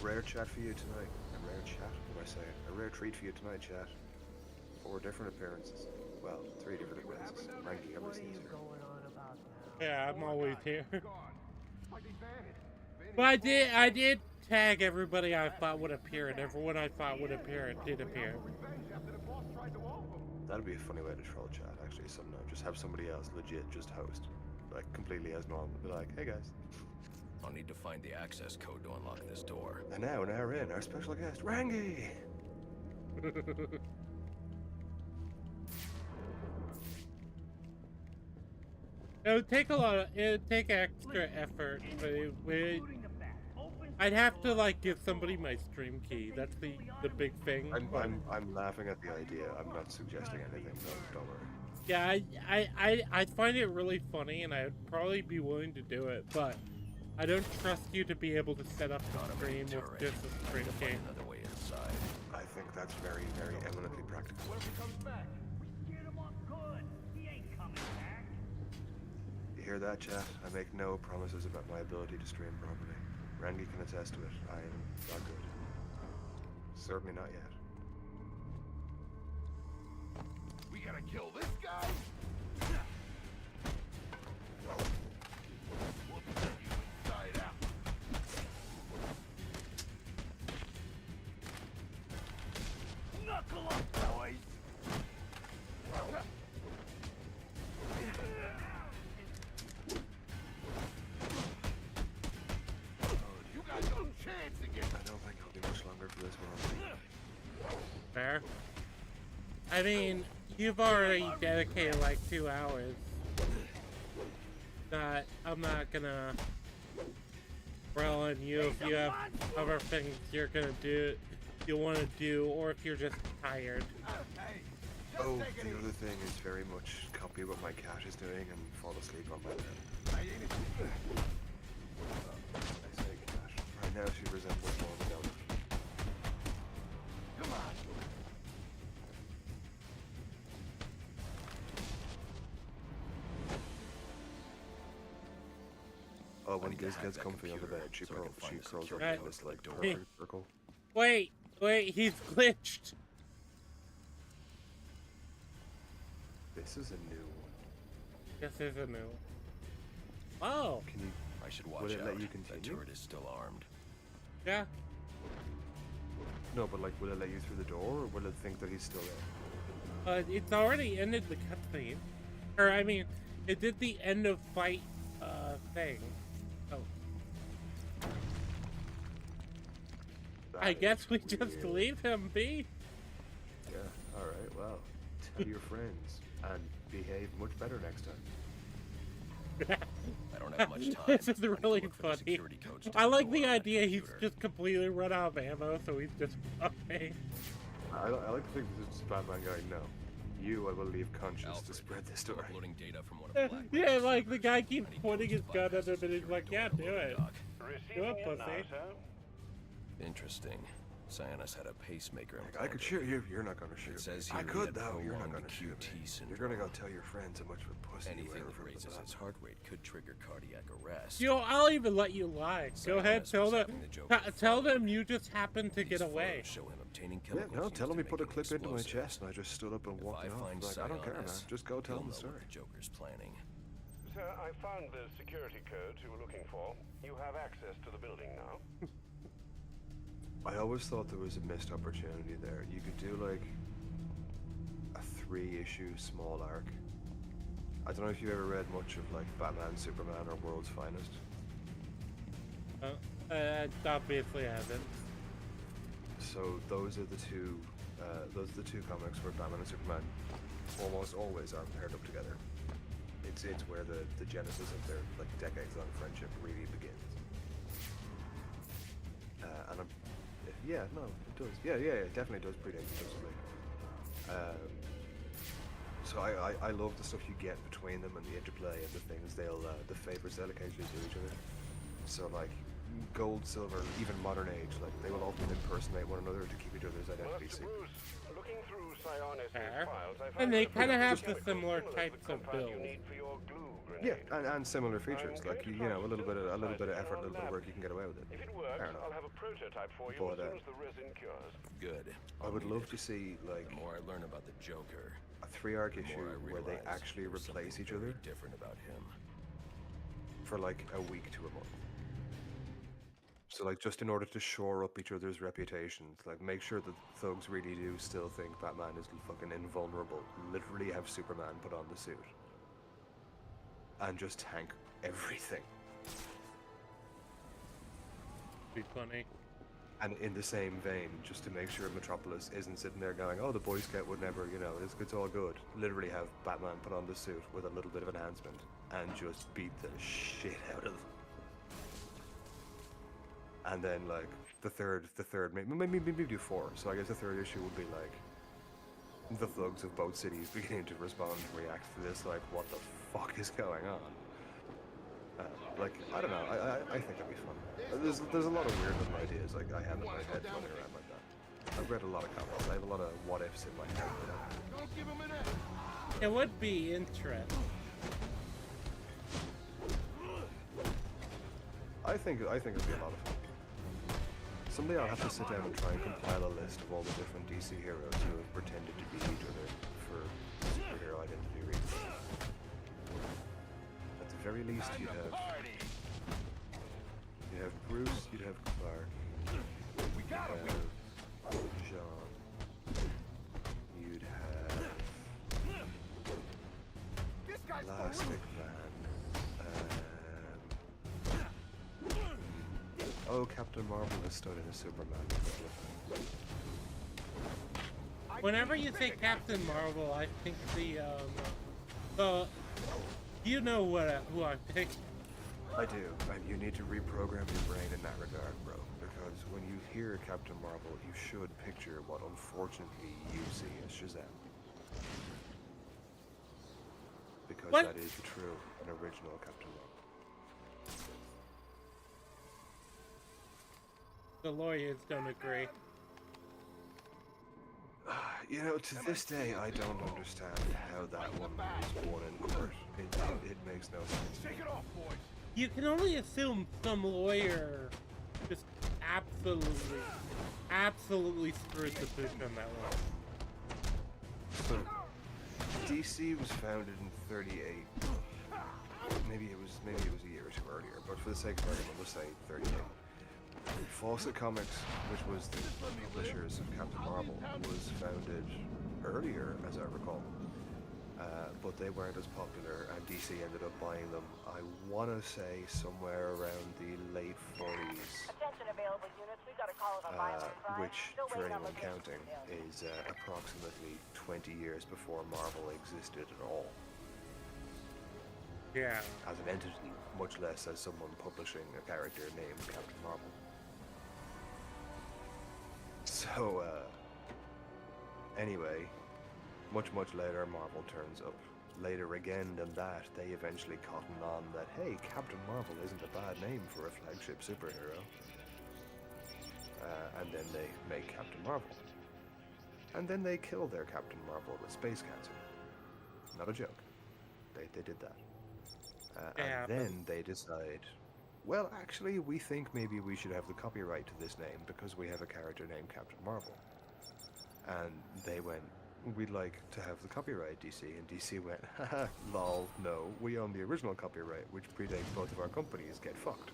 A rare chat for you tonight. A rare chat? What am I saying? A rare treat for you tonight, chat. 4 different appearances. Well, 3 different appearances. Ranky, how many scenes here? Yeah, I'm always here. But I did tag everybody I thought would appear, and everyone I thought would appear did appear. That'd be a funny way to troll chat, actually, sometime. Just have somebody else legit just host. Like, completely as normal. Be like, hey guys. I'll need to find the access code to unlock this door. And now, an hour in, our special guest, Rangy! It would take extra effort, but I'd have to like give somebody my stream key. That's the big thing. I'm laughing at the idea. I'm not suggesting anything. Don't worry. Yeah, I'd find it really funny, and I'd probably be willing to do it, but I don't trust you to be able to set up the stream with just a stream key. Another way inside. I think that's very, very eminently practical. What if he comes back? We scared him off good. He ain't coming back. You hear that, chat? I make no promises about my ability to stream properly. Randy can attest to it. I am not good. Certainly not yet. We gotta kill this guy? We'll turn you inside out. Knuckle up, boys! You got no chance again. I don't think I'll be much longer for this one. Fair. I mean, you've already dedicated like 2 hours. I'm not gonna rail on you if you have other things you're gonna do, you want to do, or if you're just tired. Oh, the other thing is very much copy what my cat is doing and fall asleep on my bed. I say cat. Right now she resembles more of a donut. Come on. Oh, when Giz gets comfy on the bed, she curls up in this like Hey. circle. Wait, he's glitched. This is a new one. This is a new. Oh. Can you? I should watch Would it out. let you continue? That turret is still armed. Yeah. No, but like, will it let you through the door, or will it think that he's still there? It's already ended the cutscene. Or, I mean, it did the end of fight, thing. Oh. I guess we just leave him be. Yeah, alright, well, tell your friends, and behave much better next time. I don't have much time. This is really funny. I like the idea he's just completely run out of ammo, so he's just okay. I like to think this is Batman going, no. You, I will leave conscious to spread this story. Uploading data from one of Black Yeah, like the guy keeps pointing his gun at him and he's like, yeah, do it. Do it, pussy. Interesting. Cyanus had a pacemaker implanted. I could shoot you, you're not gonna shoot. It says I here he could had though, you're not prolonged gonna shoot QT me. syndrome. You're gonna go tell your friends how much of a pussy you Anything were that from raises the its heart rate could trigger cardiac arrest. You know, I'll even let you lie. Go ahead, tell them. Tell them you just happened to get away. Show him obtaining Yeah, chemicals no, tell him he used to put a make clip an into my explosive. chest and I just stood up and If walked I off. find Like, I don't care, man. Cyanus, Just go tell he'll him the know story. what the Joker's planning. Sir, I found the security codes you were looking for. You have access to the building now. I always thought there was a missed opportunity there. You could do like a 3-issue small arc. I don't know if you've ever read much of like Batman, Superman, or World's Finest. Obviously hasn't. So those are the two comics where Batman and Superman almost always are paired up together. It's where the genesis of their like decades-long friendship really begins. And yeah, no, it does. Yeah, it definitely does predate exclusively. So I love the stuff you get between them and the interplay and the things the favors they'll occasionally do each other. So like, gold, silver, even modern age, like they will often impersonate one another to keep each other's identity secret. Looking through Sionis' files, I And found they a kind of few have the chemicals similar similar to types the of compound you build. need for your glue grenade. Yeah, and similar features, like you know, a little bit of effort, a little bit of work, you can get away with it. If it works, Fair enough. I'll have a prototype for you But, as soon as the resin cures. Good. I would love to see like The more I learn about the Joker, a 3-arc the issue more I where they realize actually there's replace something each very other different about him. for like a week to a month. So like just in order to shore up each other's reputations, like make sure that thugs really do still think Batman is fucking invulnerable. Literally have Superman put on the suit. And just tank everything. Be funny. And in the same vein, just to make sure Metropolis isn't sitting there going, oh, the Boy Scout would never, you know, it's all good. Literally have Batman put on the suit with a little bit of enhancement and just beat the shit out of them. And then, like, the third, maybe do 4. So I guess the third issue would be, like, the thugs of both cities beginning to respond and react to this, like, what the fuck is going on? Like, I don't know, I think that'd be fun. There's a lot of weird little ideas, like, I have in my head running around like that. I've read a lot of comics, I have a lot of what-ifs in my head, you know? It would be interesting. I think it'd be a lot of fun. Someday I'll have to sit down and try and compile a list of all the different DC heroes who have pretended to be each other for superhero identity reasons. At the very least, you'd have Bruce, you'd have Clark, you'd have John, you'd have Elastic Man, oh, Captain Marvel has stood in a Superman. Whenever you say Captain Marvel, I think you know who I think. I do, and you need to reprogram your brain in that regard, bro. Because when you hear Captain Marvel, you should picture what unfortunately you see as Shazam. Because that is the true and original Captain Marvel. The lawyers don't agree. You know, to this day, I don't understand how that one was won in court. It makes no sense. Shake it off, boys. You can only assume some lawyer just absolutely screwed the pooch on that one. So, DC was founded in '38. Maybe it was a year or two earlier, but for the sake of argument, we'll say '38. Fawcett Comics, which was the publishers of Captain Marvel, was founded earlier, as I recall. But they weren't as popular, and DC ended up buying them, I want to say, somewhere around the late 40s. Attention available units, we got a call of a violent crime. Which, for anyone counting, is approximately 20 years before Marvel existed at all. Yeah. As an entity, much less as someone publishing a character named Captain Marvel. So, anyway, much later, Marvel turns up. Later again than that, they eventually cotton on that, hey, Captain Marvel isn't a bad name for a flagship superhero. And then they make Captain Marvel. And then they kill their Captain Marvel with space cancer. Not a joke. They did that. And then they decide, well, actually, we think maybe we should have the copyright to this name because we have a character named Captain Marvel. And they went, we'd like to have the copyright, DC. And DC went, haha, lol, no, we own the original copyright, which predates both of our companies, get fucked.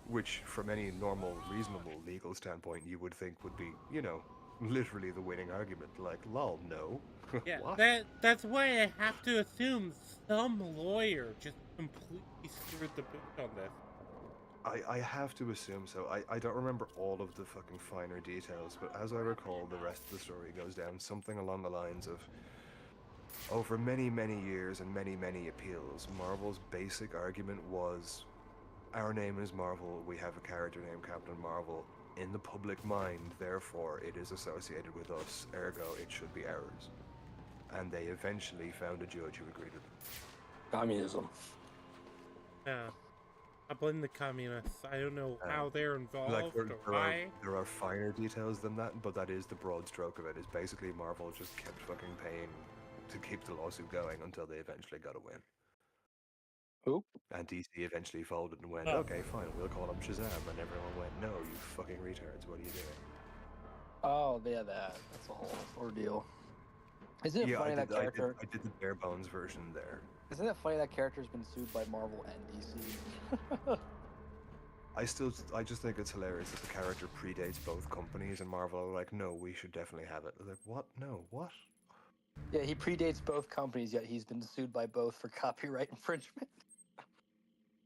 Which, from any normal, reasonable legal standpoint, you would think would be, you know, literally the winning argument. Like, lol, no. Yeah, what? that's why I have to assume some lawyer just completely screwed the pooch on this. I have to assume so. I don't remember all of the fucking finer details, but as I recall, the rest of the story goes down something along the lines of, over many years and many appeals, Marvel's basic argument was, our name is Marvel, we have a character named Captain Marvel, in the public mind, therefore it is associated with us, ergo it should be ours. And they eventually found a judge who agreed with them. Communism. Yeah. I blame the communists. I don't know how they're involved Like or why. there are finer details than that, but that is the broad stroke of it. Is basically Marvel just kept fucking paying to keep the lawsuit going until they eventually got a win. Who? And DC eventually folded and went, Oh. okay, fine, we'll call him Shazam. And everyone went, no, you fucking retards, what are you doing? Oh, yeah, that's a whole ordeal. Isn't it funny that character? I did the bare bones version there. Isn't it funny that character's been sued by Marvel and DC? I just think it's hilarious that the character predates both companies, and Marvel are like, no, we should definitely have it. Like, what? No, what? Yeah, he predates both companies, yet he's been sued by both for copyright infringement.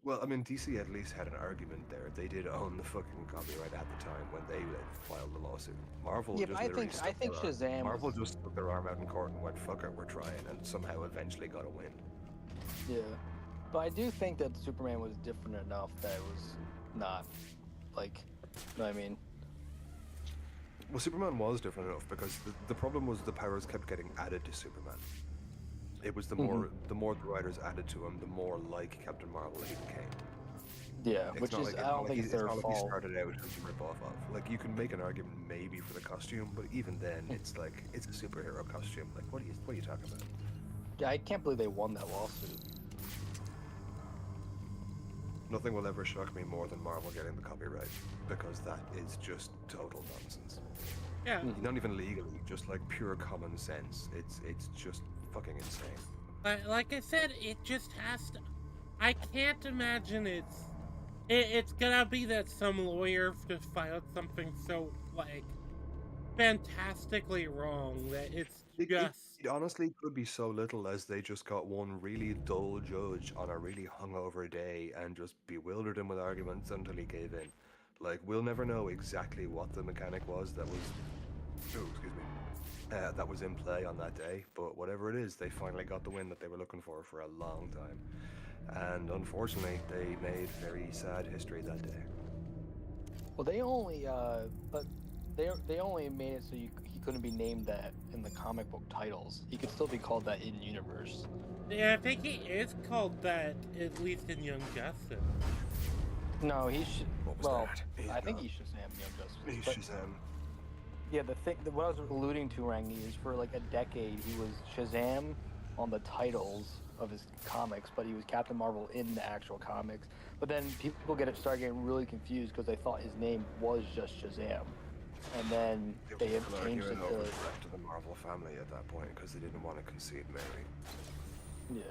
Well, I mean, DC at least had an argument there. They did own the fucking copyright at the time when they filed the lawsuit. Marvel Yeah, just but I literally think stuck their Shazam. arm. Marvel just stuck their arm out in court and went, fuck it, we're trying, and somehow eventually got a win. Yeah, but I do think that Superman was different enough that it was not, like, you know what I mean? Well, Superman was different enough because the problem was the powers kept getting added to Superman. It was the more the writers added to him, the more like Captain Marvel he became. Yeah, It's which not is like, I don't think it's their not like he fault. started out as a rip-off of. Like, you can make an argument maybe for the costume, but even then, it's like, it's a superhero costume. Like, what are you talking about? Yeah, I can't believe they won that lawsuit. Nothing will ever shock me more than Marvel getting the copyright, because that is just total nonsense. Yeah. Not even legally, just like pure common sense. It's just fucking insane. Like I said, it just has to. I can't imagine it's gonna be that some lawyer just filed something so like fantastically wrong that it's just. It honestly could be so little as they just got one really dull judge on a really hungover day and just bewildered him with arguments until he gave in. Like, we'll never know exactly what the mechanic was that was. Oh, excuse me. That was in play on that day, but whatever it is, they finally got the win that they were looking for a long time. And unfortunately, they made very sad history that day. Well, they only but they only made it so he couldn't be named that in the comic book titles. He could still be called that in universe. Yeah, I think he is called that, at least in Young Justice. No, he should. Well, I think he's he's Shazam, Young Justice. He's but, Shazam. Yeah, what I was alluding to, Rangi, is for like a decade he was Shazam on the titles of his comics, but he was Captain Marvel in the actual comics. But then people started getting really confused because they thought his name was just Shazam, and then they have changed it to the Marvel family at that point because they didn't want to concede Mary. Yeah.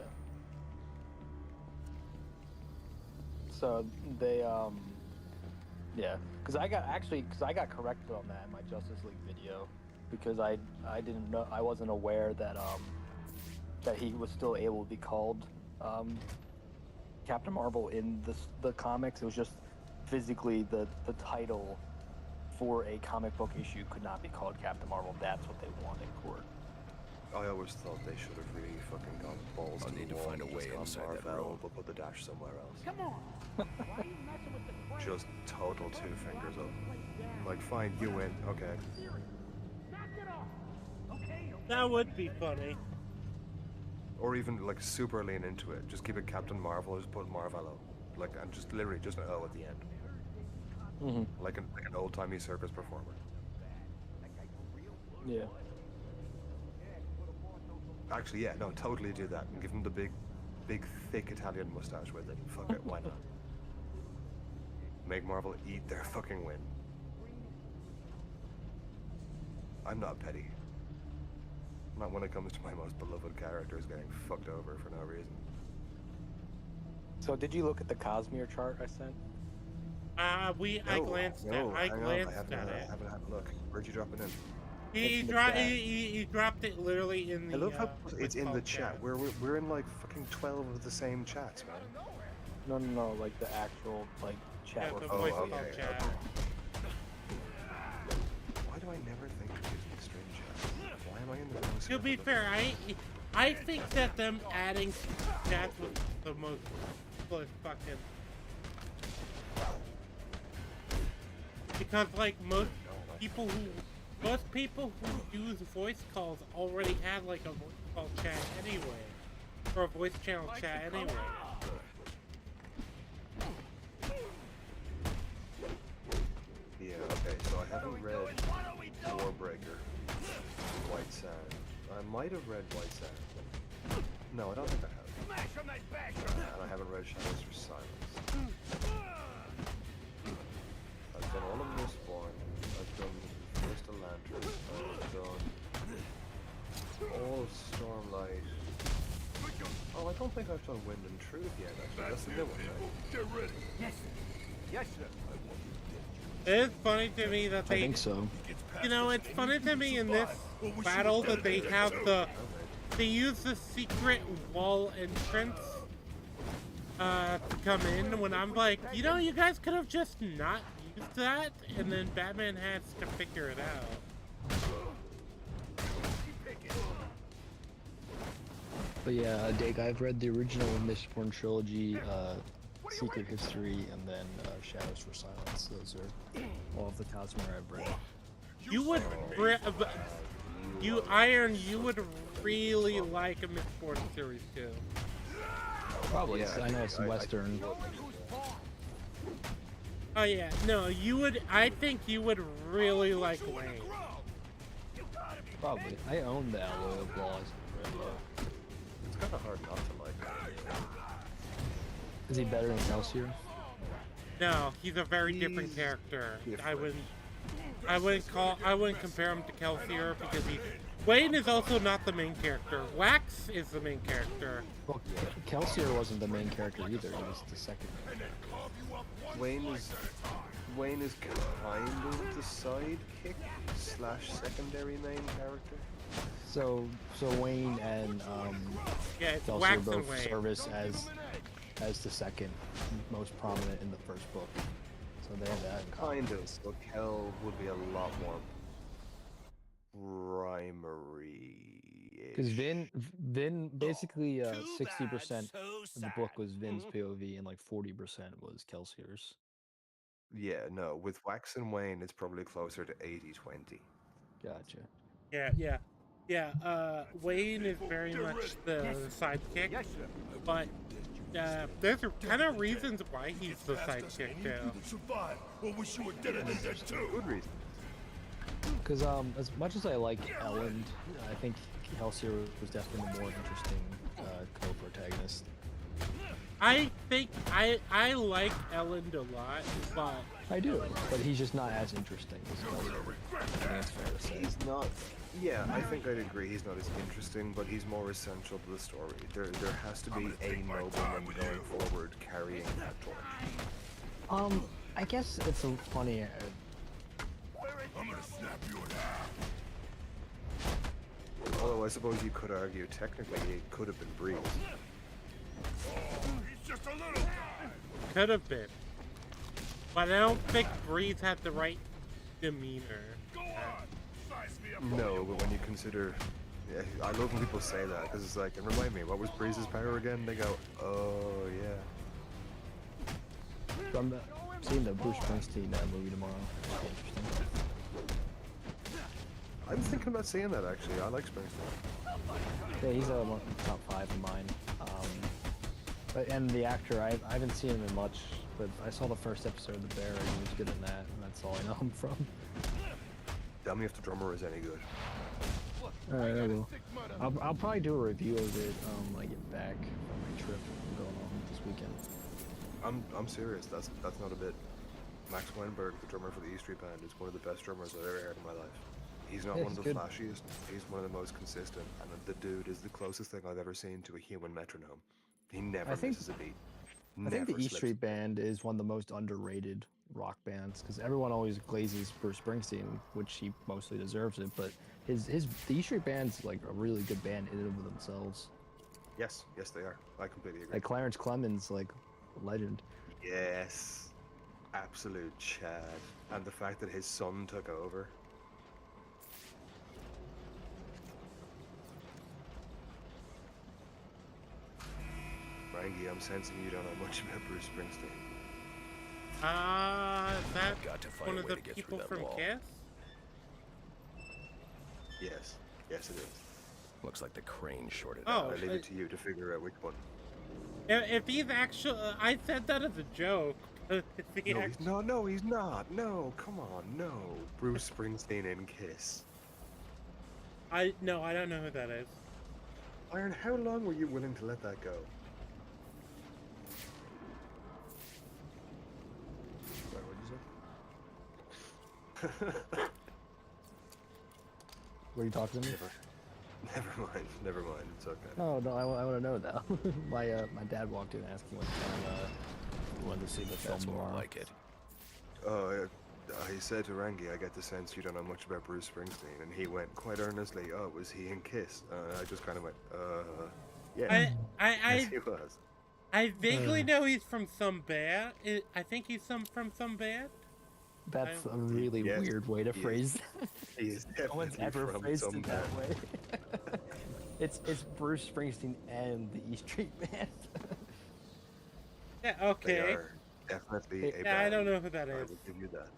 So they yeah, because I got corrected on that in my Justice League video because I didn't know, I wasn't aware that that he was still able to be called Captain Marvel in the comics. It was just physically the title for a comic book issue could not be called Captain Marvel. That's what they wanted in court. I always thought they should have really fucking gone balls to the wall. Find a way inside that room. But put the dash somewhere else. Come on. Why are you messing with the crowd? Just total two fingers up. Like, fine, you win. Okay. Knock it off. Okay. That would be funny. Or even like super lean into it. Just keep it Captain Marvel. Just put Marvello. Like, and just literally just an O at the end. Mm-hmm. Like an old-timey circus performer. Yeah. Actually, yeah, no, totally do that and give him the big, thick Italian mustache with it. Fuck it, why not? Make Marvel eat their fucking win. I'm not petty. Not when it comes to my most beloved characters getting fucked over for no reason. So did you look at the Cosmere chart I sent? I glanced at it. I haven't had a look. Where'd you drop it in? He dropped it literally in the. I love how it's in the chat. We're in like fucking 12 of the same chats, man. No, like the actual like chat. Yeah, the oh, voice okay. call chat. Why do I never think of using string chat? Why am I in the wrong? To be fair, I think that them adding chats was the most fucking. Because like most people who use voice calls already had like a voice call chat anyway, or a voice channel chat anyway. might have read White Sand. No, I don't think I have. And I haven't read Shadows for Silence. I've done all of Mistborn. I've done First Elantris. I've done all of Stormlight. Oh, I don't think I've done Wind and Truth yet, actually. That's the new one, right? Get ready. Yes, sir. Yes, sir. It's funny to me that they... I think so. You know, it's funny to me in this battle that they have the... They use the secret wall entrance to come in when I'm like, you know, you guys could have just not used that, and then Batman has to figure it out. But yeah, Dig, I've read the original Mistborn trilogy, Secret History, and then Shadows for Silence. Those are all of the Cosmere I've read. You would... Iron, you would really like a Mistborn series too. Probably. Yeah, I know it's Western. Oh yeah, no, you would... I think you would really like Wayne. Probably. I own the Alloy of Laws. It's kind of hard not to like. Is he better than Kelsier? No, he's a very different character. I wouldn't compare him to Kelsier because Wayne is also not the main character. Wax is the main character. Well, Kelsier wasn't the main character either. He was the second main character. Wayne is kind of the sidekick / secondary main character. So Wayne and yeah, it's Kelsier Wax both and Wayne. service as the second most prominent in the first book. So they have that in common. Kind of. So Kel would be a lot more primary. Because Vin basically 60% of the book was Vin's POV and like 40% was Kelsier's. Yeah, no, with Wax and Wayne, it's probably closer to 80-20. Gotcha. Yeah. Wayne is very much the sidekick, but there's kind of reasons why he's the sidekick too. Good reason. Because as much as I like Elend, I think Kelsier was definitely the more interesting co-protagonist. I think I like Elend a lot, but I do, but he's just not as interesting as Kelsier. I think that's fair to say. He's not. Yeah, I think I'd agree. He's not as interesting, but he's more essential to the story. There has to be a nobleman going forward carrying that torch. I guess it's a funny. I'm gonna snap you in half. Although I suppose you could argue technically it could have been Breeze. Oh, he's just a little guy. could have been. But I don't think Breeze had the right demeanor. Go on. Size me up. No, but when you consider... Yeah, I love when people say that, because it's like, and remind me, what was Breeze's power again? They go, oh, yeah. So I'm seeing the Bruce Springsteen movie tomorrow. That'll be interesting. I'm thinking about seeing that, actually. I like Springsteen. Yeah, he's one of the top 5 of mine. And the actor, I haven't seen him in much, but I saw the first episode of The Bear, and he was good in that, and that's all I know him from. Tell me if the drummer is any good. Alright, I will. I'll probably do a review of it when I get back from my trip I'm going on this weekend. I'm serious. That's not a bit. Max Weinberg, the drummer for the E Street Band, is one of the best drummers I've ever heard in my life. He's not one of the flashiest. He's one of the most consistent, and the dude is the closest thing I've ever seen to a human metronome. He never misses a beat. I think the E Street Band is one of the most underrated rock bands because everyone always glazes Bruce Springsteen, which he mostly deserves it. But the E Street Band's like a really good band in and of themselves. Yes, they are. I completely agree. Like Clarence Clemens, like a legend. Yes, absolute Chad, and the fact that his son took over. Frankie, I'm sensing you don't know much about Bruce Springsteen. Is that one of the people from Kiss? Yes, it is. Looks like the crane shorted out. I leave it to you to figure out which one. If he's actually, I said that as a joke. No, he's not. No, come on, no. Bruce Springsteen in Kiss. No, I don't know who that is. Iron, how long were you willing to let that go? Sorry, what did you say? Were you talking to me? Never mind, it's okay. No, no, I want to know now. my dad walked in asking what time he wanted to see the film That's more tomorrow. like it. He said to Rangi, I get the sense you don't know much about Bruce Springsteen, and he went quite earnestly, oh, was he in Kiss? I just kind of went, yeah. Yes, he was. I vaguely know he's from some band. I think he's from some band. That's a really weird way to phrase that. He is No one's definitely ever from phrased some it that band. way. It's Bruce Springsteen and the E Street Band. Yeah, okay. They are definitely a band. Yeah, I don't know who that is. I will give you that.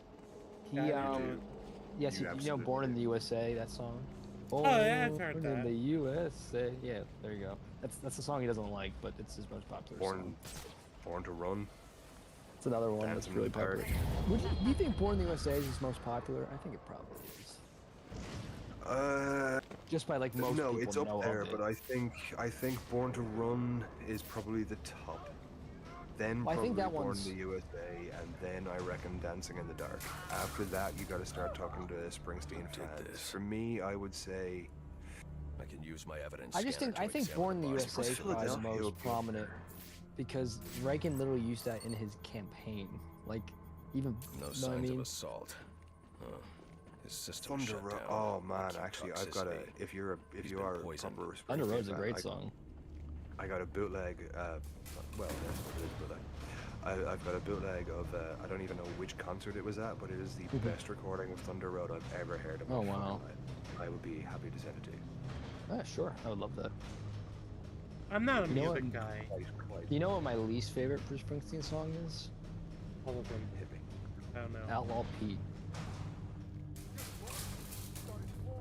He yes, You you know Born in the USA, that song. Oh yeah, I've heard Born that. in the USA. Yeah, there you go. That's a song he doesn't like, but it's his most popular song. Born to Run. It's another one that's really popular. Do you think Born in the USA is his most popular? I think it probably is. Just by like most people it's up know there, of it. but I think Born to Run is probably the top. Then Well, I probably think that Born one's- in the USA, and then I reckon Dancing in the Dark. After that, you got to start talking to Springsteen fans. For me, I would say I can use my evidence. I think Born in the USA is probably the Philadelphia most prominent because Reagan literally used that in his campaign. Like, even No know what I signs mean? of assault. His system Thunder shut Road. down. Oh man, Acute actually, I've got a. toxicity. If you are been a poisoned. proper Thunder Springsteen Road's a fan, great song. I got a bootleg. Well, yes, it is bootleg. I've got a bootleg of. I don't even know which concert it was at, but it is the best recording of Thunder Road I've ever heard of. Oh wow. I would be happy to send it to you. Ah, sure, I would love that. I'm not a You know music what- guy. You know what my least favorite Bruce Springsteen song is? All of them. Hit me. I don't know. Outlaw Pete.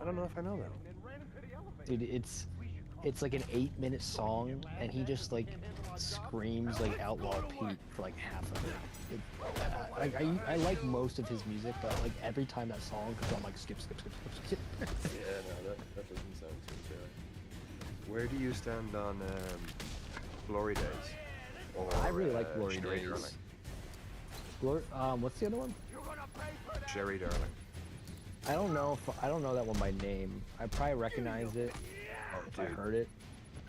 I don't know if I know that. Dude, it's like an 8-minute song, and he just like screams like Outlaw Pete for like half of it. I like most of his music, but like every time that song comes on, I'm like skip. Yeah, no, that doesn't sound too bad. Where do you stand on Glory Days? Or, I really like Glory Sherry Days. Darling? What's the other one? Sherry Darling. I don't know that one by name. I probably recognize it if I heard it.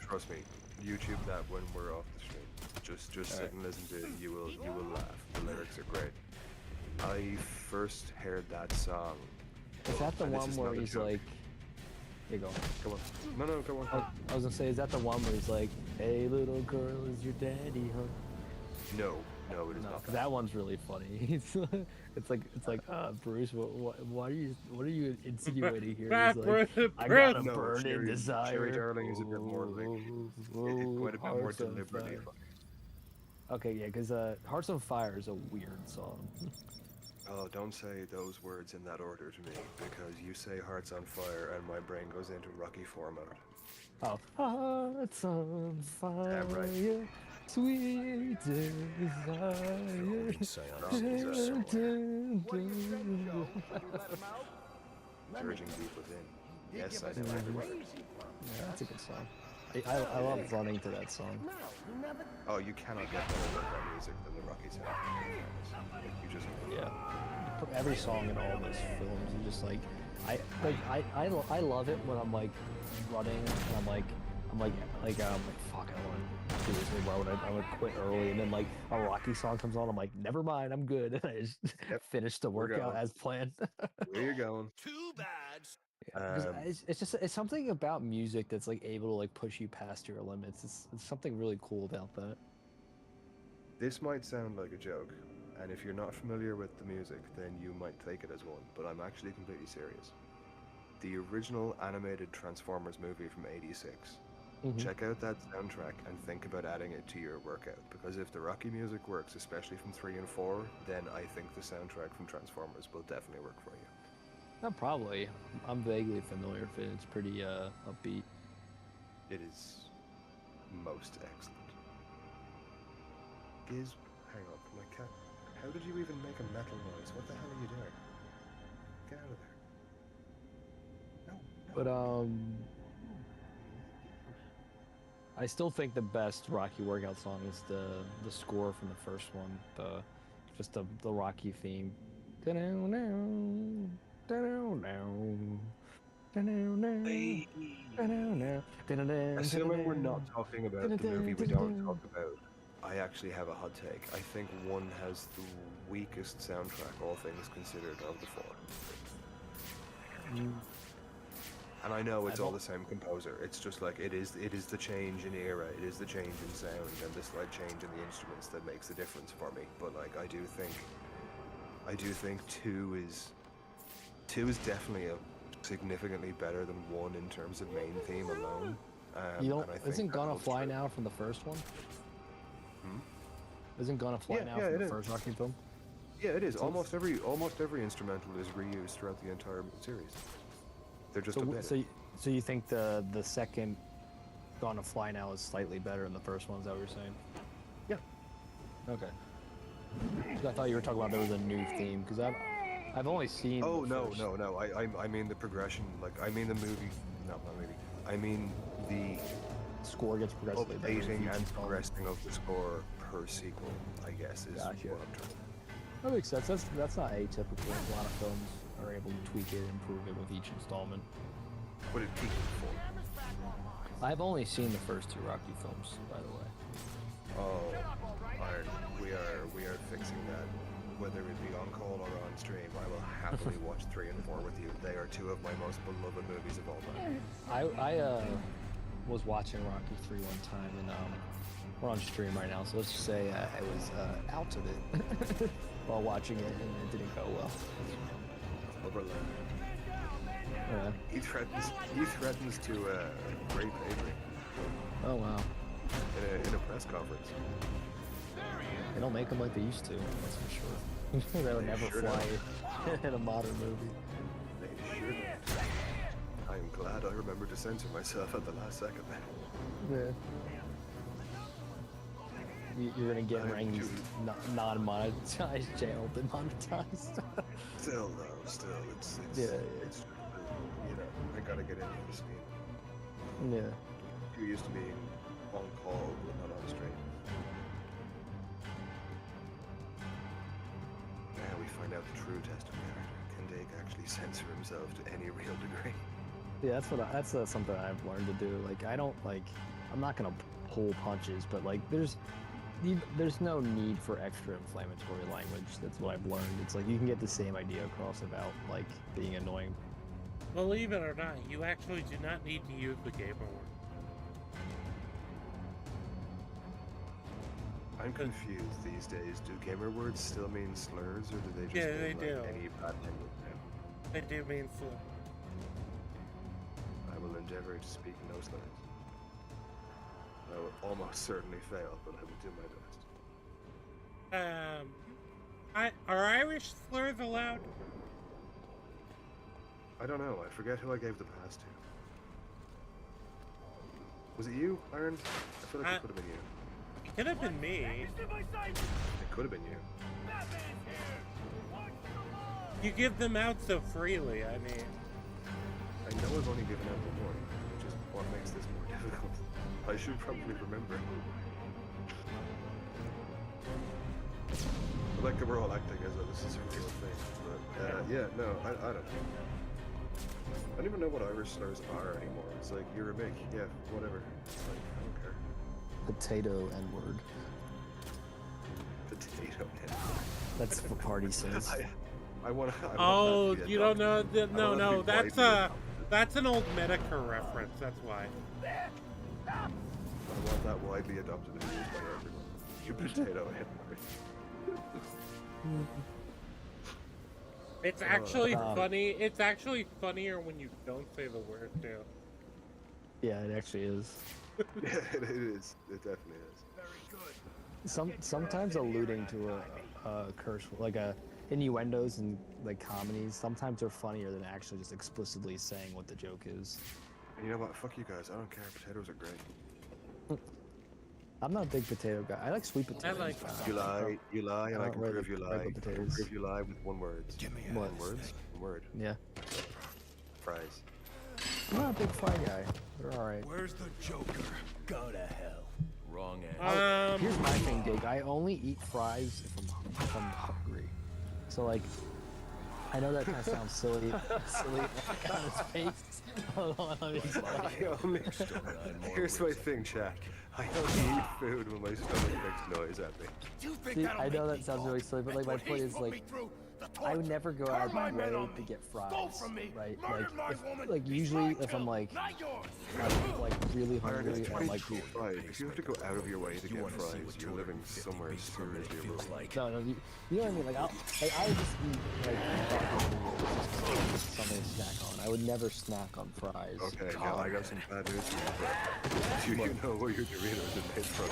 Trust me, YouTube that when we're off the stream. Just sit and listen to it. You will laugh. The lyrics are great. I first heard that song. Is that the and this one is where not a he's joke. like, here you go. Come on. No, go on. I was gonna say, is that the one where he's like, hey little girl, is your daddy home? No, it is No, not. 'cause that one's really funny. It's like, Bruce, what are you insinuating here? He's like, I got a No, burning desire. Sherry Darling is a bit more like it's quite a bit more Hearts on deliberately Fire. funny. Okay, yeah, because Hearts on Fire is a weird song. Oh, don't say those words in that order to me, because you say Hearts on Fire and my brain goes into Rocky 4 mode. Oh, Hearts on Fire, right. sweet desire. Surging deep within. Yes, I know every word. Yeah, that's a good song. I love running to that song. Oh, you cannot get better with that music than the Rocky sound. You just Yeah. Every song in all those films is just like I love it when I'm like running and I'm like fuck, I don't want to do this anymore. I would quit early, and then like a Rocky song comes on, I'm like, never mind, I'm good, and I just finish the workout going. as planned. Where you going? Too bad. Because it's something about music that's like able to like push you past your limits. It's something really cool about that. This might sound like a joke, and if you're not familiar with the music, then you might take it as one, but I'm actually completely serious. The original animated Transformers movie from '86. Check out that soundtrack and think about adding it to your workout, because if the Rocky music works, especially from 3 and 4, then I think the soundtrack from Transformers will definitely work for you. Not probably. I'm vaguely familiar with it. It's pretty upbeat. It is most excellent. Giz, hang on, my cat. How did you even make a metal noise? What the hell are you doing? Get out of there. No. But I still think the best Rocky workout song is the score from the first one. Just the Rocky theme. Assuming we're not talking about the movie we don't talk about, I actually have a hot take. I think one has the weakest soundtrack, all things considered, of the four. And I know it's all the same composer. It's just like it is the change in era, it is the change in sound, and the slight change in the instruments that makes the difference for me. But like I do think two is definitely significantly better than one in terms of main theme alone. You don't? Isn't Gonna Fly Now from the first one? Isn't Gonna Fly Now from the first Rocky film? Yeah, it is. Almost every instrumental is reused throughout the entire series. They're just updated. So you think the second Gonna Fly Now is slightly better than the first one? Is that what you're saying? Yeah. Okay. I thought you were talking about there was a new theme because I've only seen. Oh no. I mean the progression. Like I mean the movie. No, not movie. I mean the score gets progressively better. Updating and progressing of the score per sequel, I guess, is what I'm trying. That makes sense. That's not atypical. A lot of films are able to tweak it, improve it with each installment. What did peak for? I've only seen the first two Rocky films, by the way. Oh, Iron, we are fixing that. Whether it be on call or on stream, I will happily watch 3 and 4 with you. They are two of my most beloved movies of all time. I was watching Rocky 3 one time, and we're on stream right now, so let's just say I was out of it while watching it, and it didn't go well. Overlap. He threatens to rape Avery. Oh wow. In a press conference. They don't make them like they used to, that's for sure. They would never fly in a modern movie. They should. I'm glad I remembered to censor myself at the last second. Yeah. You're gonna get Rangy's non-monetized channel demonetized. Still, it's you know, I gotta get into the scheme. Yeah. You used to be on call, but not on stream. Now we find out the true test of character. Can Dake actually censor himself to any real degree? Yeah, that's something I've learned to do. Like, I'm not gonna pull punches, but like, there's no need for extra inflammatory language. That's what I've learned. It's like you can get the same idea across without like being annoying. Believe it or not, you actually do not need to use the gamer word. I'm confused these days. Do gamer words still mean slurs, or do they just Yeah, mean they like do. any bad language now? They do mean slur. I will endeavor to speak no slurs. I will almost certainly fail, but I will do my best. Are Irish slurs allowed? I don't know. I forget who I gave the pass to. Was it you, Iron? I feel like it could have been you. It could have been me. It could have been you. You give them out so freely, I mean. I know I've only given out the one, which is what makes this more difficult. I should probably remember. I like that we're all acting as though this is a real thing, but yeah, no, I don't know. I don't even know what Irish slurs are anymore. It's like, you're a Mick, yeah, whatever. It's like, I don't care. Potato N-word. Potato N-word. That's what party says. I want Oh, you don't know? No, that's an old Medicare reference. That's why. I want that widely adopted and used by everyone. You potato N-word. It's actually funny. It's actually funnier when you don't say the word too. Yeah, it actually is. Yeah, it is. It definitely is. Very good. Sometimes alluding to a curse, like innuendos and like comedies, sometimes they're funnier than actually just explicitly saying what the joke is. And you know what? Fuck you guys. I don't care. Potatoes are great. I'm not a big potato guy. I like sweet potatoes. I like You lie, and I can prove you lie. I can potatoes. prove you lie with one word. What? One word. One word. Yeah. Fries. I'm not a big fry guy. They're alright. Where's the Joker? Go to hell. Wrong answer. Oh, here's my thing, Dig. I only eat fries if I'm hungry. So like, I know that kind of sounds silly on his face. Hold on, let me Here's my thing, chat. I only eat food when my stomach makes noise at me. See, I know that sounds really silly, but like my point is like, I would never go out of my way to get fries, right? Like usually if I'm like really hungry and I'm like, if you have to go out of your way to get fries, you're living somewhere seriously rural. no, you know what I mean? Like I would just eat like something to snack on. I would never snack on fries. Okay, now I got some bad news for you. Do you know where your Doritos are made from?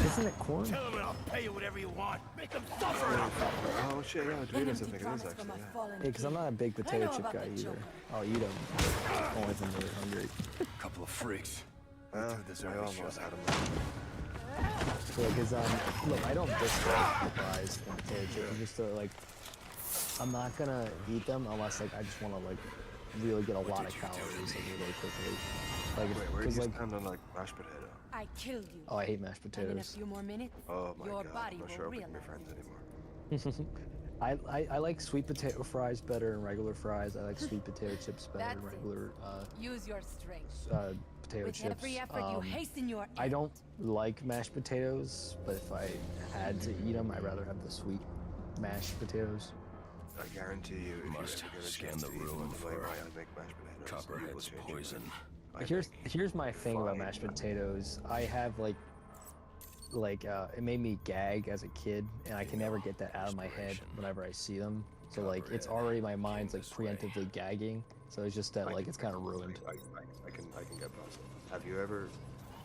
Isn't it corn? Tell him and I'll pay you whatever you want. Make him suffer. Oh shit, yeah, Doritos I think it is actually. Yeah, because I'm not a big potato chip guy either. I'll eat them only if I'm really hungry. Couple of freaks. I almost had them. So because look, I don't dislike the fries and potato chips. I'm just like, I'm not gonna eat them unless like I just want to like really get a lot of calories like really quickly. Like, wait, where do you stand on like mashed potato? I killed you. Oh, I hate mashed And in a potatoes. few more minutes, Oh my your god, body I'm not will sure we can be realize. friends anymore. I like sweet potato fries better than regular fries. I like sweet potato chips better than That's it. regular Use your strength. potato With chips. every effort, you hasten your I don't like mashed potatoes, but if I had to eat them, I'd rather have the sweet mashed potatoes. I guarantee you, if Must you ever get a scan chance the to eat room one the way for I make mashed potatoes, you will Copperhead's change your poison. mind. Here's my thing about mashed potatoes. I have like it made me gag as a kid, and I can never get that out of my head whenever I see them. So like it's already my mind's like preemptively gagging. So it's just that like it's kind of ruined. I can get past it. Have you ever?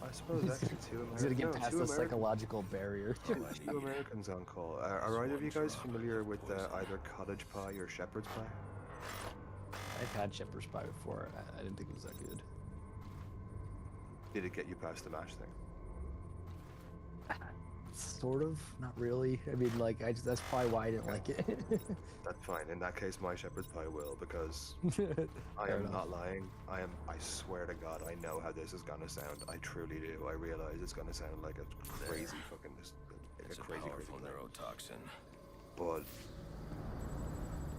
I suppose actually two He's gonna get Americans. past the psychological barrier. Two Americans on call. Are either of you guys familiar with either cottage pie or shepherd's pie? I've had shepherd's pie before. I didn't think it was that good. Did it get you past the mash thing? Sort of, not really. I mean, like, that's probably why I didn't like it. That's fine. In that case, my shepherd's pie will, because I am not lying. I swear to God, I know how this is gonna sound. I truly do. I realize it's gonna sound like a crazy fucking, It's a powerful neurotoxin. But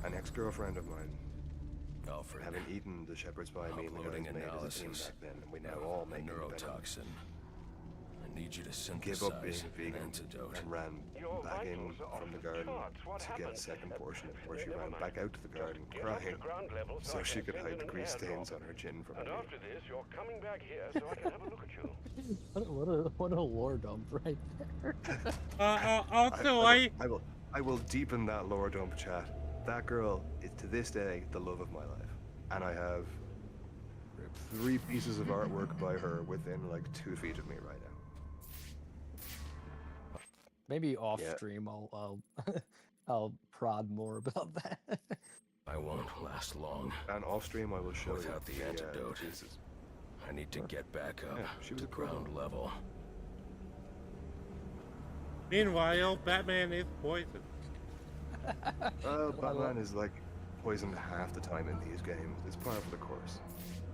an ex-girlfriend of mine, Alfred, having eaten the shepherd's pie meal that uploading I made as a teen analysis back then, and we now all make neurotoxin. I need you to give up being synthesize a vegan an antidote. and ran back in from the garden to get a second portion, where she ran back out to the garden crying so she could hide the grease stains on her chin from me. After this, you're coming back here so I can have a look at you. what a lore dump right there. Also, I will deepen that lore dump, chat. That girl is to this day the love of my life, and I have 3 pieces of artwork by her within like 2 feet of me right now. Maybe off stream, I'll prod more about that. I won't last long. And off stream, I will show Without you the antidote. I need to get back up to ground level. Meanwhile, Batman is poisoned. Batman is like poisoned half the time in these games. It's part of the course.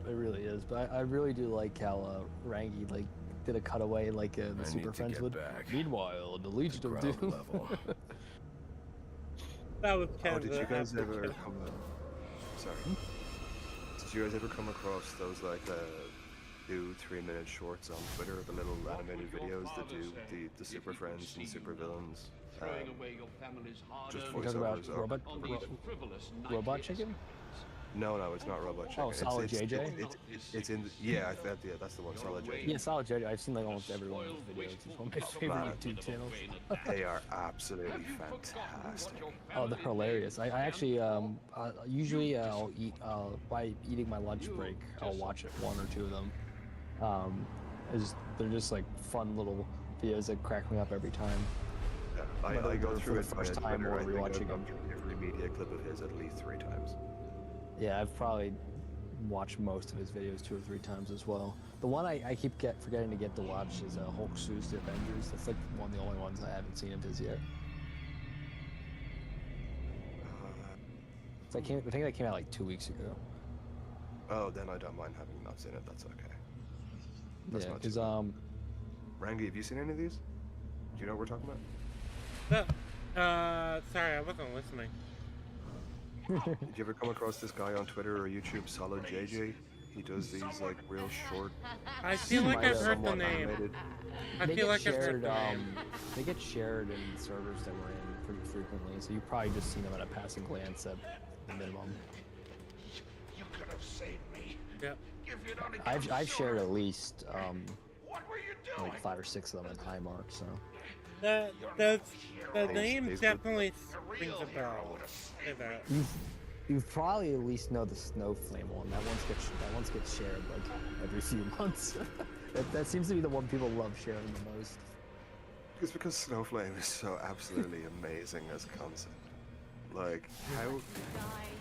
It really is, but I really do like how Rangi like did a cutaway like the Super Friends would. Meanwhile, the Legion of Doom. That was kind of did you guys ever come? Sorry. Did you guys ever come across those like 2-3 minute shorts on Twitter, the little animated videos that do the Super Friends and Super Villains? Just voiceovers of Robot Chicken? No, it's not Robot Chicken. Oh, Solid JJ? It's in. That's the one. Solid JJ. Yeah, Solid JJ. I've seen like almost every one of his videos. It's one of my favorite YouTube channels. They are absolutely fantastic. Oh, they're hilarious. I actually usually I'll eat by eating my lunch break. I'll watch 1 or 2 of them. They're just like fun little videos that crack me up every time. Yeah, I go through for it the first time or rewatching them. Every media clip of his at least 3 times. Yeah, I've probably watched most of his videos 2 or 3 times as well. The one I keep forgetting to get to watch is Hulk Sues the Avengers. That's like one of the only ones I haven't seen of his yet. I think that came out like 2 weeks ago. Oh, then I don't mind having not seen it. That's okay. That's Yeah, not because too bad. Rangi, have you seen any of these? Do you know what we're talking about? Sorry, I wasn't listening. Did you ever come across this guy on Twitter or YouTube, Solid JJ? He does these like real short. I feel like I've heard the name. Animated. I feel like I've heard the name. They get shared in servers that we're in pretty frequently, so you've probably just seen them at a passing glance at the minimum. You could have saved me. Yep. I've shared at least What were you doing? like 5 or 6 of them in Highmark, so. The name definitely rings a bell. Say that. You probably at least know the Snowflame one. That one gets shared like every few months. that seems to be the one people love sharing the most. It's because Snowflame is so absolutely amazing as a concept. Like how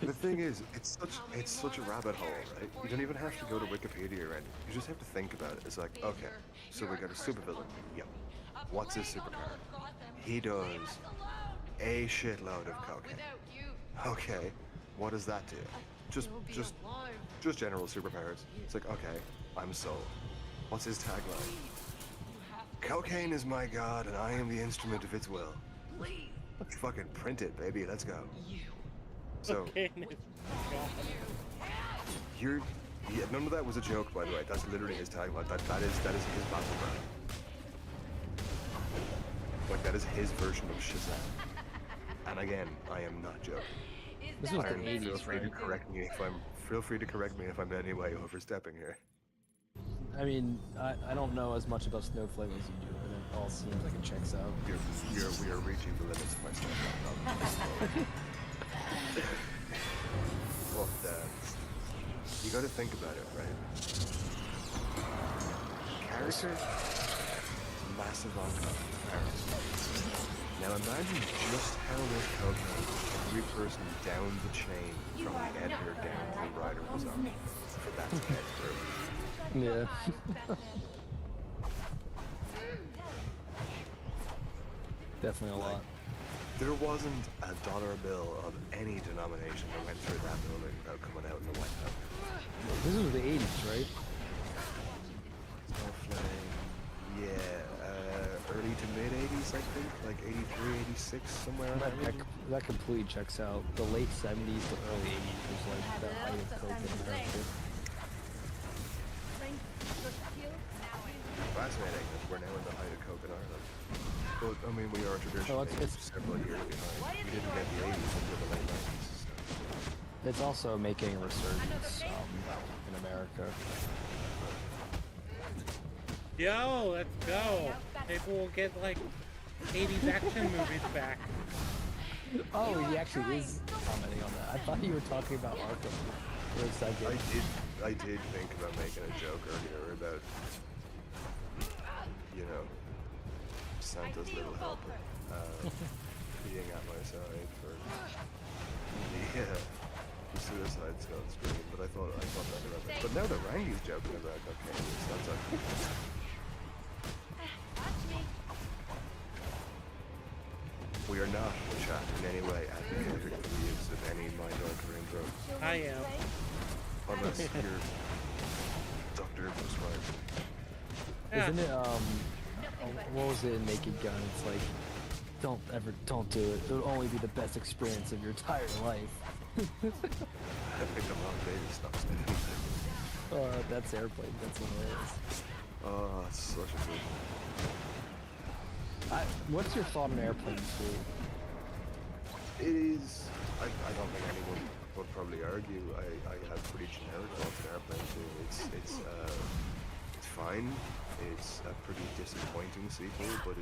the thing is, it's such a rabbit hole, right? You don't even have to go to Wikipedia or anything. You just have to think about it. It's like, okay, so we got a supervillain. Yep. What's his superpower? He does a shitload of cocaine. Okay, what does that do? Just general superpowers. It's like, okay, I'm sold. What's his tagline? Cocaine is my god, and I am the instrument of its will. Fucking print it, baby. Let's go. So, none of that was a joke, by the way. That's literally his tagline. That is his battle cry. Like, that is his version of Shazam. And again, I am not joking. This was the 80s, feel free to correct me if I'm in any way overstepping here. I mean, I don't know as much about Snowflake as you do, but it all seems like it checks out. We are reaching the limits of my stuff. But you got to think about it, right? Character, massive on comparison. Now imagine just how much cocaine every person down the chain, from the editor down to the writer, was on for that to get through. Yeah. Definitely a lot. There wasn't a dollar bill of any denomination that went through that building without coming out in the White House. This was the 80s, right? Yeah, early to mid 80s, I think, like 83, 86, somewhere around there. That completely checks out. The late 70s to early 80s was like the height of coke in America. Fascinating, because we're now in the height of coke in Ireland. But, I mean, we are traditionally several years behind. We didn't get the 80s until the late 90s. So. It's also making a resurgence in America. Yo, let's go. Maybe we'll get like 80s action movies back. Oh, he actually is commenting on that. I thought you were talking about Arkham for a second. I did think about making a joke earlier about, you know, Santa's little helper being at my side for the Suicide Squad screen, but I thought better of it. But now that Rangi's joking about cocaine, that's okay. We are not, chat, in any way advocating for the use of any mind-altering drugs. I am. Unless you're doctor prescribed. Isn't it, what was it in Naked Gun? It's like, don't do it. It'll only be the best experience of your entire life. I picked up on baby stuff. That's Airplane. That's hilarious. Oh, it's such a good one. What's your thought on Airplane 2? It is. I don't think anyone would probably argue. I have pretty generic thoughts on Airplane 2. It's fine. It's a pretty disappointing sequel, but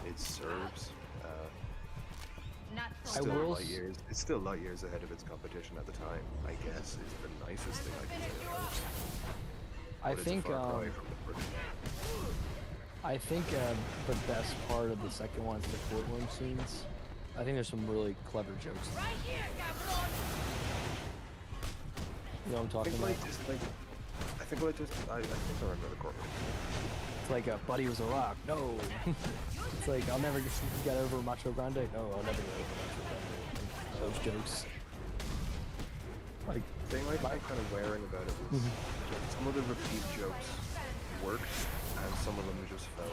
it serves. It's still light years ahead of its competition at the time. I guess is the nicest thing I can say. I think the best part of the second one is the courtroom scenes. I think there's some really clever jokes. Right here, You know what I'm talking about? I think I remember the courtroom. It's like Buddy was a rock. No. It's like I'll never get over Macho Grande. No, I'll never get over Macho Grande. Those jokes. Like, thing I'm kind of wearing about it is some of the repeat jokes worked, and some of them just felt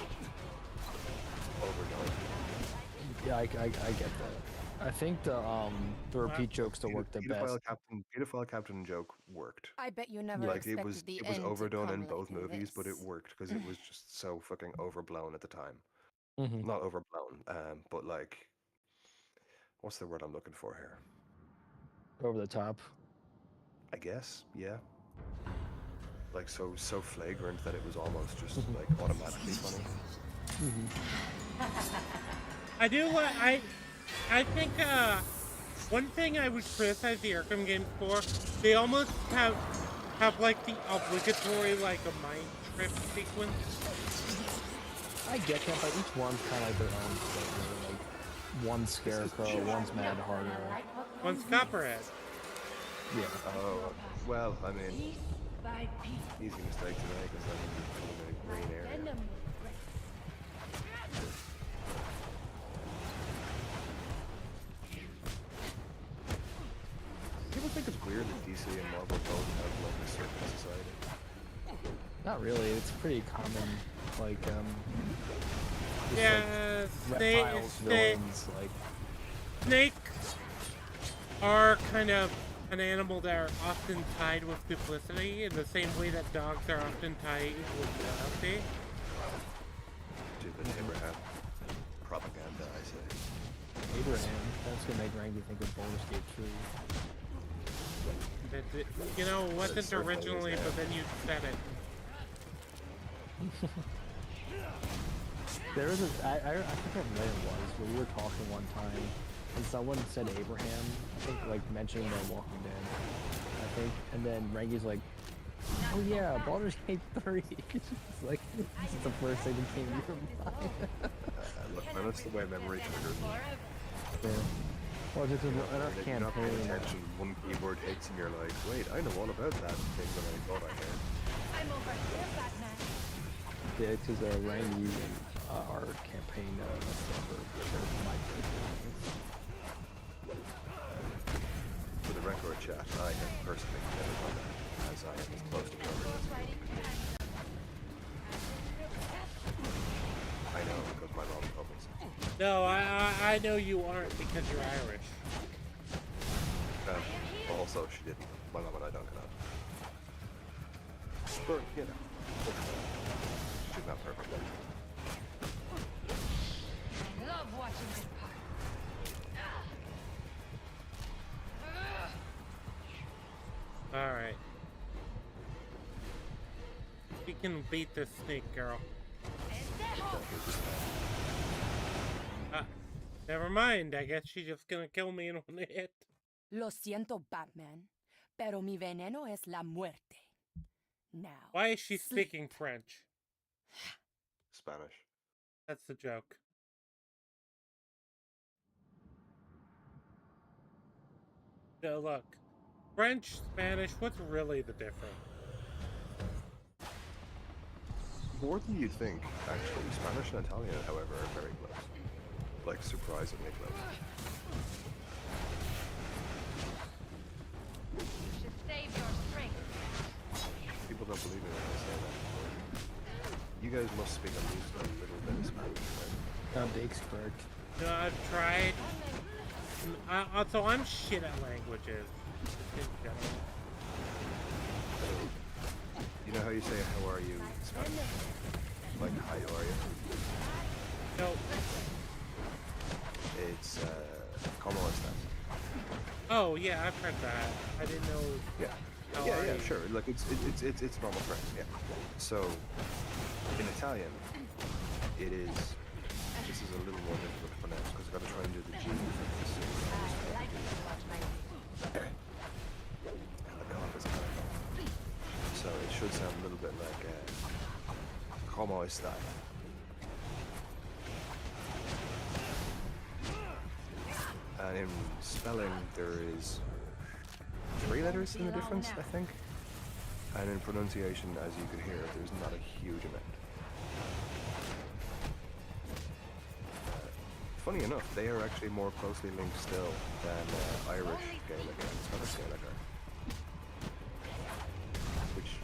overdone. Yeah, I get that. I think the repeat jokes that work the best. Pedophile Captain joke worked. I bet you never Like it expected was the overdone end to in come both like movies, but it this. worked because it was just so fucking overblown at the time. Mm-hmm. Not overblown, but like, what's the word I'm looking for here? Over the top. I guess, yeah. Like so flagrant that it was almost just like automatically funny. I do. I think one thing I would criticize the Arkham games for, they almost have like the obligatory like a mind trip sequence. I get that, but each one's kind of like their own flavor. Like one's Scarecrow, one's Mad Harder, one's Copperhead. Yeah. Oh, well, I mean, easy mistake to make because I'm in a green area. People think it's weird that DC and Marvel both have like a certain society. Not really. It's pretty common. Like yeah, like reptiles, villains, like snakes are kind of an animal that are often tied with duplicity in the same way that dogs are often tied with loyalty. Stupid Abraham. Propaganda, I say. Abraham. That's gonna make Rangy think of Baldur's Gate 3. You know, it wasn't originally, but then you said it. There was I forget when it was, but we were talking one time, and someone said Abraham, I think, like, mentioning The Walking Dead, I think, and then Rangy's like, oh yeah, Baldur's Gate 3. It's like, this is the first thing that came to your mind. Look, man, that's the way memory triggers me. Yeah. Well, just in our campaign. Attention, one keyboard hits and you're like, wait, I know all about that thing that I thought I heard. I'm over here, Batman. Yeah, because Rangy and our campaign my For the record, chat, I have personally never done that, as I am as close to cover as you. I know, because my mom told me so. No, I know you aren't because you're Irish. Also, she didn't. My mom and I don't cannot. But, you know, she's not perfect. I love watching this part. Alright. We can beat this snake girl. Never mind. I guess she's just gonna kill me in one hit. Lo siento, Batman, pero mi veneno es la muerte. Now. Why is she speaking French? Spanish. That's the joke. So look, French, Spanish, what's really the difference? More than you'd think, actually. Spanish and Italian, however, are very close. Like, surprisingly close. You should save your strength. People don't believe me when I say that. You guys must speak at least a little bit of Spanish, right? Dake's correct. No, I've tried. Also, I'm shit at languages. In general. You know how you say, how are you in Spanish? Like, hi, how are you? No. It's, como estas? Oh, yeah, I've heard that. I didn't know. Yeah. Yeah, sure. Like, it's normal French, yeah. So, in Italian, it is, this is a little more difficult to pronounce, because I've got to try and do the G for this. And the cough is kind of long. So, it should sound a little bit like, como está? And in spelling, there is 3 letters in the difference, I think. And in pronunciation, as you could hear, there's not a huge amount. Funny enough, they are actually more closely linked still than Irish Gaelic and Scottish Gaelic are.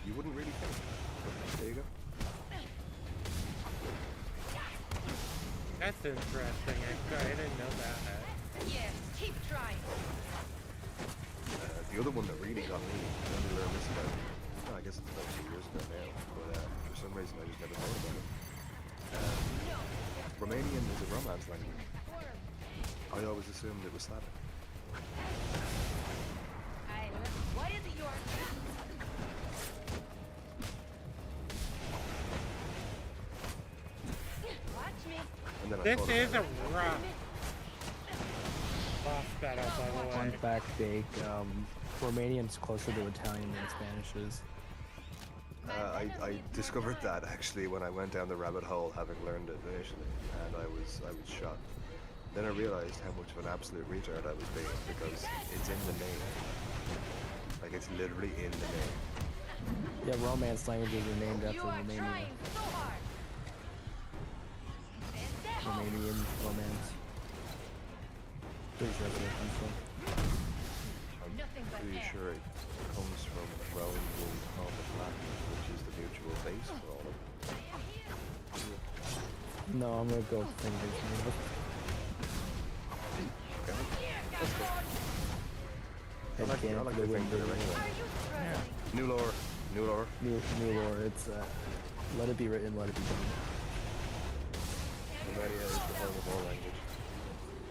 You wouldn't really think. But there you go. That's interesting. I didn't know that. Yes, keep trying. The other one that really got me, I only learned this about, I guess it's about 2 years ago now, but for some reason I just never thought about it. Romanian is a romance language. I always assumed it was Slavic. What is it you are? Watch me. And then I This thought is a about it. rough boss battle, by the way. Fun fact, Bake, Romanian's closer to Italian than Spanish is. I discovered that actually when I went down the rabbit hole, having learned it initially, and I was shocked. Then I realized how much of an absolute retard I was being, because it's in the name. Like, it's literally in the name. Yeah, Romance languages are named after Romania. Romanian romance. Pretty sure that's where it comes from. I'm pretty sure it comes from Rome being called the Latin, which is the mutual base for all of them. No, I'm gonna go fingers. Okay. Let's go. I like the finger anyway. Yeah. New lore. New lore. New lore. It's let it be written, let it be done. Romania is the home of all language.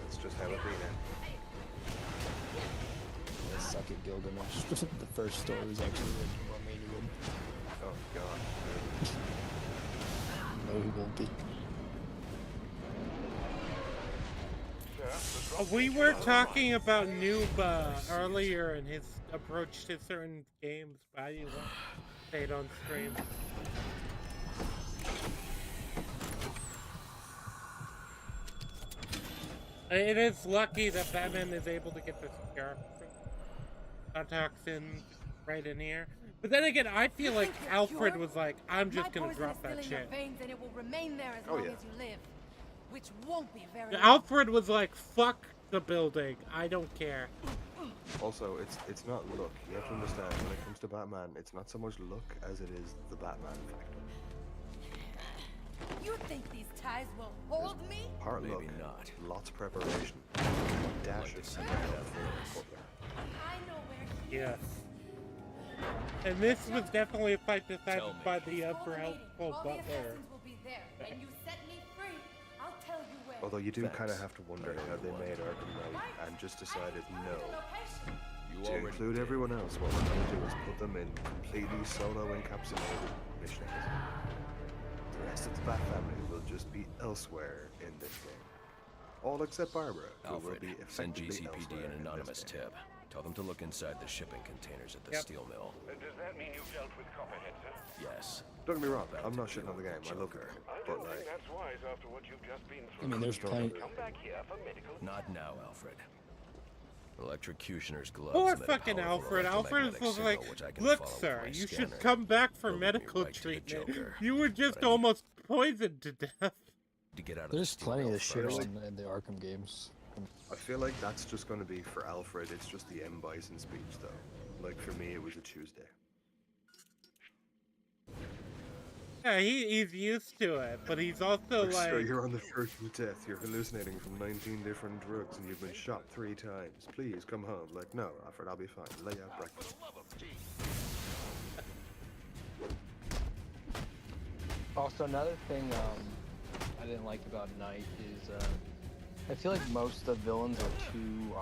That's just how it be now. Yeah, suck it, Gilgamesh. The first story was actually written in Romanian. Oh god. No, he won't be. We were talking about Noob earlier and his approach to certain games. Why do you want to say it on stream? It is lucky that Batman is able to get this toxin right in here. But then again, I feel like Alfred was like, I'm just gonna drop that shit. And it will remain there as long as you live. Which won't be very Alfred was like, fuck the building. I don't care. Also, it's not look. You have to understand, when it comes to Batman, it's not so much look as it is the Batman factor. You think these ties will hold me? Part Maybe look, not. lots of preparation, dashes, I know where he Yes. And this was definitely a fight decided by the powerful All the butler. assassins will be there, and you set me free. I'll tell you where. Although you do kind of have to wonder how they made Arkham Knight and just decided no. To include everyone else, what we're going to do is put them in completely solo encapsulated missions. The rest of the Bat family will just be elsewhere in this game. All except Barbara, who will Alfred, be send effectively GCPD elsewhere an in anonymous this game. tip. Tell them to look inside the shipping containers at the steel mill. Does that mean you've dealt with Copperhead, sir? Yes. Don't get me wrong, I'm not shitting on the game. I love it, I but don't think like, that's wise after what you've just been I through. mean, there's plenty. Come back here for medical. Not now, Alfred. Electrocutioner's gloves. Poor emit a fucking powerful Alfred. Alfred electromagnetic was signal, like, which I can look, follow with sir, my you should scanner. come back for They'll lead me medical right to the treatment. Joker. You were just But I need almost poisoned to death. to get out of There's the plenty steel of shit mill on first. in the Arkham games. I feel like that's just going to be for Alfred. It's just the M. Bison speech, though. Like for me, it was a Tuesday. Yeah, he's used to it, but he's also Like, sir, like, you're on the verge of death. You're hallucinating from 19 different drugs, and you've been shot 3 times. Please come home. Like, no, Alfred, I'll be fine. Lay out breakfast. Also, another thing I didn't like about Knight is I feel like most of the villains are too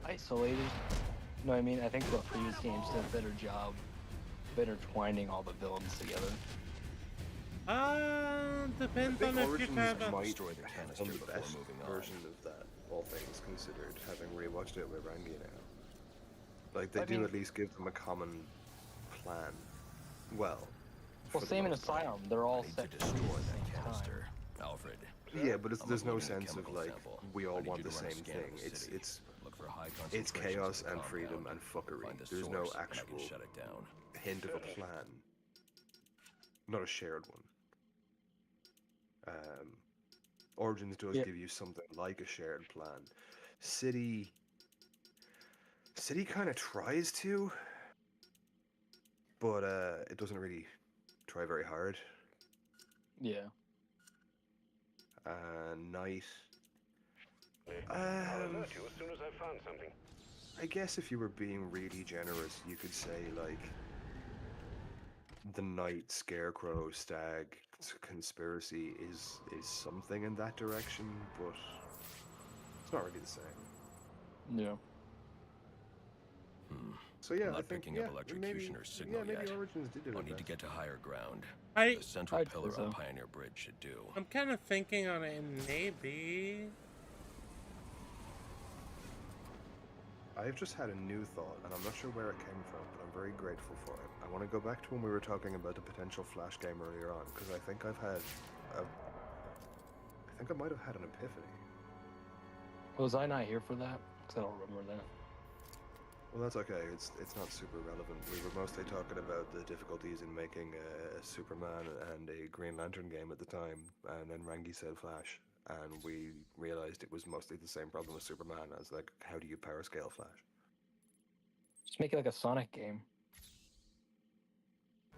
isolated. You know what I mean? I think the previous games did a better job of intertwining all the villains together. depends I on think if you Origins have a... might Destroy the have canister the before best moving on. version of that, all things considered, having rewatched it with Randy now. Like, they I do mean- at least give them a common plan. Well, Well, for the same in most part. Asylum. They're all I need set to free at destroy the that same canister. time. Alfred. Yeah, but I'm there's no uploading a sense of chemical like sample. we I all need want you the to run a same scan thing. of the It's city. it's Look for high it's concentrations chaos of the and freedom compound. and fuckery. Find the There's no source, and I actual can shut it down. hint of a plan. Not a shared one. Origins does Yeah. give you something like a shared plan. City kind of tries to. but it doesn't really try very hard. Yeah. Night. I'll alert you as soon as I've found something. I guess if you were being really generous, you could say like the Night Scarecrow Stag conspiracy is something in that direction, but it's not really the same. Yeah. So yeah, I'm not I think picking up Electrocutioner's signal maybe yet. Origins did it. I'll need to get to higher ground. I- The central I'd pillar say so. on Pioneer Bridge should do. I'm kind of thinking on it, and maybe. I've just had a new thought, and I'm not sure where it came from, but I'm very grateful for it. I want to go back to when we were talking about the potential Flash game earlier on, because I think I might have had an epiphany. Was I not here for that? Because I don't remember that. Well, that's okay. It's not super relevant. We were mostly talking about the difficulties in making a Superman and a Green Lantern game at the time, and then Rangi said Flash, and we realized it was mostly the same problem with Superman as like, how do you power scale Flash? Just make it like a Sonic game.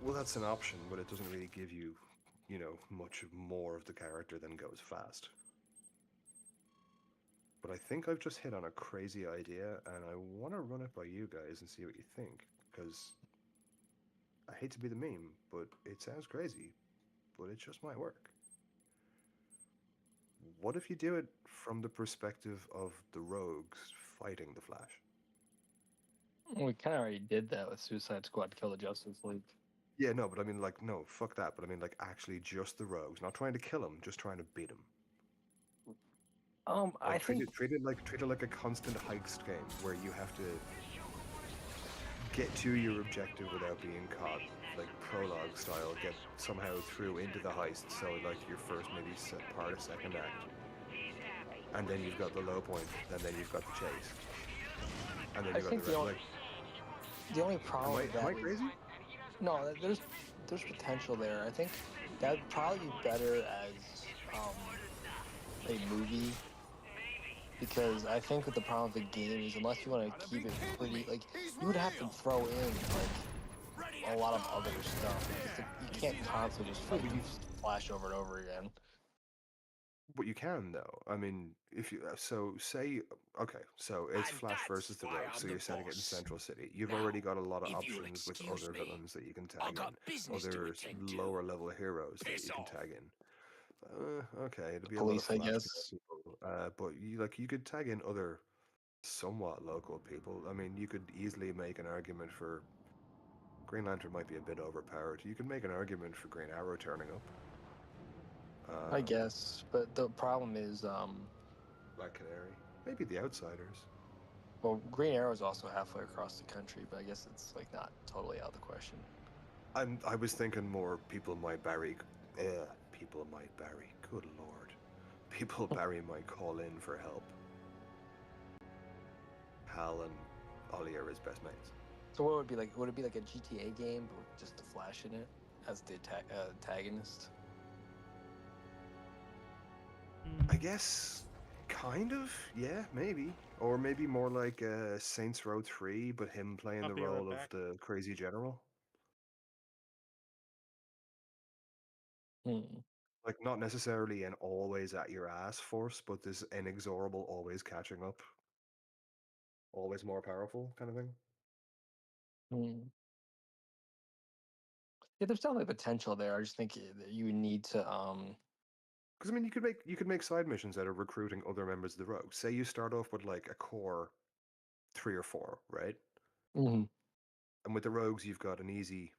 Well, that's an option, but it doesn't really give you, much more of the character than goes fast. But I think I've just hit on a crazy idea, and I want to run it by you guys and see what you think, because I hate to be the meme, but it sounds crazy, but it just might work. What if you do it from the perspective of the rogues fighting the Flash? We kind of already did that with Suicide Squad Kill the Justice League. Yeah, no, but I mean, like, no, fuck that, but I mean, like, actually just the rogues, not trying to kill him, just trying to beat him. I think treat it like a constant heist game where you have to get to your objective without being caught, like prologue style. Get somehow through into the heist, so like your first maybe part of second act, and then you've got the low point, and then you've got the chase, and then you've got the rest. The only problem with that am I crazy? No, there's potential there. I think that'd probably be better as a movie, because I think with the problem with the game is unless you want to keep it pretty, like, you would have to throw in like a lot of other stuff. You can't constantly just fight Flash over and over again. But you can though. I mean, if you so it's Flash versus the Rogue. So you're setting it in Central City. You've already got a lot of options with other villains that you can tag in, other lower level heroes that you can tag in. Okay, it'll be Police, a lot of I Flash guess. people. But you could tag in other somewhat local people. I mean, you could easily make an argument for Green Lantern might be a bit overpowered. You could make an argument for Green Arrow turning up. I guess, but the problem is, Black Canary, maybe the Outsiders. Well, Green Arrow is also halfway across the country, but I guess it's like not totally out of the question. I was thinking more people might bury. Good lord, people Barry might call in for help. Hal and Ollie are his best mates. So what would it be like? Would it be like a GTA game, but with just the Flash in it as the antagonist? I guess, kind of, yeah, maybe. Or maybe more like Saints Row 3, but him playing the role of the crazy general. Like, not necessarily an always at your ass force, but this inexorable, always catching up, always more powerful kind of thing. Yeah, there's definitely potential there. I just think that you would need to Because I mean, you could make side missions that are recruiting other members of the Rogue. Say you start off with like a core 3 or 4, right? Mm-hmm. And with the Rogues, you've got an easy,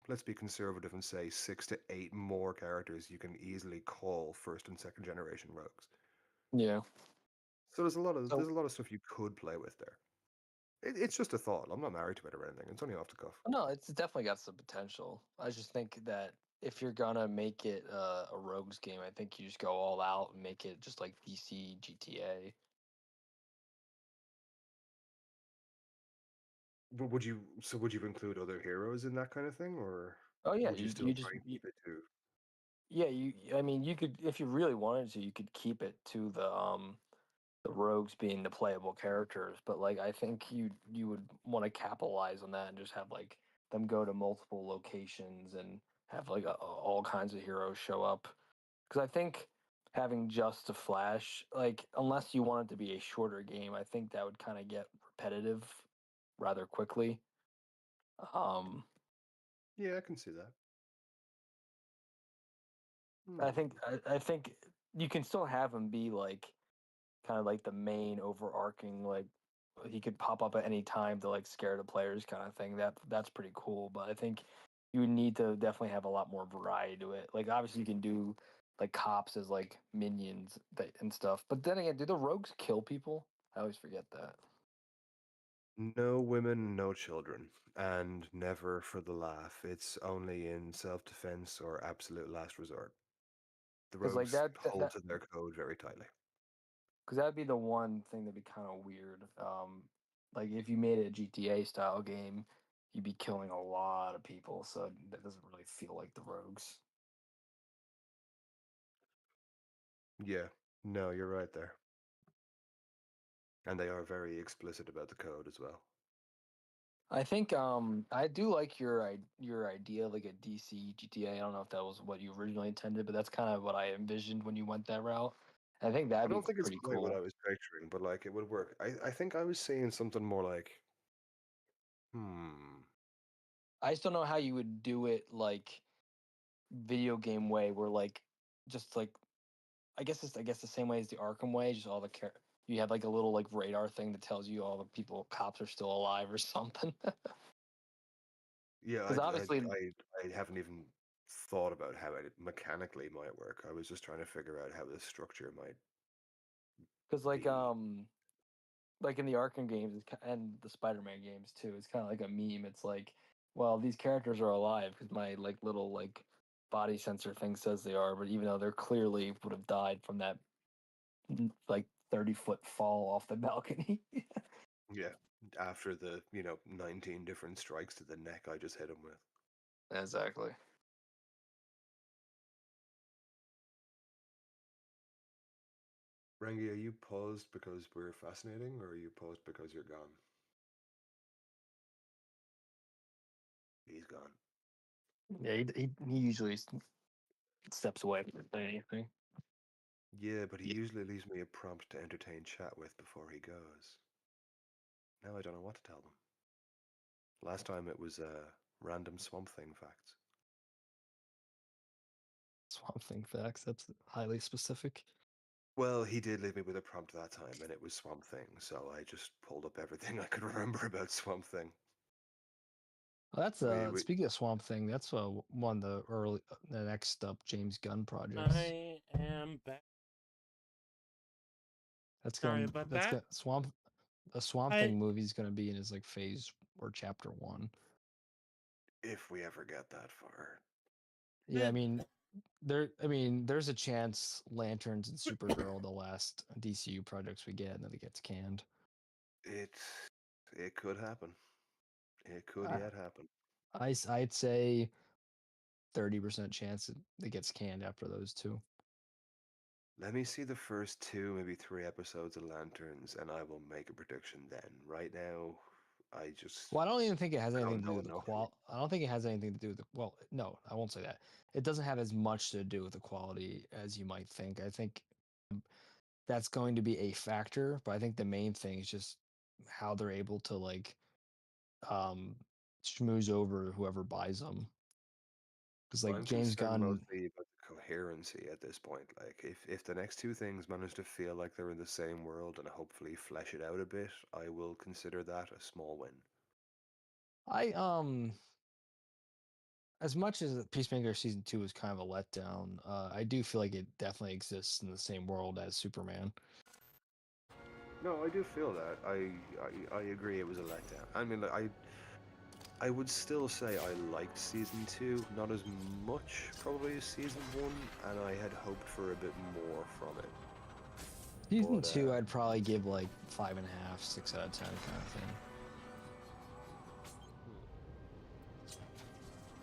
let's be conservative and say 6 to 8 more characters you can easily call first and second generation Rogues. Yeah. So there's a lot of stuff you could play with there. It's just a thought. I'm not married to it or anything. It's only off the cuff. No, it's definitely got some potential. I just think that if you're gonna make it a Rogues game, I think you just go all out and make it just like DC GTA. But would you include other heroes in that kind of thing, or Oh yeah, would you still try and keep it to? Yeah, I mean, you could, if you really wanted to, you could keep it to the Rogues being the playable characters. But like, I think you would want to capitalize on that and just have like them go to multiple locations and have like all kinds of heroes show up. Because I think having just a Flash, like unless you want it to be a shorter game, I think that would kind of get repetitive rather quickly. Yeah, I can see that. I think you can still have him be like kind of like the main overarching, like he could pop up at any time to like scare the players kind of thing. That's pretty cool. But I think you would need to definitely have a lot more variety to it. Like obviously you can do like cops as like minions and stuff. But then again, do the rogues kill people? I always forget that. No women, no children, and never for the laugh. It's only in self-defense or absolute last resort. The Because like rogues hold to their code very tightly. because that'd be the one thing that'd be kind of weird. Like if you made a GTA style game, you'd be killing a lot of people, so that doesn't really feel like the rogues. Yeah, no, you're right there. And they are very explicit about the code as well. I think I do like your idea of like a DC GTA. I don't know if that was what you originally intended, but that's kind of what I envisioned when you went that route. I think I that'd be don't think it's pretty quite what I cool. was picturing, but like it would work. I think I was seeing something more like, I just don't know how you would do it like video game way, where like just like I guess the same way as the Arkham way, just all the you have like a little like radar thing that tells you all the cops are still alive or something. yeah, Because obviously, I haven't even thought about how it mechanically might work. I was just trying to figure out how the structure might because be. like in the Arkham games and the Spider-Man games too, it's kind of like a meme. It's like, well, these characters are alive because my like little like body sensor thing says they are, but even though they're clearly would have died from that like 30-foot fall off the balcony. Yeah, after the 19 different strikes to the neck I just hit him with. Exactly. Rengi, are you paused because we're fascinating, or are you paused because you're gone? He's gone. Yeah, he usually steps away from anything. Yeah, but he usually leaves me a prompt to entertain chat with before he goes. Now I don't know what to tell them. Last time it was random Swamp Thing facts. Swamp Thing facts. That's highly specific. Well, he did leave me with a prompt that time, and it was Swamp Thing, so I just pulled up everything I could remember about Swamp Thing. Well, that's speaking of Swamp Thing, that's one of the next up James Gunn projects. I am back. That's Sorry gonna about that's that. a Swamp Thing movie is gonna be in his like phase or chapter 1. If we ever get that far. Yeah, I mean there's a chance Lanterns and Supergirl the last DCU projects we get, and then it gets canned. It could happen. It could yet happen. I'd say 30% chance it gets canned after those two. Let me see the first 2, maybe 3 episodes of Lanterns, and I will make a prediction then. Right now, I just... Well, I don't even think it has anything to do with the enough. I don't think it has anything to do with the... Well, no, I won't say that. It doesn't have as much to do with the quality as you might think. I think that's going to be a factor, but I think the main thing is just how they're able to like schmooze over whoever buys them. Because Well, like I'm James concerned Gunn, mostly about the coherency at this point. Like, if the next 2 things manage to feel like they're in the same world and hopefully flesh it out a bit, I will consider that a small win. I as much as Peacemaker season 2 is kind of a letdown, I do feel like it definitely exists in the same world as Superman. No, I do feel that. I agree it was a letdown. I mean, like, I would still say I liked season 2, not as much probably as season 1, and I had hoped for a bit more from it. Season 2, I'd probably give like 5.5, 6 out of 10 kind of thing.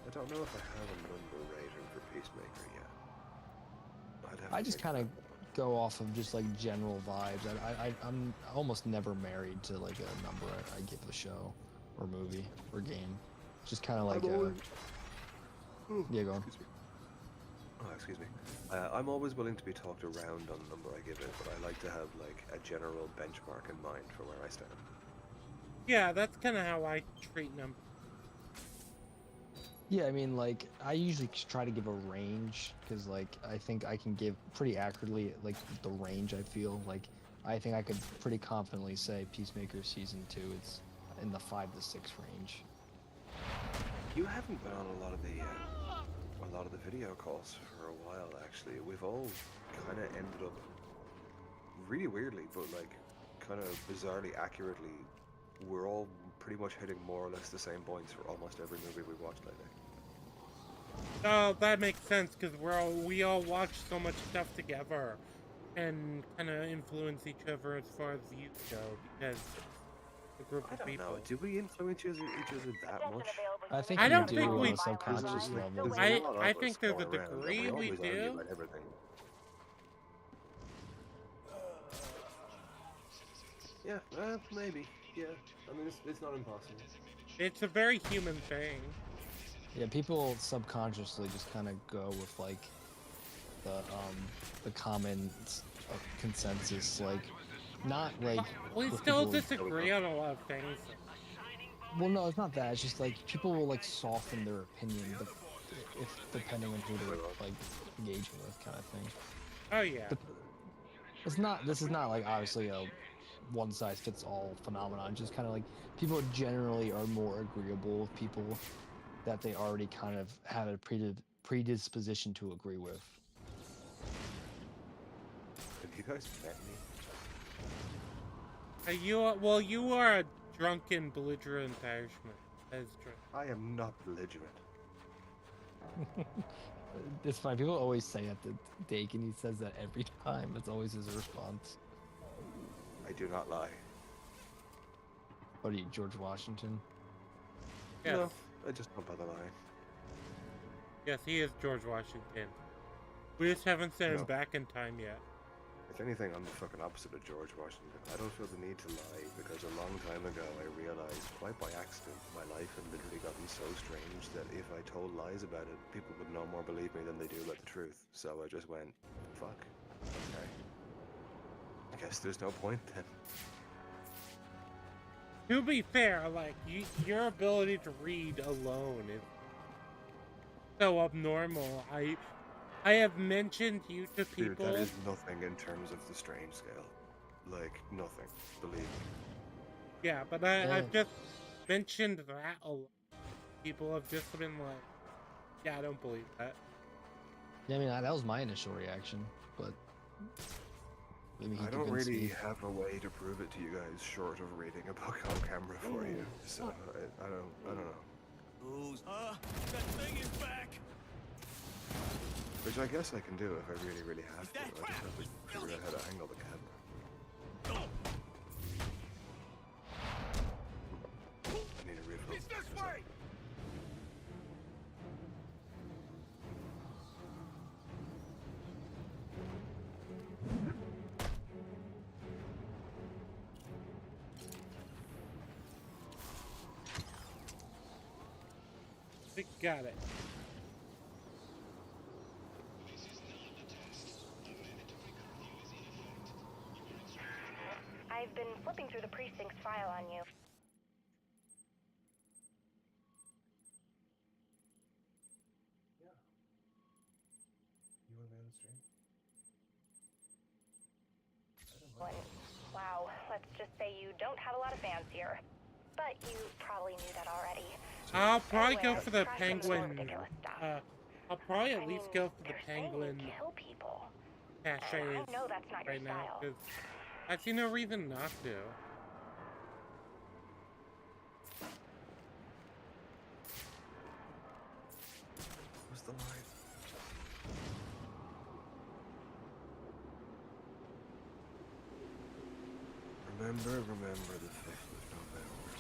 I don't know if I have a number rating for Peacemaker yet. I just kind of go off of just like general vibes. I'm almost never married to like a number I give the show or movie or game. Just kind of like yeah, go on. Excuse me. Oh, excuse me. I'm always willing to be talked around on the number I give it, but I like to have like a general benchmark in mind for where I stand. Yeah, that's kind of how I treat them. Yeah, I mean, like, I usually try to give a range, because, like, I think I can give pretty accurately, like, the range I feel. Like, I think I could pretty confidently say Peacemaker Season 2 is in the 5 to 6 range. You haven't been on a lot of the video calls for a while, actually. We've all kind of ended up really weirdly, but, like, kind of bizarrely accurately, we're all pretty much hitting more or less the same points for almost every movie we've watched lately. Oh, that makes sense, because we all watch so much stuff together and kind of influence each other as far as views go, because a group of people. No, do we influence each other that much? I think I you don't do think on we. a subconscious level. I think there's a degree we do. Yeah, maybe. Yeah, I mean, it's not impossible. It's a very human thing. Yeah, people subconsciously just kind of go with like the common consensus, like not like. We still disagree on a lot of things. Well, no, it's not that. It's just like people will like soften their opinion, if depending on who they're like engaging with, kind of thing. Oh yeah. It's not. This is not like obviously a one size fits all phenomenon. Just kind of like people generally are more agreeable with people that they already kind of have a predisposition to agree with. Have you guys met me? You are a drunken, belligerent Irishman. I am not belligerent. It's fine. People always say at the Dake, and he says that every time. It's always his response. I do not lie. What are you, George Washington? Yes. No, I just don't bother lying. Yes, he is George Washington. We just haven't sent him back in time yet. If anything, I'm the fucking opposite of George Washington. I don't feel the need to lie because a long time ago I realized, quite by accident, my life had literally gotten so strange that if I told lies about it, people would no more believe me than they do about the truth. So I just went, fuck. Okay. I guess there's no point then. To be fair, like, your ability to read alone is so abnormal. I have mentioned you to people. Dude, that is nothing in terms of the strange scale. Like, nothing. Believe me. Yeah, but I've just mentioned that a lot. People have just been like, yeah, I don't believe that. Yeah, I mean, that was my initial reaction, but... I don't really have a way to prove it to you guys short of reading a book on camera for you, so I don't know. That thing is back! Which I guess I can do if I really, really have to. I just have to figure out how to angle the camera. I need a refill. It's this way! We got it. I've been flipping through the precinct's file on you. Yeah. You want to be on the stream? Wow, let's just say you don't have a lot of fans here. But you probably knew that already. I'll probably go for the penguin. I'll probably at least go for the penguin cachet right now, because I see no reason not to. What's the line? Remember the 5th of November.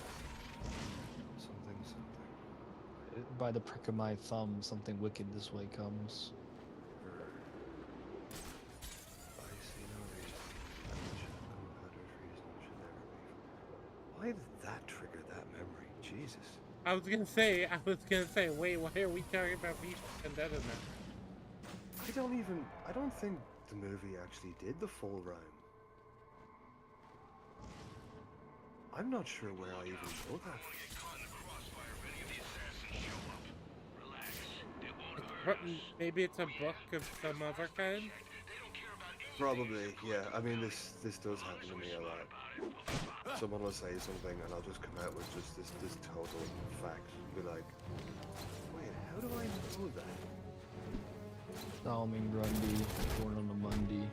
Something. By the prick of my thumb, something wicked this way comes. I see no reason. Why did that trigger that memory? Jesus. I was gonna say, wait, why are we talking about V for Vendetta now? I don't think the movie actually did the full rhyme. I'm not sure where I even know that. Maybe it's a book of some other kind? Probably, yeah. I mean, this does happen to me a lot. Someone will say something and I'll just come out with just this total fact. Be like, wait, how do I know that? Solomon Grundy, born on a Monday.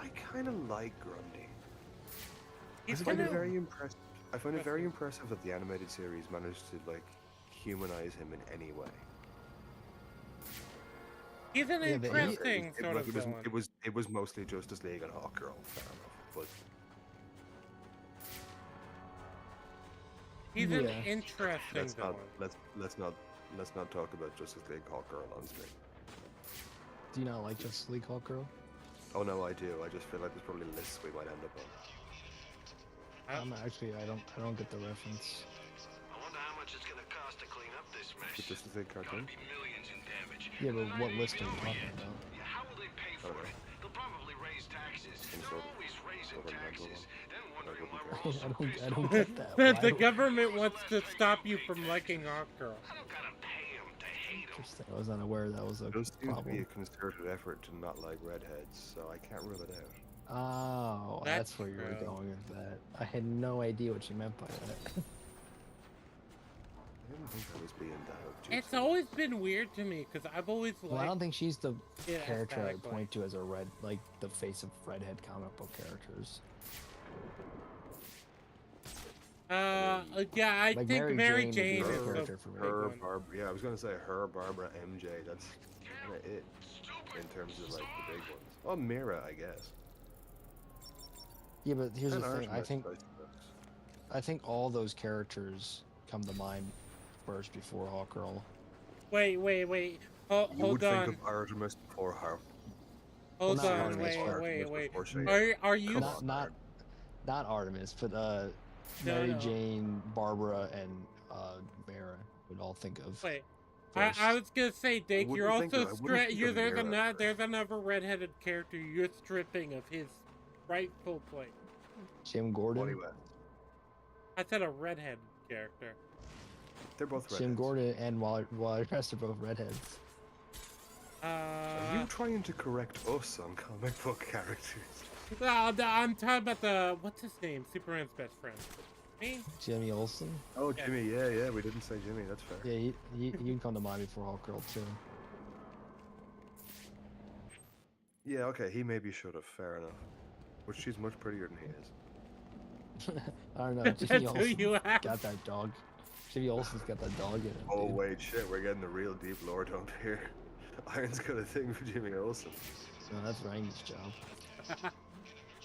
I kind of like Grundy. He's I find it very impressive. I find it very impressive that the animated series managed to like humanize him in any way. He's an interesting sort of villain. It was mostly Justice League and Hawkgirl, fair enough, but he's an interesting villain. Let's not talk about Justice League Hawkgirl on screen. Do you not like Justice League Hawkgirl? Oh no, I do. I just feel like there's probably lists we might end up on. Actually, I don't get the reference. I wonder how much it's gonna cost to clean up this mess. The Justice League cartoon? Millions in damage. Yeah, but what list are you talking about? Yeah, how will they pay for it? They'll probably raise taxes. They're always raising taxes. Then wondering why we're all so I don't get that. The government wants to stop you from liking Arkham. I don't gotta pay him to hate him. Interesting. I was unaware that was a There seems to be problem. a concerted effort to not like redheads, so I can't rule it out. Oh, that's where you were going with that. I had no idea what you meant by that. I didn't think I was being that. It's always been weird to me because I've always liked. Well, I don't think she's the character I would aesthetically. point to as a like the face of redhead comic book characters. Yeah, I Like think Mary Jane would be is a the character for me. Her, Barbara. Yeah, I was gonna say her, Barbara, MJ. That's kind of it in terms of like the big ones. Oh, Mira, I guess. Yeah, but here's And the thing. Artemis, I think all those characters come to mind first before Hawkgirl. Wait. You would Hold on. think of Artemis before her. Hold Well, not on. Artemis, Wait. before she- Are you? Not Artemis, but Mary no. Jane, Barbara, and Mara would all think of. Wait. I was gonna say, Dake, you're wouldn't think also of- I wouldn't think of Mira there's another redheaded character you're stripping of his rightful place. Jim Gordon. Wally West. I said a redhead character. They're both redheads. Jim Gordon and Wally West are both redheads. Are you trying to correct us on comic book characters? No, I'm talking about the what's his name? Superman's best friend. Me? Jimmy Olsen. Oh, Jimmy. Yeah. We didn't say Jimmy. That's fair. Yeah, you'd come to mind before Hawkgirl too. Yeah. Okay. He maybe should have. Fair enough. But she's much prettier than he is. I don't know. That's Jimmy who Olsen you asked. got that dog. Jimmy Olsen's got that dog in it. Oh dude. wait, shit. We're getting the real deep lore dump here. Iron's got a thing for Jimmy Olsen. No, that's Rangy's job.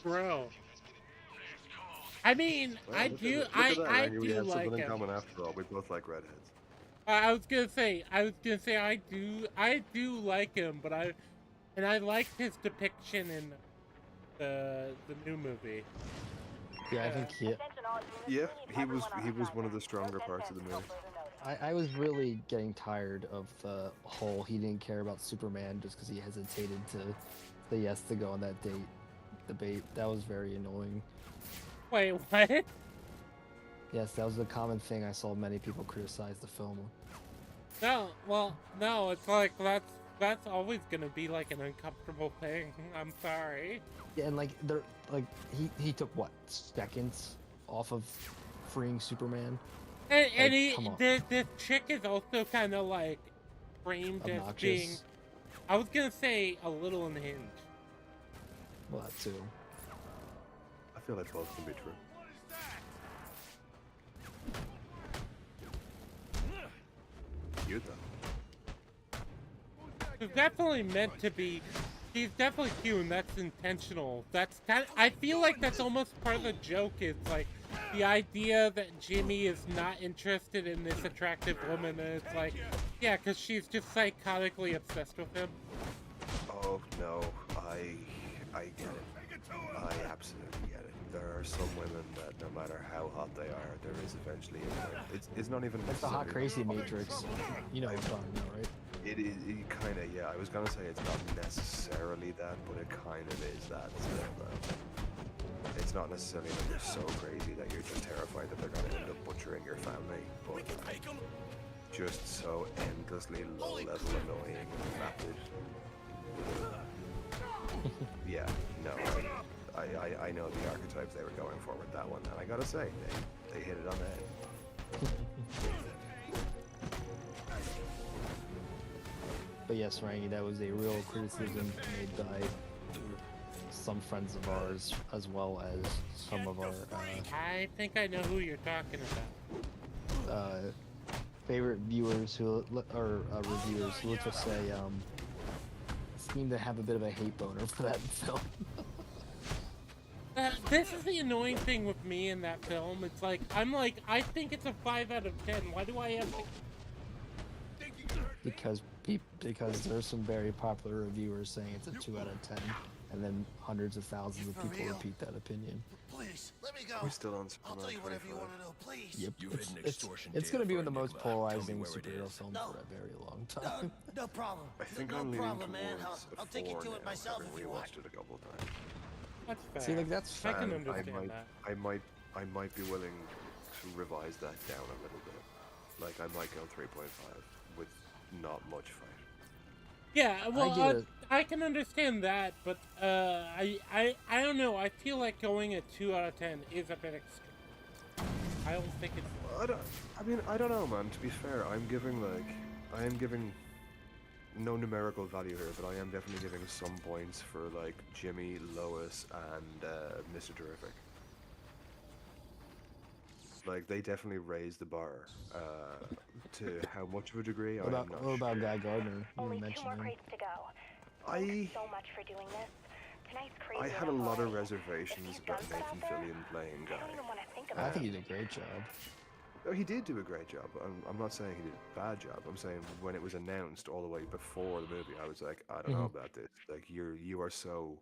Bro. I mean, Well, I look do at that, Rangy. We do have like something in him. common after all. We both like redheads. I was gonna say I do like him, but I liked his depiction in the new movie. Yeah, I think Yeah, he was one of the stronger parts of the movie. I was really getting tired of the whole he didn't care about Superman just because he hesitated to say yes to go on that debate. That was very annoying. Wait, what? Yes, that was a common thing I saw many people criticize the film. No, well, no, it's like that's always gonna be like an uncomfortable thing. I'm sorry. Yeah, and like he took what, seconds off of freeing Superman. And come on. the chick is also kind of like framed as Obnoxious. being, I was gonna say a little unhinged. Well, that too. I feel like both can be true. You though. It's definitely meant to be. He's definitely cute, and that's intentional. That's kind of, I feel like that's almost part of the joke. Is like the idea that Jimmy is not interested in this attractive woman, and it's like, yeah, because she's just psychotically obsessed with him. Oh no, I get it. I absolutely get it. there are some women that no matter how hot they are, there is eventually a point. It's not even It's the hot necessarily crazy matrix. You know what I'm talking about, right? It kind of, yeah. I was gonna say it's not necessarily that, but it kind of is that still, though. It's not necessarily that they're so crazy that you're just terrified that they're gonna end up butchering your family, but just so endlessly low-level annoying and vapid. Yeah, no. I know the archetypes they were going for with that one, and I gotta say, they hit it on the head. But yes, Rangy, that was a real criticism made by some friends of ours, as well as some of our I think I know who you're talking about. favorite viewers who or reviewers who, let's just say, seem to have a bit of a hate boner for that film. This is the annoying thing with me in that film. It's like, I think it's a 5 out of 10. Why do I have to... Because there's some very popular reviewers saying it's a 2 out of 10, and then hundreds of thousands of people repeat that opinion. Please, let me go. We're still on I'll tell you whatever you want to know, please. Yep, it's going to be one of the most polarizing superhero films for a very long time. No problem. I think I'm leaning towards I'll take you to it myself if you want. Rewatched it a couple of times. That's fair. See, like, that's fair. I can understand that. I might be willing to revise that down a little bit. Like, I might go 3.5 with not much fight. Yeah, well, I can understand that, but I don't know. I feel like going at 2 out of 10 is a bit extreme. I don't think it's. I don't know, man. To be fair, I am giving no numerical value here, but I am definitely giving some points for like Jimmy, Lois, and Mr. Terrific. Like, they definitely raised the bar. To how much of a degree, I'm not sure. What about Guy Gardner? Only 2 more crates to go. Thanks so much for doing this. Tonight's crazy. I had a lot of reservations about Nathan Fillion playing Guy. I don't even want to think about I think he did a great job. No, he did do a great job. I'm not saying he did a bad job. I'm saying when it was announced all the way before the movie, I was like, I don't know about this. Like, you are so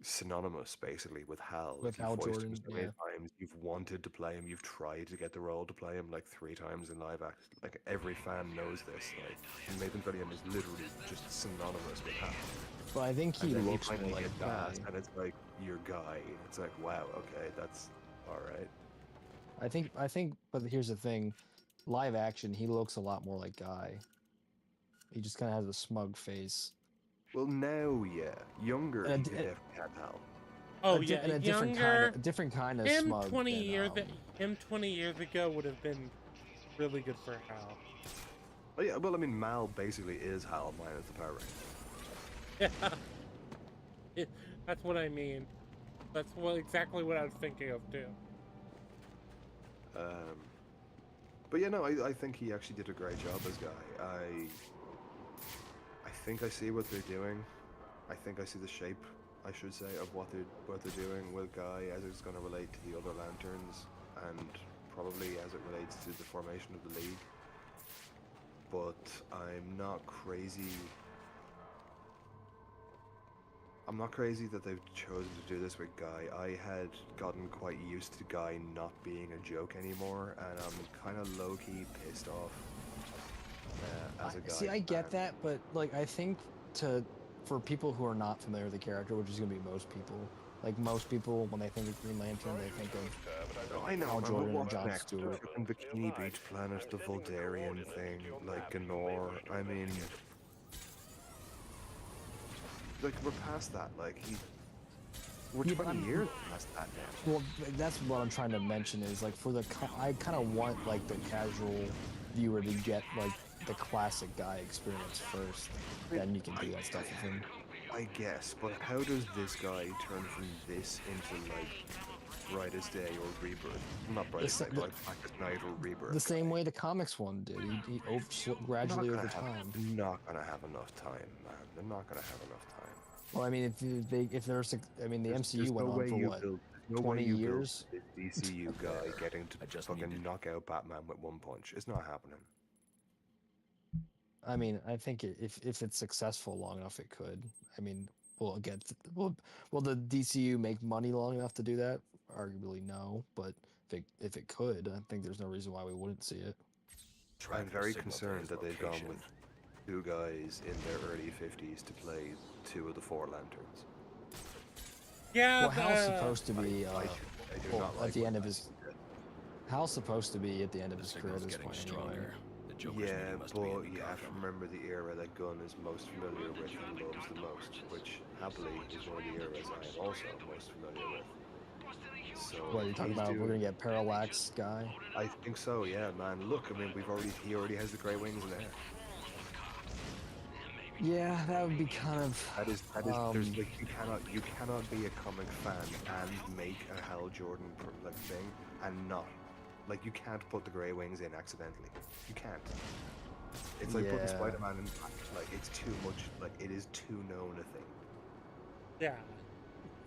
synonymous basically with Hal. With Hal Jordan, so many times. You've wanted to play him. You've tried to get the role to play him like 3 times in live action. Like, every fan knows this. Like, Nathan Fillion is literally just synonymous with Hal. Well, I think he looks more like a Guy. And it's like, your Guy. It's like, wow, okay, that's all right. I think, but here's the thing, live action, he looks a lot more like Guy. He just kind of has a smug face. Well, now, yeah, younger, he could definitely have Hal. Oh yeah, and a different kind of him smug. 20 years ago would have been really good for Hal. Oh yeah, well, I mean, Mal basically is Hal minus the Power Rangers. Yeah, that's what I mean. That's exactly what I was thinking of too. But yeah, no, I think he actually did a great job as Guy. I think I see what they're doing. I think I see the shape, I should say, of what they're doing with Guy as it's going to relate to the other Lanterns, and probably as it relates to the formation of the League. But I'm not crazy. I'm not crazy that they've chosen to do this with Guy. I had gotten quite used to Guy not being a joke anymore, and I'm kind of low-key pissed off as a Guy. See, I get that, but like, I think for people who are not familiar with the character, which is going to be most people, like most people, when they think of Green Lantern, they think of Hal Jordan and John Stewart. And Bikini Beach Planet, the Voldarian thing, like Ganor. I mean, like, we're past that. Like, we're 20 years past that now. Well, that's what I'm trying to mention is, like, for the I kind of want, like, the casual viewer to get, like, the classic Guy experience first. Then you can do that stuff with him. I guess, but how does this guy turn from this into, like, Brightest Day or Rebirth? Not Brightest Day, but like Blackest Night or Rebirth. The same way the comics one did. He gradually over time. They're not gonna have enough time, man. They're not gonna have enough time. Well, I mean, if there's, I mean, the MCU went on for what, 20 years? The DCU guy getting to fucking knock out Batman with one punch. It's not happening. I mean, I think if it's successful long enough, it could. I mean, Well, again, will the DCU make money long enough to do that? Arguably, no. But if it could, I think there's no reason why we wouldn't see it. I'm very concerned that they've gone with 2 guys in their early 50s to play 2 of the 4 Lanterns. Yeah, well, Hal's supposed to be at the end of his. Hal's supposed to be at the end of his career at this point anyway. Yeah, but you have to remember the era that Gunn is most familiar with and loves the most, which happily is one of the eras I am also most familiar with. So what are you talking about? We're gonna get Parallax guy. I think so. Yeah, man. Look, I mean, he already has the Grey Wings in there. Yeah, that would be kind of. That is. There's like you cannot be a comic fan and make a Hal Jordan like thing and not. Like, you can't put the Grey Wings in accidentally. You can't. It's like putting Spider-Man in, like, it's too much, like, it is too known a thing. Yeah.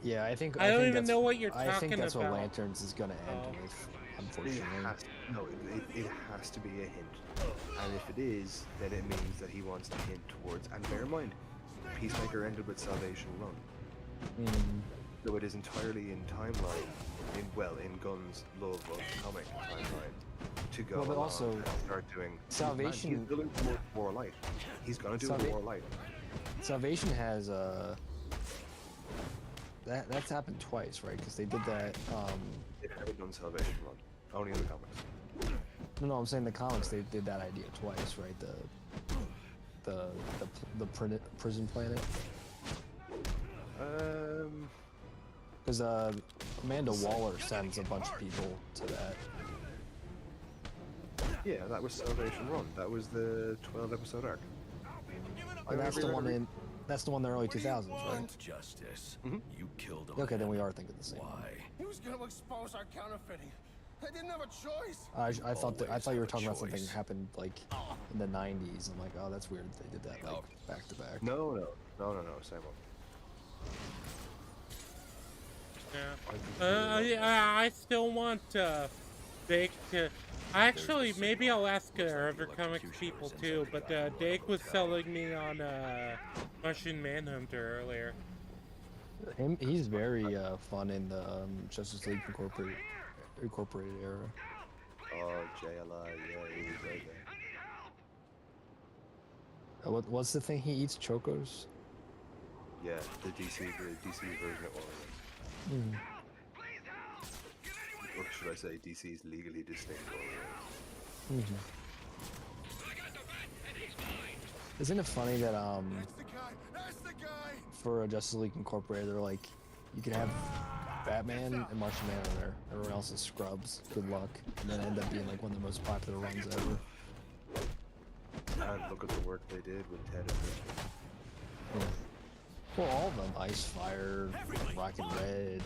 Yeah, I think I don't even know what you're talking about. I think that's what Lanterns is going to end with, unfortunately. It has to be a hint. And if it is, then it means that he wants to hint towards, and bear in mind, Peacemaker ended with Salvation Run. So it is entirely in timeline, in Gunn's love of comic timeline, to go but also and start doing Salvation. He's building towards War of Light. He's gonna do War of Light. Salvation has that's happened twice, right? Because they did that. They've never done Salvation Run, only in the comics. No, I'm saying the comics they did that idea twice, right? The prison planet. Because Amanda Waller sends a bunch of people to that. Yeah, that was Salvation Run. That was the 12-episode arc. And that's the one in the early 2000s, right? Justice. You killed him. Okay, then we are thinking the same. Why? He was gonna expose our counterfeiting. I didn't have a choice. I thought you were talking about something that happened like in the 90s. I'm like, oh, that's weird. They did that like back to back. No, same one. Yeah. I still want Dake to. Actually, maybe I'll ask other comics people too. But Dake was selling me on Martian Manhunter earlier. He's very fun in the Justice League Incorporated era. Oh, JLI, yeah, he's right there. What's the thing he eats? Chocos? Yeah, the DC version of all of it. Or should I say, DC's legally distinct all of it. Isn't it funny that for Justice League Incorporated, they're like, you can have Batman and Martian Manhunter, everyone else is scrubs, good luck, and then end up being like one of the most popular runs ever. And look at the work they did with Ted and Richard. Well, all of them, Ice Fire, Rocket Red,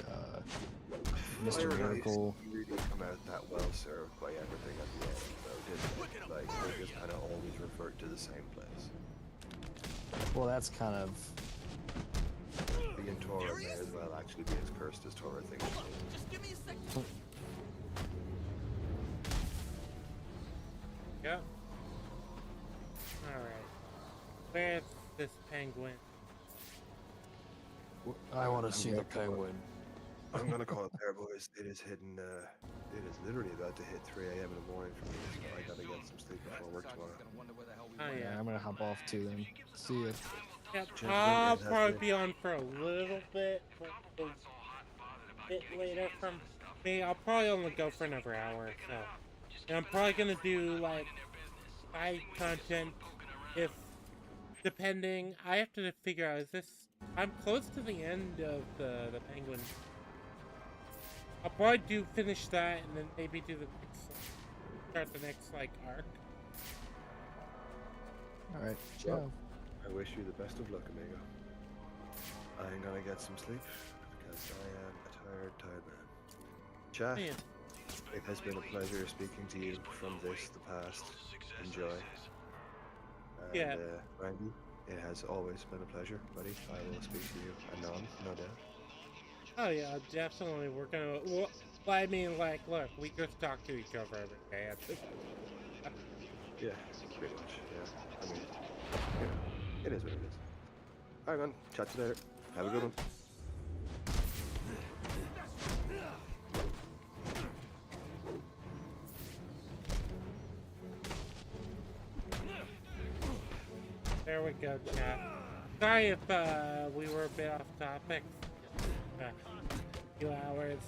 Mr. Miracle. He really come out that well served by everything at the end, though, didn't it? Like, they just kind of always revert to the same place. Well, that's kind of... Being Tora may as well actually be as cursed as Tora thinks. Just give me a second. Yeah. Alright. Where's this penguin? I want to see the penguin. I'm gonna call it there, boys. It is hitting, it is literally about to hit 3 a.m. in the morning for me, so I gotta get some sleep before work tomorrow. Oh yeah. I'm gonna hop off too then. See ya. Yep. I'll probably be on for a little bit, a bit later from me. I'll probably only go for another hour, so. And I'm probably gonna do, like, side content if, depending, I have to figure out, is this, I'm close to the end of the Penguin. I'll probably finish that and then maybe do the next, start the next, like, arc. Alright, ciao. Well, I wish you the best of luck, amigo. I'm gonna get some sleep because I am a tired man. Chat, it has been a pleasure speaking to you from the past. Enjoy. And, yeah. Randy, it has always been a pleasure, buddy. I will speak to you anon, no doubt. Oh yeah, definitely. We're gonna. Well, I mean, like, look, we just talk to each other every day. Yeah, pretty much. Yeah, I mean, you know, it is what it is. Alright, man. Chat to you later. Have a good one. There we go, chat. Sorry if we were a bit off topic. A few hours.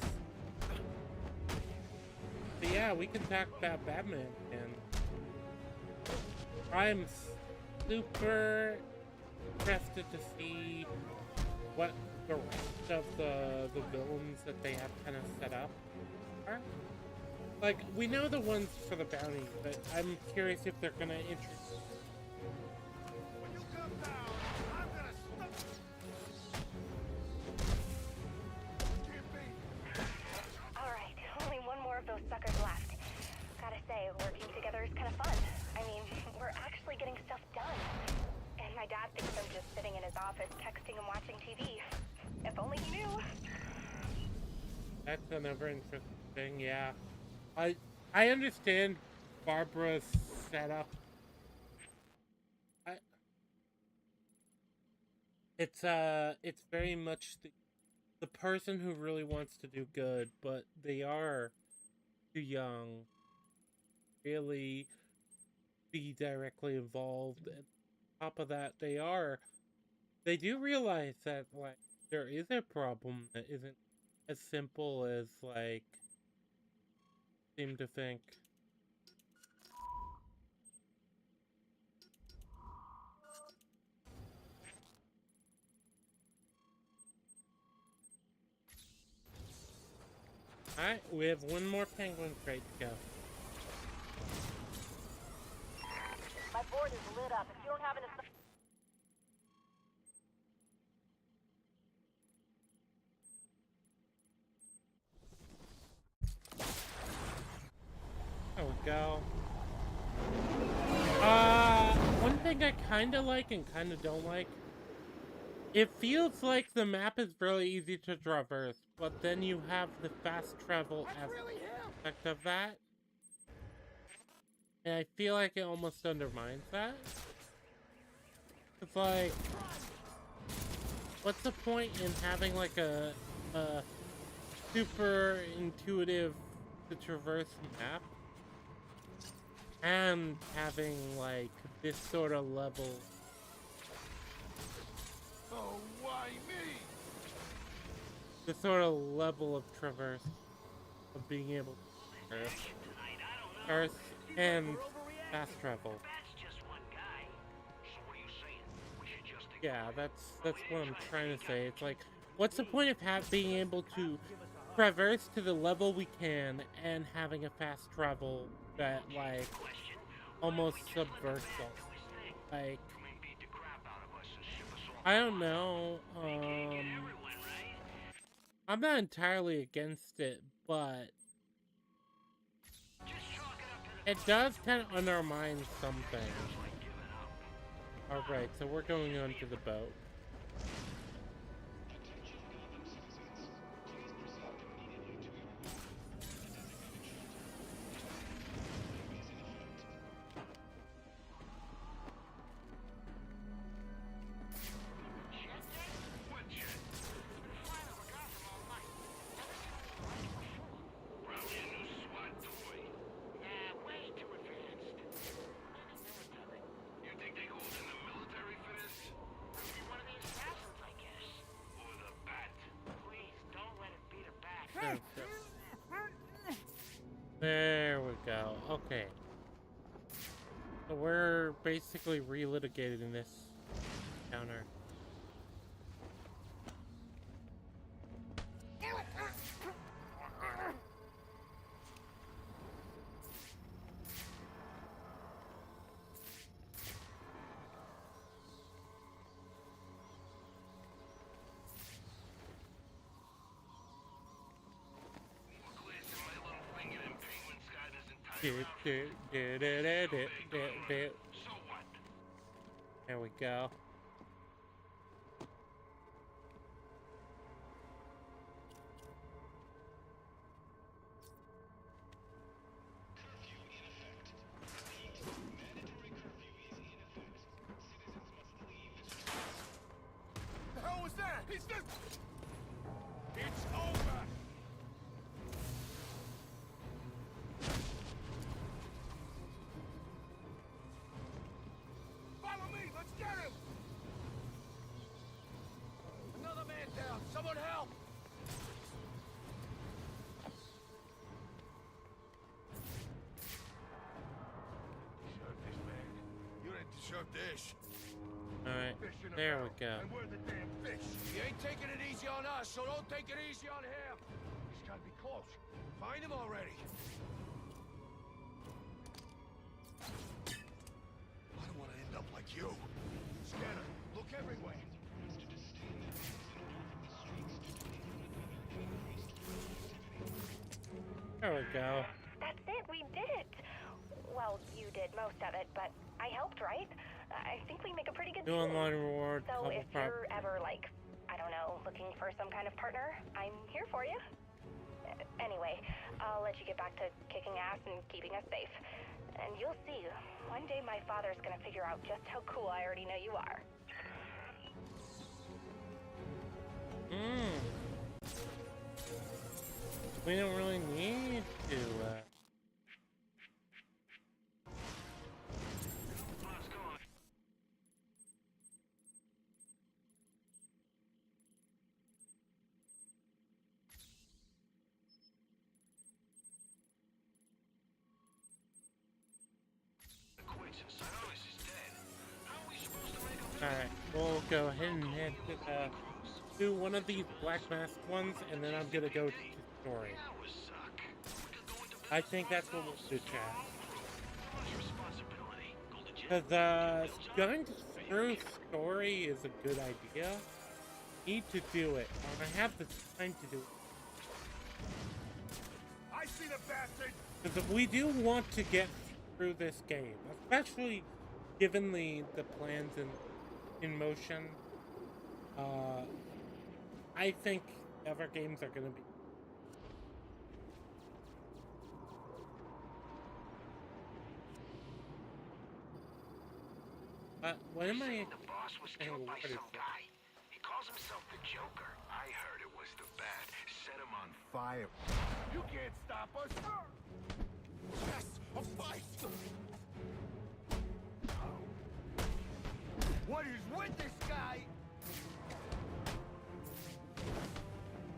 But yeah, we can talk about Batman again. I'm super interested to see what the rest of the villains that they have kind of set up are. Like, we know the ones for the bounty, but I'm curious if they're gonna introduce. Alright, only one more of those suckers left. Gotta say, working together is kind of fun. I mean, we're actually getting stuff done. And my dad thinks I'm just sitting in his office texting and watching TV. If only he knew. That's another interesting thing, yeah. I understand Barbara's setup. It's very much the person who really wants to do good, but they are too young to really be directly involved. And on top of that, they do realize that, like, there is a problem that isn't as simple as, like, seem to think. Alright, we have one more penguin crate to go. My board is lit up. If you don't have enough... There we go. One thing I kinda like and kinda don't like. It feels like the map is really easy to traverse, but then you have the fast travel aspect of that. And I feel like it almost undermines that. It's like, what's the point in having like a super intuitive to traverse map and having like this sort of level? Oh, why me? This sort of level of traverse, of being able to traverse and fast travel. Yeah, that's what I'm trying to say. It's like, what's the point of being able to traverse to the level we can and having a fast travel that, like, almost subverts us? Like, I don't know, I'm not entirely against it, but it does kind of undermine something. Alright, so we're going on to the boat. There we go. Okay. So we're basically relitigating this counter. There we go. there! It's the... It's over! Follow me! Let's get him! Another man down! Someone help! Serve this man. You didn't deserve this. Alright, there we go. And we're the damn fish. He ain't taking it easy on us, so don't take it easy on him. He's gotta be close. Find him already. I don't want to end up like you. Scanner, look everywhere. There we go. That's it, we did it. Well, you did most of it, but I helped, right? I think we make a pretty good New team. online reward. So couple if you're ever, like, I don't know, looking for some kind of partner, I'm here for you. Anyway, I'll let you get back to kicking ass and keeping us safe. And you'll see, one day my father's gonna figure out just how cool I already know you are. We don't really need to, Alright, we'll go ahead and head to do one of these Black Mask ones, and then I'm gonna go to the story. I think that's what we'll do, chat. Because, going through story is a good idea. Need to do it. I have the time to do it. I see the bastard! Because if we do want to get through this game, especially given the plans in motion, I think other games are going to be. What am I? The boss was killed by some guy. He calls himself the Joker. I heard it was the bat. Set him on fire. You can't stop us! Yes! A fight! What is with this guy?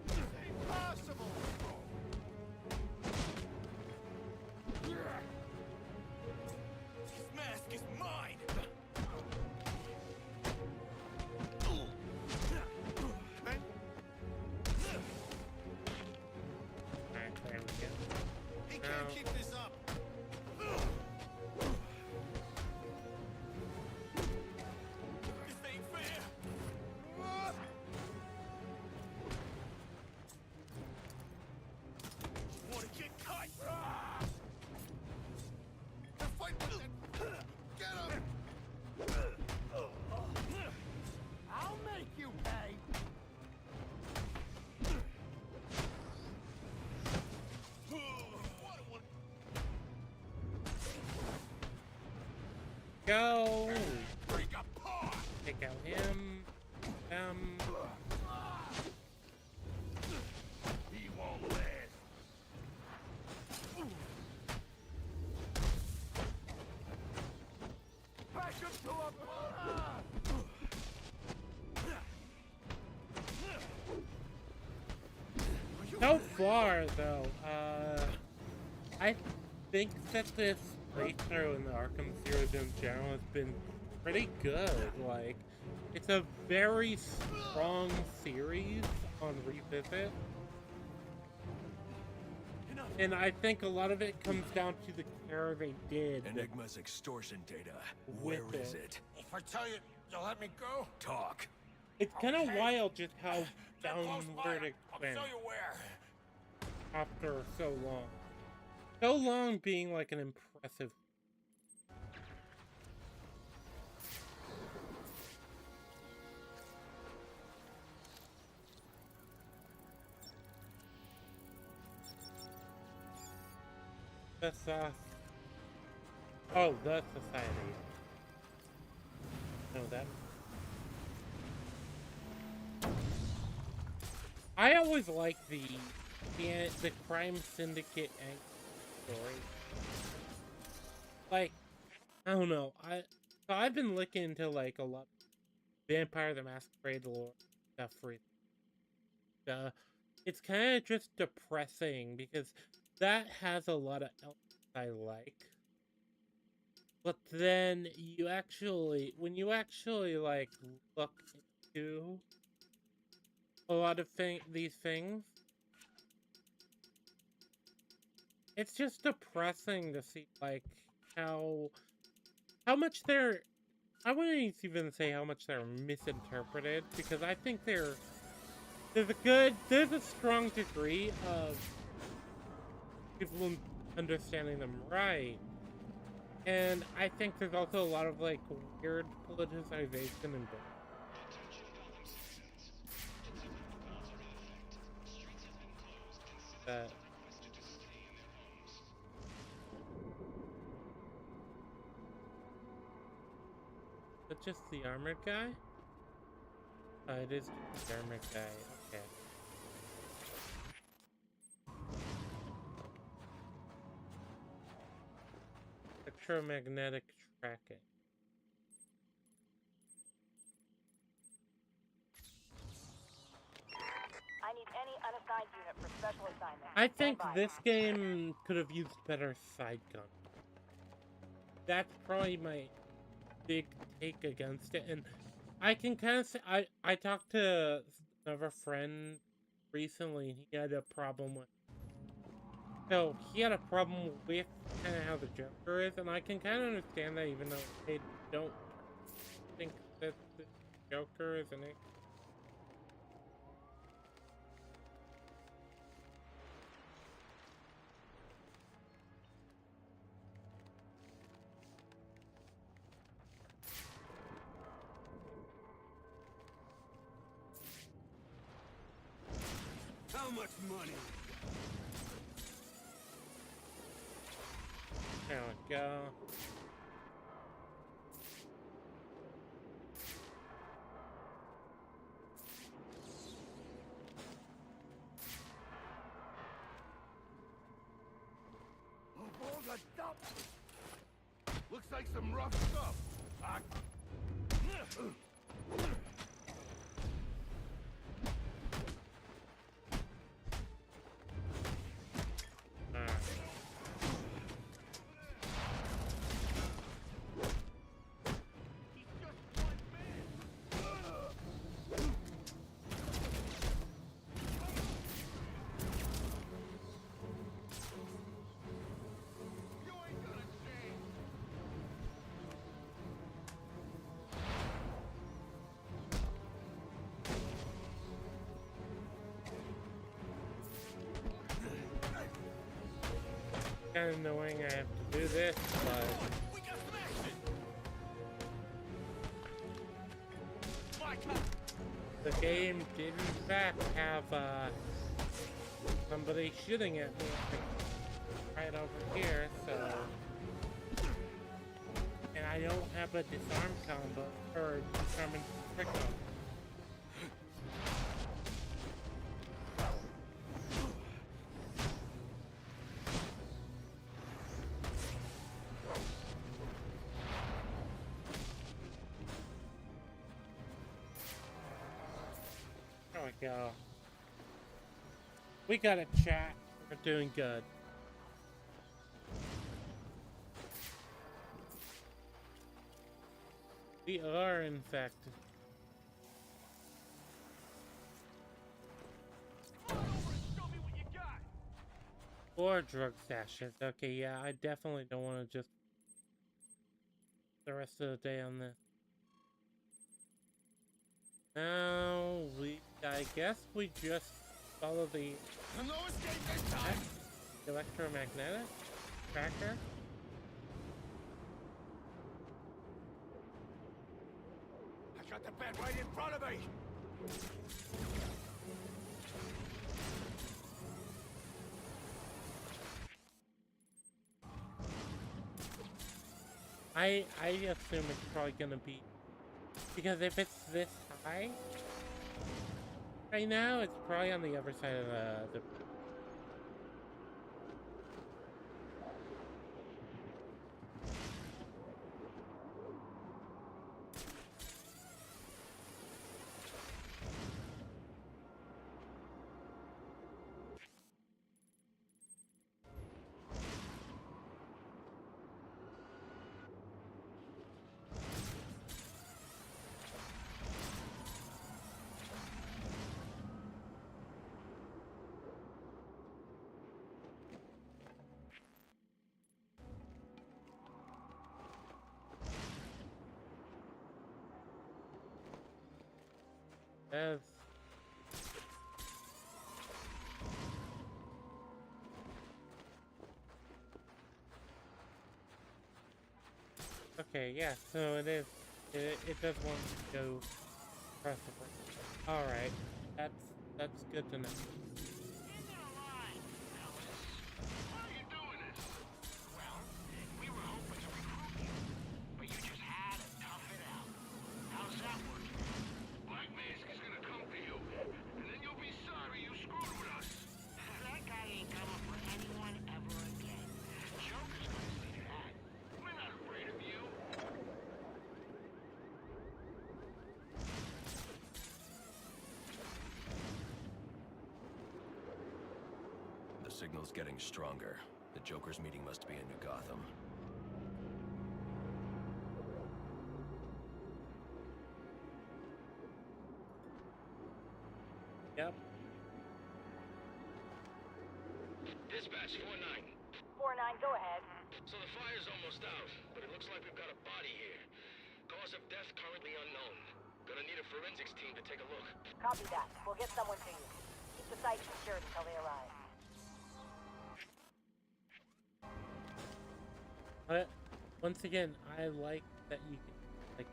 It's impossible! This mask is mine! Alright, there we go. He can't keep this up! This ain't fair! You wanna get cut? Fight with that! Get him! I'll make you pay! Go! Take out him. He won't last. Back him to a... So far, though, I think that this playthrough in the Arkham series in general has been pretty good. Like, it's a very strong series on Revisit. And I think a lot of it comes down to the care they did. Enigma's extortion data. Where is it? If I tell you, you'll let me go? Talk. It's kind of wild just how downward it went I'll tell you where. after so long. So long being like an impressive. Oh, the society. Know that. I always like the crime syndicate story. Like, I don't know. I've been looking into like a lot of Vampire the Masquerade lore stuff for it's kind of just depressing because that has a lot of elements I like. But then when you actually like look into a lot of these things, it's just depressing to see like how much they're, I wouldn't even say how much they're misinterpreted, because I think there's a strong degree of people understanding them right. And I think there's also a lot of like weird politicization and that. But just the armored guy? It is the armored guy. Okay. Electromagnetic tracking. I need any unassigned unit for special assignment. I think this game could have used better side gun. That's probably my big take against it, and I can kind of say I talked to another friend recently, and he had a problem with. So he had a problem with kind of how the Joker is, and I can kind of understand that, even though they don't think that the Joker is an. How much money? There we go. Of all the dump! Looks like some rough stuff. Kind of annoying I have to do this, but the game did in fact have somebody shooting at me right over here, so, and I don't have a disarm combo or disarm and trick combo. Go. We got a chat. We're doing good. We are infected. Or drug stashes. Okay, yeah, I definitely don't want to just the rest of the day on this. Now I guess we just follow the electromagnetic tracker. I got the bed right in front of me! I assume it's probably gonna be, because if it's this high Right now, it's probably on the other side of the That's... Okay, yeah, so it is. It does want to go across the board. Alright, that's good to know. The signal's getting stronger. The Joker's meeting must be in New Gotham. Yep. Dispatch 4-9. 4-9, go ahead. So the fire's almost out, but it looks like we've got a body here. Cause of death currently unknown. Gonna need a forensics team to take a look. Copy that. We'll get someone to you. Keep the site secured until they arrive. But once again, I like that you can like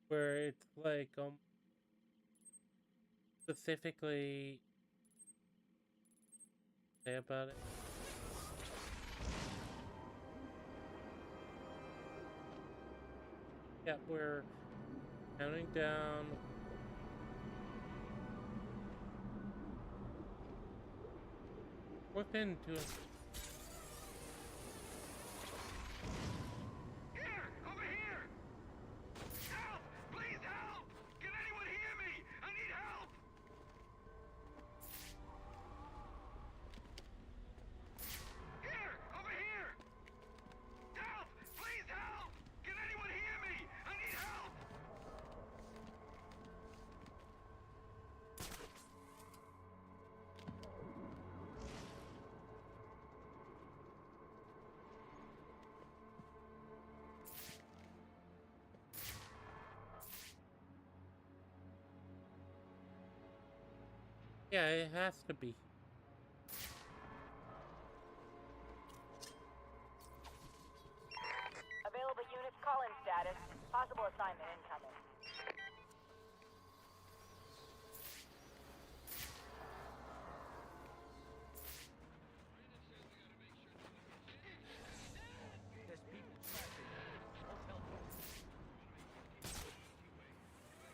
where it's like specifically say about it. Yeah, we're counting down. What's into it? Here! Over here! Help! Please help! Can anyone hear me? I need help! Here! Over here! Help! Please help! Can anyone hear me? I need help! Yeah, it has to be. Available units, call-in status. Possible assignment incoming.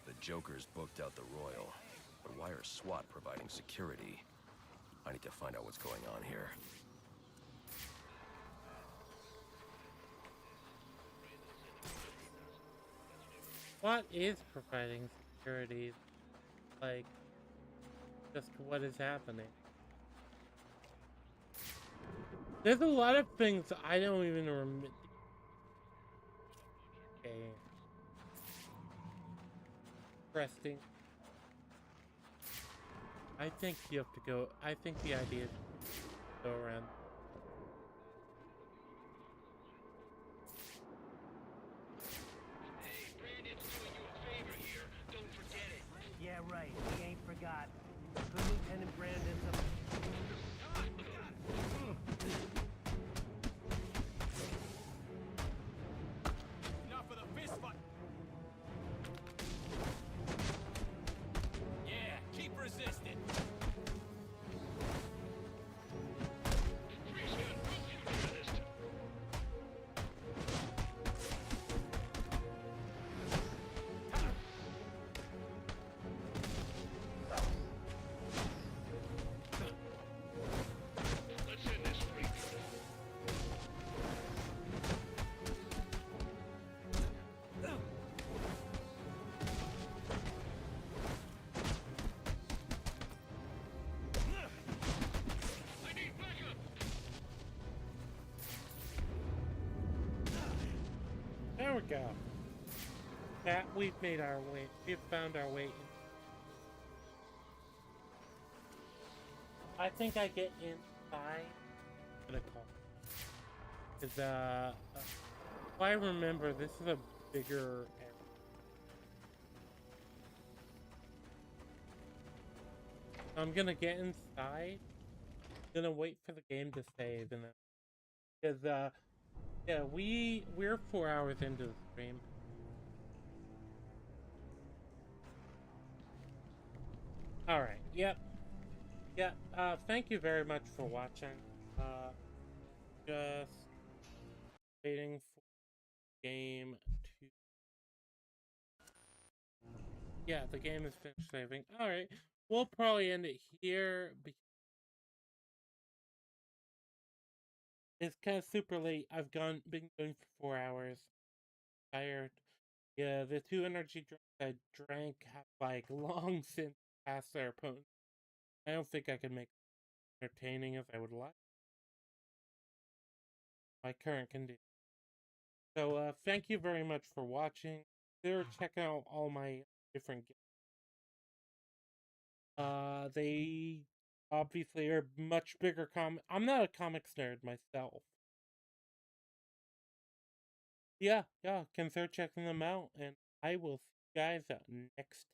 The Joker's booked out the Royal. But why are SWAT providing security? I need to find out what's going on here. What is providing security? Like, just what is happening? There's a lot of things I don't even remember. Okay. Interesting. I think you have to go. I think the idea is to go around. Hey, Brandon's doing you a favor here. Don't forget it. Yeah, right. We ain't forgot. Good Lieutenant Brandon's a... Enough of the fist fight. Yeah, keep resisting. There we go. That we've made our way. We've found our way in. I think I get inside the car. Cause if I remember, this is a bigger area. I'm gonna get inside. Gonna wait for the game to save, and then, cause yeah, we're 4 hours into the stream. All right. Yep. Yeah. Thank you very much for watching. Just waiting for the game to. Yeah, the game is finished saving. All right. We'll probably end it here. It's kind of super late. I've been going for 4 hours. Tired. Yeah, the 2 energy drinks I drank have like long since passed their opponent. I don't think I can make it entertaining as I would like. My current condition. So thank you very much for watching. Consider checking out all my different games. They obviously are much bigger I'm not a comics nerd myself. Yeah, consider checking them out, and I will see you guys next